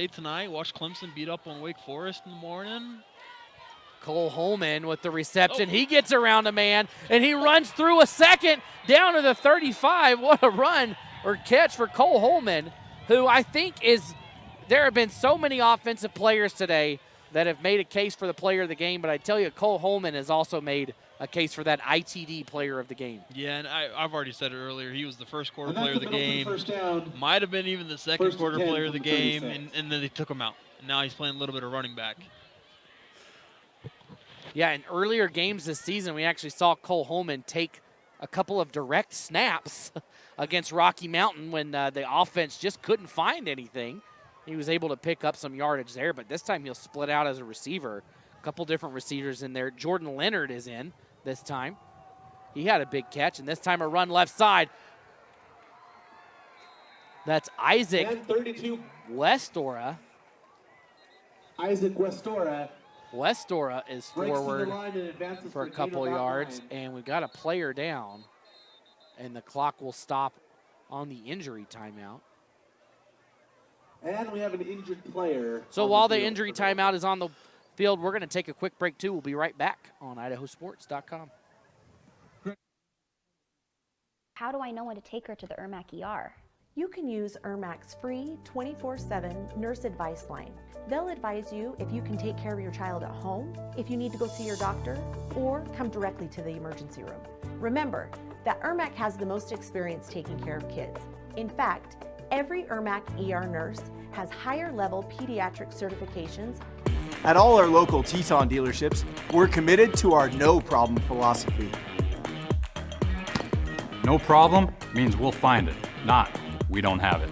tonight. Watch Clemson beat up on Wake Forest in the morning. Cole Holman with the reception. He gets around a man, and he runs through a second down to the 35. What a run or catch for Cole Holman, who I think is – there have been so many offensive players today that have made a case for the player of the game, but I tell you, Cole Holman has also made a case for that ITD player of the game. Yeah, and I've already said it earlier. He was the first quarter player of the game. First down. Might have been even the second quarter player of the game, 36. and then they took him out. And now he's playing a little bit of running back. Yeah, in earlier games this season, we actually saw Cole Holman take a couple of direct snaps against Rocky Mountain when the offense just couldn't find anything. He was able to pick up some yardage there, but this time he'll split out as a receiver. A couple different receivers in there. Jordan Leonard is in this time. He had a big catch, and this time a run left side. That's Isaac Westora. Isaac Westora. Westora is forward for a couple of yards, and we've got a player down, and the clock will stop on the injury timeout. And we have an injured player. So while the injury timeout is on the field, we're going to take a quick break, too. We'll be right back on IdahoSports.com. How do I know when to take her to the Irmac ER? You can use Irmac's free 24/7 nurse advice line. They'll advise you if you can take care of your child at home, if you need to go see your doctor, or come directly to the emergency room. Remember that Irmac has the most experience taking care of kids. In fact, every Irmac ER nurse has higher level pediatric certifications. At all our local Teton dealerships, we're committed to our no problem philosophy. No problem means we'll find it, not we don't have it.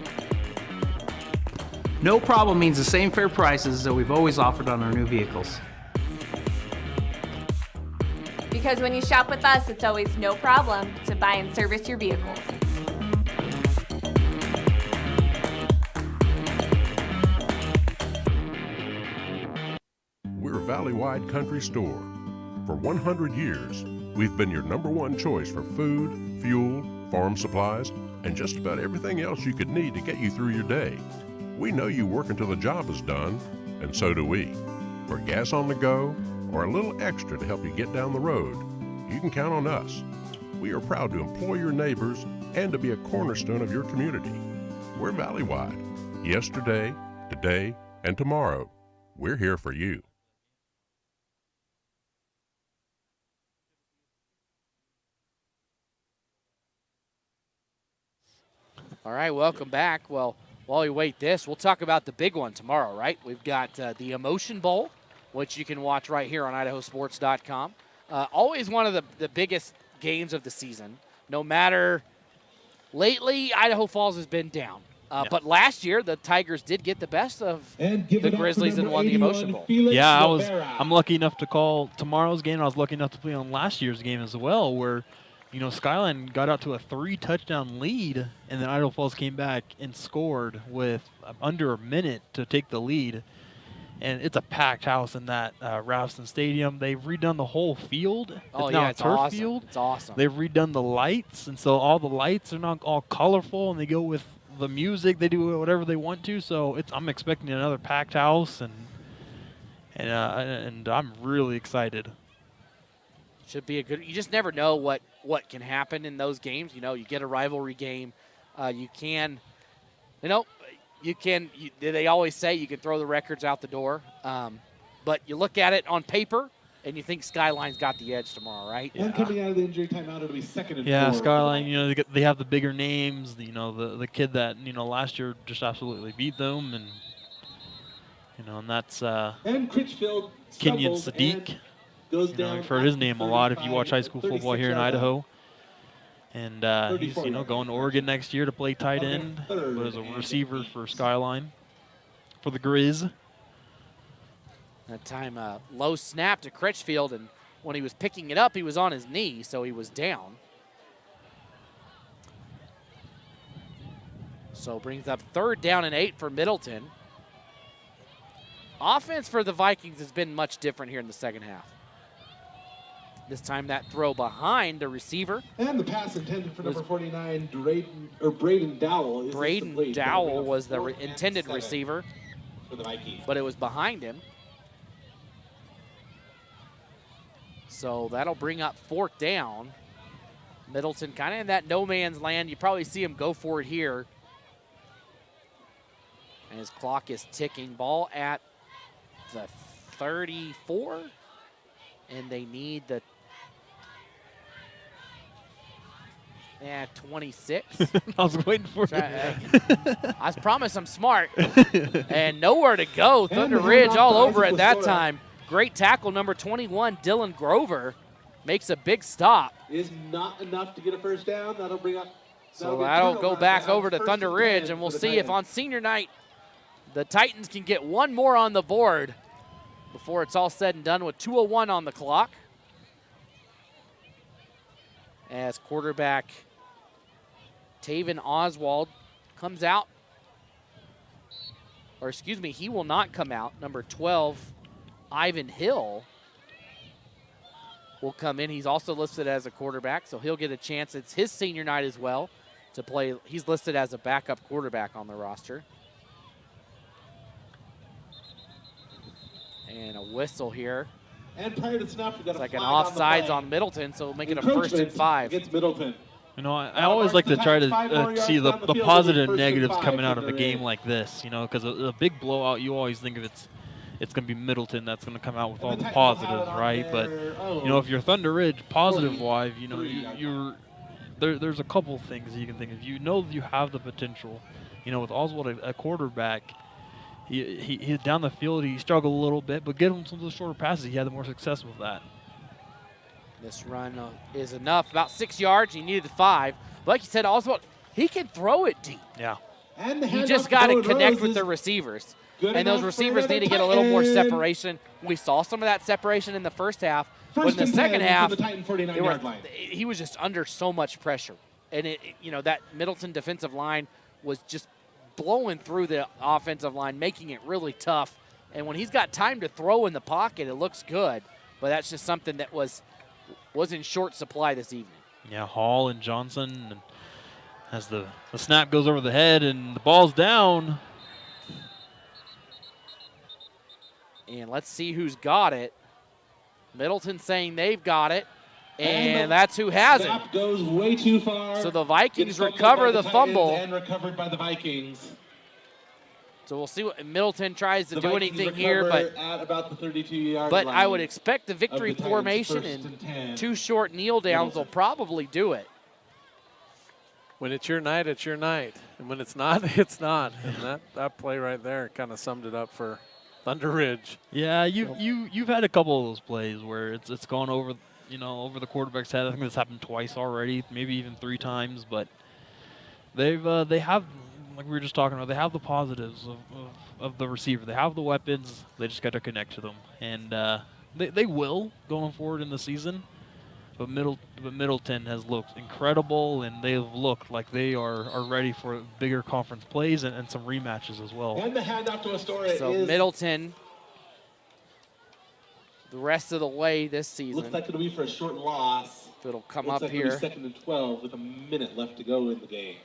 No problem means the same fair prices that we've always offered on our new vehicles. Because when you shop with us, it's always no problem to buy and service your vehicles. We're Valley-wide Country Store. For 100 years, we've been your #1 choice for food, fuel, farm supplies, and just about everything else you could need to get you through your day. We know you work until the job is done, and so do we. For gas on the go, or a little extra to help you get down the road, you can count on us. We are proud to employ your neighbors and to be a cornerstone of your community. We're Valley-wide. Yesterday, today, and tomorrow, we're here for you. All right, welcome back. Well, while we wait this, we'll talk about the big one tomorrow, right? We've got the Emotion Bowl, which you can watch right here on IdahoSports.com. Always one of the biggest games of the season. No matter, lately, Idaho Falls has been down. But last year, the Tigers did get the best of the Grizzlies and won the Emotion Bowl. Yeah, I'm lucky enough to call tomorrow's game. I was lucky enough to play on last year's game as well, where Skyline got out to a 3-touchdown lead, and then Idaho Falls came back and scored with under a minute to take the lead. And it's a packed house in that Ralston Stadium. They've redone the whole field. Oh, it's now yeah, a it's turf awesome. field. It's awesome. They've redone the lights, and so all the lights are now all colorful, and they go with the music. They do whatever they want to. So I'm expecting another packed house, and I'm really excited. Should be a good. You just never know what can happen in those games. You get a rivalry game. You can. They always say you can throw the records out the door. But you look at it on paper, and you think Skyline's got the edge tomorrow, right? And coming out of the injury timeout, it'll be 2nd and 4. Yeah, Skyline. They have the bigger names. The kid that last year just absolutely beat them, and that's and Critchfield Kenyon Sadiq. You've heard his name a lot if you watch high school football here in Idaho. And he's going to Oregon next year to play tight end, but as a receiver for Skyline, for the Grizz. That time, low snap to Critchfield, and when he was picking it up, he was on his knee, so he was down. So brings up 3rd down and 8 for Middleton. Offense for the Vikings has been much different here in the second half. This time that throw behind the receiver. And the pass intended for number 49, Braden Dowell. Braden Dowell was the intended receiver, for the Vikings. but it was behind him. So that'll bring up 4th down. Middleton kind of in that no man's land. You probably see him go for it here. And his clock is ticking. Ball at the 34. And they need the 26. I was waiting for it. I promise I'm smart. And nowhere to go. Thunder Ridge all over it that time. Great tackle, number 21, Dylan Grover, makes a big stop. Is not enough to get a first down. That'll bring up. So that'll go back over to Thunder Ridge, and we'll see if on senior night the Titans can get one more on the board before it's all said and done with 2:01 on the clock. As quarterback Taven Oswald comes out, or excuse me, he will not come out. Number 12, Ivan Hill will come in. He's also listed as a quarterback, so he'll get a chance. It's his senior night as well to play. He's listed as a backup quarterback on the roster. And a whistle here. And prior to snap, It's like an offsides on Middleton, so we'll make it a 1st and 5. Against Middleton. You know, I always like to try to see the positive and negatives coming out of a game like this, you know, because a big blowout, you always think of it's going to be Middleton that's going to come out with all the positives, right? But, you know, if you're Thunder Ridge, positive-wise, you know, there's a couple things you can think of. You know that you have the potential. You know, with Oswald, a quarterback, he down the field, he struggled a little bit, but get him some of those shorter passes, he had the more success with that. This run is enough, about 6 yards. He needed 5. But like you said, Oswald, he can throw it deep. Yeah. And he just got to connect with the receivers. And those receivers need to get a little more separation. We saw some of that separation in the first half. But in the second half, he was just under so much pressure. And, you know, that Middleton defensive line was just blowing through the offensive line, making it really tough. And when he's got time to throw in the pocket, it looks good. But that's just something that was in short supply this evening. Yeah, Hall and Johnson. And as the snap goes over the head and the ball's down. And let's see who's got it. Middleton saying they've got it. And that's who has it. Snap goes way too far. So the Vikings recover the fumble. And recovered by the Vikings. So we'll see what Middleton tries to do anything here, but at about the 32-yard line. I would expect the victory formation and 2 short kneel downs will probably do it. When it's your night, it's your night. And when it's not, it's not. And that play right there kind of summed it up for Thunder Ridge. Yeah, you've had a couple of those plays where it's gone over, you know, over the quarterback's head. I think this happened twice already, maybe even 3 times, but they have, like we were just talking about, they have the positives of the receiver. They have the weapons. They just got to connect to them. And they will going forward in the season. But Middleton has looked incredible, and they've looked like they are ready for bigger conference plays and some rematches as well. And the handoff to Astoria so is Middleton, the rest of the way this season. Looks like it'll be for a short loss. So it'll come looks up like here. It'll be 2nd and 12 with a minute left to go in the game.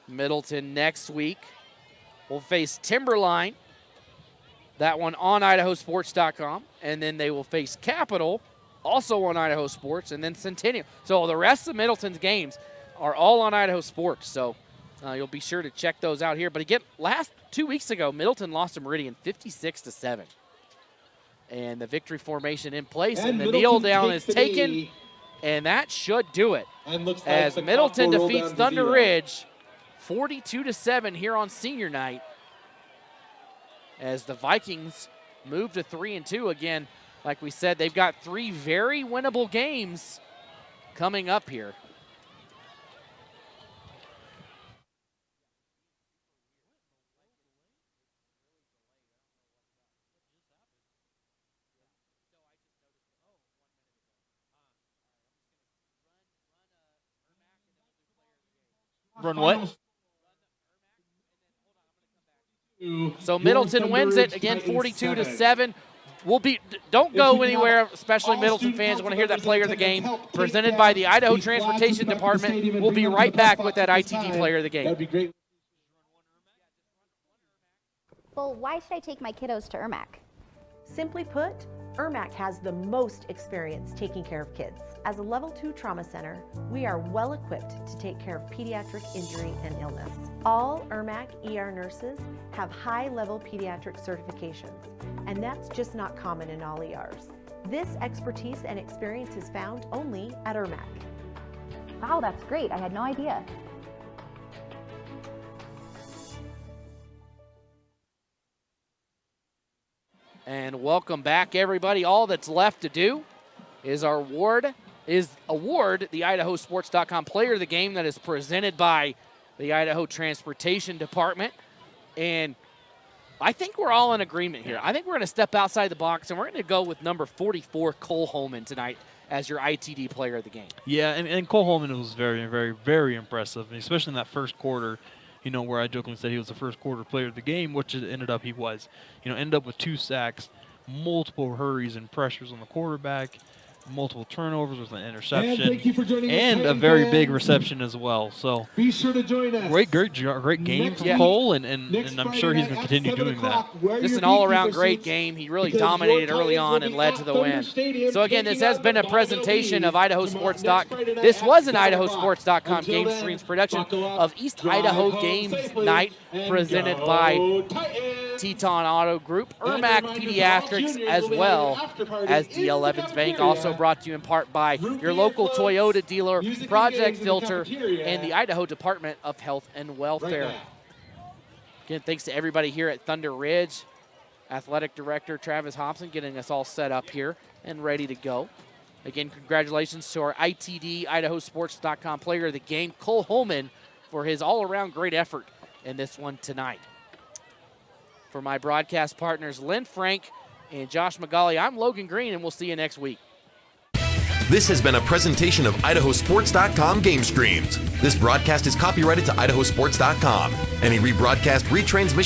Middleton next week will face Timberline. That one on IdahoSports.com. And then they will face Capital, also on Idaho Sports, and then Centennial. So the rest of Middleton's games are all on Idaho Sports. So you'll be sure to check those out here. But again, 2 weeks ago, Middleton lost to Meridian 56-7. And the victory formation in place, and the kneel down is taken, and that should do it. And looks like as the Middleton clock will roll defeats down to Thunder 0. Ridge 42-7 here on senior night. As the Vikings move to 3-2 again, like we said, they've got 3 very winnable games coming up here. Run what? So Middleton wins it again, 42-7. Don't go anywhere, especially Middleton fans. Want to hear that player of the game presented by the Idaho Transportation Department. We'll be right back with that ITD player of the game. Well, why should I take my kiddos to ERMAC? Simply put, ERMAC has the most experience taking care of kids. As a Level 2 trauma center, we are well equipped to take care of pediatric injury and illness. All ERMAC ER nurses have high-level pediatric certifications, and that's just not common in all ERs. This expertise and experience is found only at ERMAC. Wow, that's great. I had no idea. And welcome back, everybody. All that's left to do is award the IdahoSports.com player of the game that is presented by the Idaho Transportation Department. And I think we're all in agreement here. I think we're going to step outside the box, and we're going to go with number 44, Cole Holman, tonight as your ITD player of the game. Yeah, and Cole Holman was very, very, very impressive, especially in that first quarter. Where I jokingly said he was the first quarter player of the game, which it ended up he was. Ended up with 2 sacks, multiple hurries and pressures on the quarterback, multiple turnovers with an interception, and thank you for joining and us, a very fans. big reception as well. So be sure to join us. Great game from Cole, and I'm sure he's going to continue doing that. Just an all-around great game. He really dominated early on and led to the win. So again, this has been a presentation of IdahoSports.com. This was an IdahoSports.com GameStreams production of East Idaho Games Night, presented by Teton Auto Group, ERMAC Pediatrics, as well as DL Evans Bank. Also brought to you in part by your local Toyota dealer, Project Filter, and the Idaho Department of Health and Welfare. Again, thanks to everybody here at Thunder Ridge. Athletic Director Travis Hobson getting us all set up here and ready to go. Again, congratulations to our ITD IdahoSports.com player of the game, Cole Holman, for his all-around great effort in this one tonight. For my broadcast partners, Lynn Frank and Josh McGauley, I'm Logan Green, and we'll see you next week. This has been a presentation of IdahoSports.com GameStreams. This broadcast is copyrighted to IdahoSports.com. Any rebroadcast, retransmission,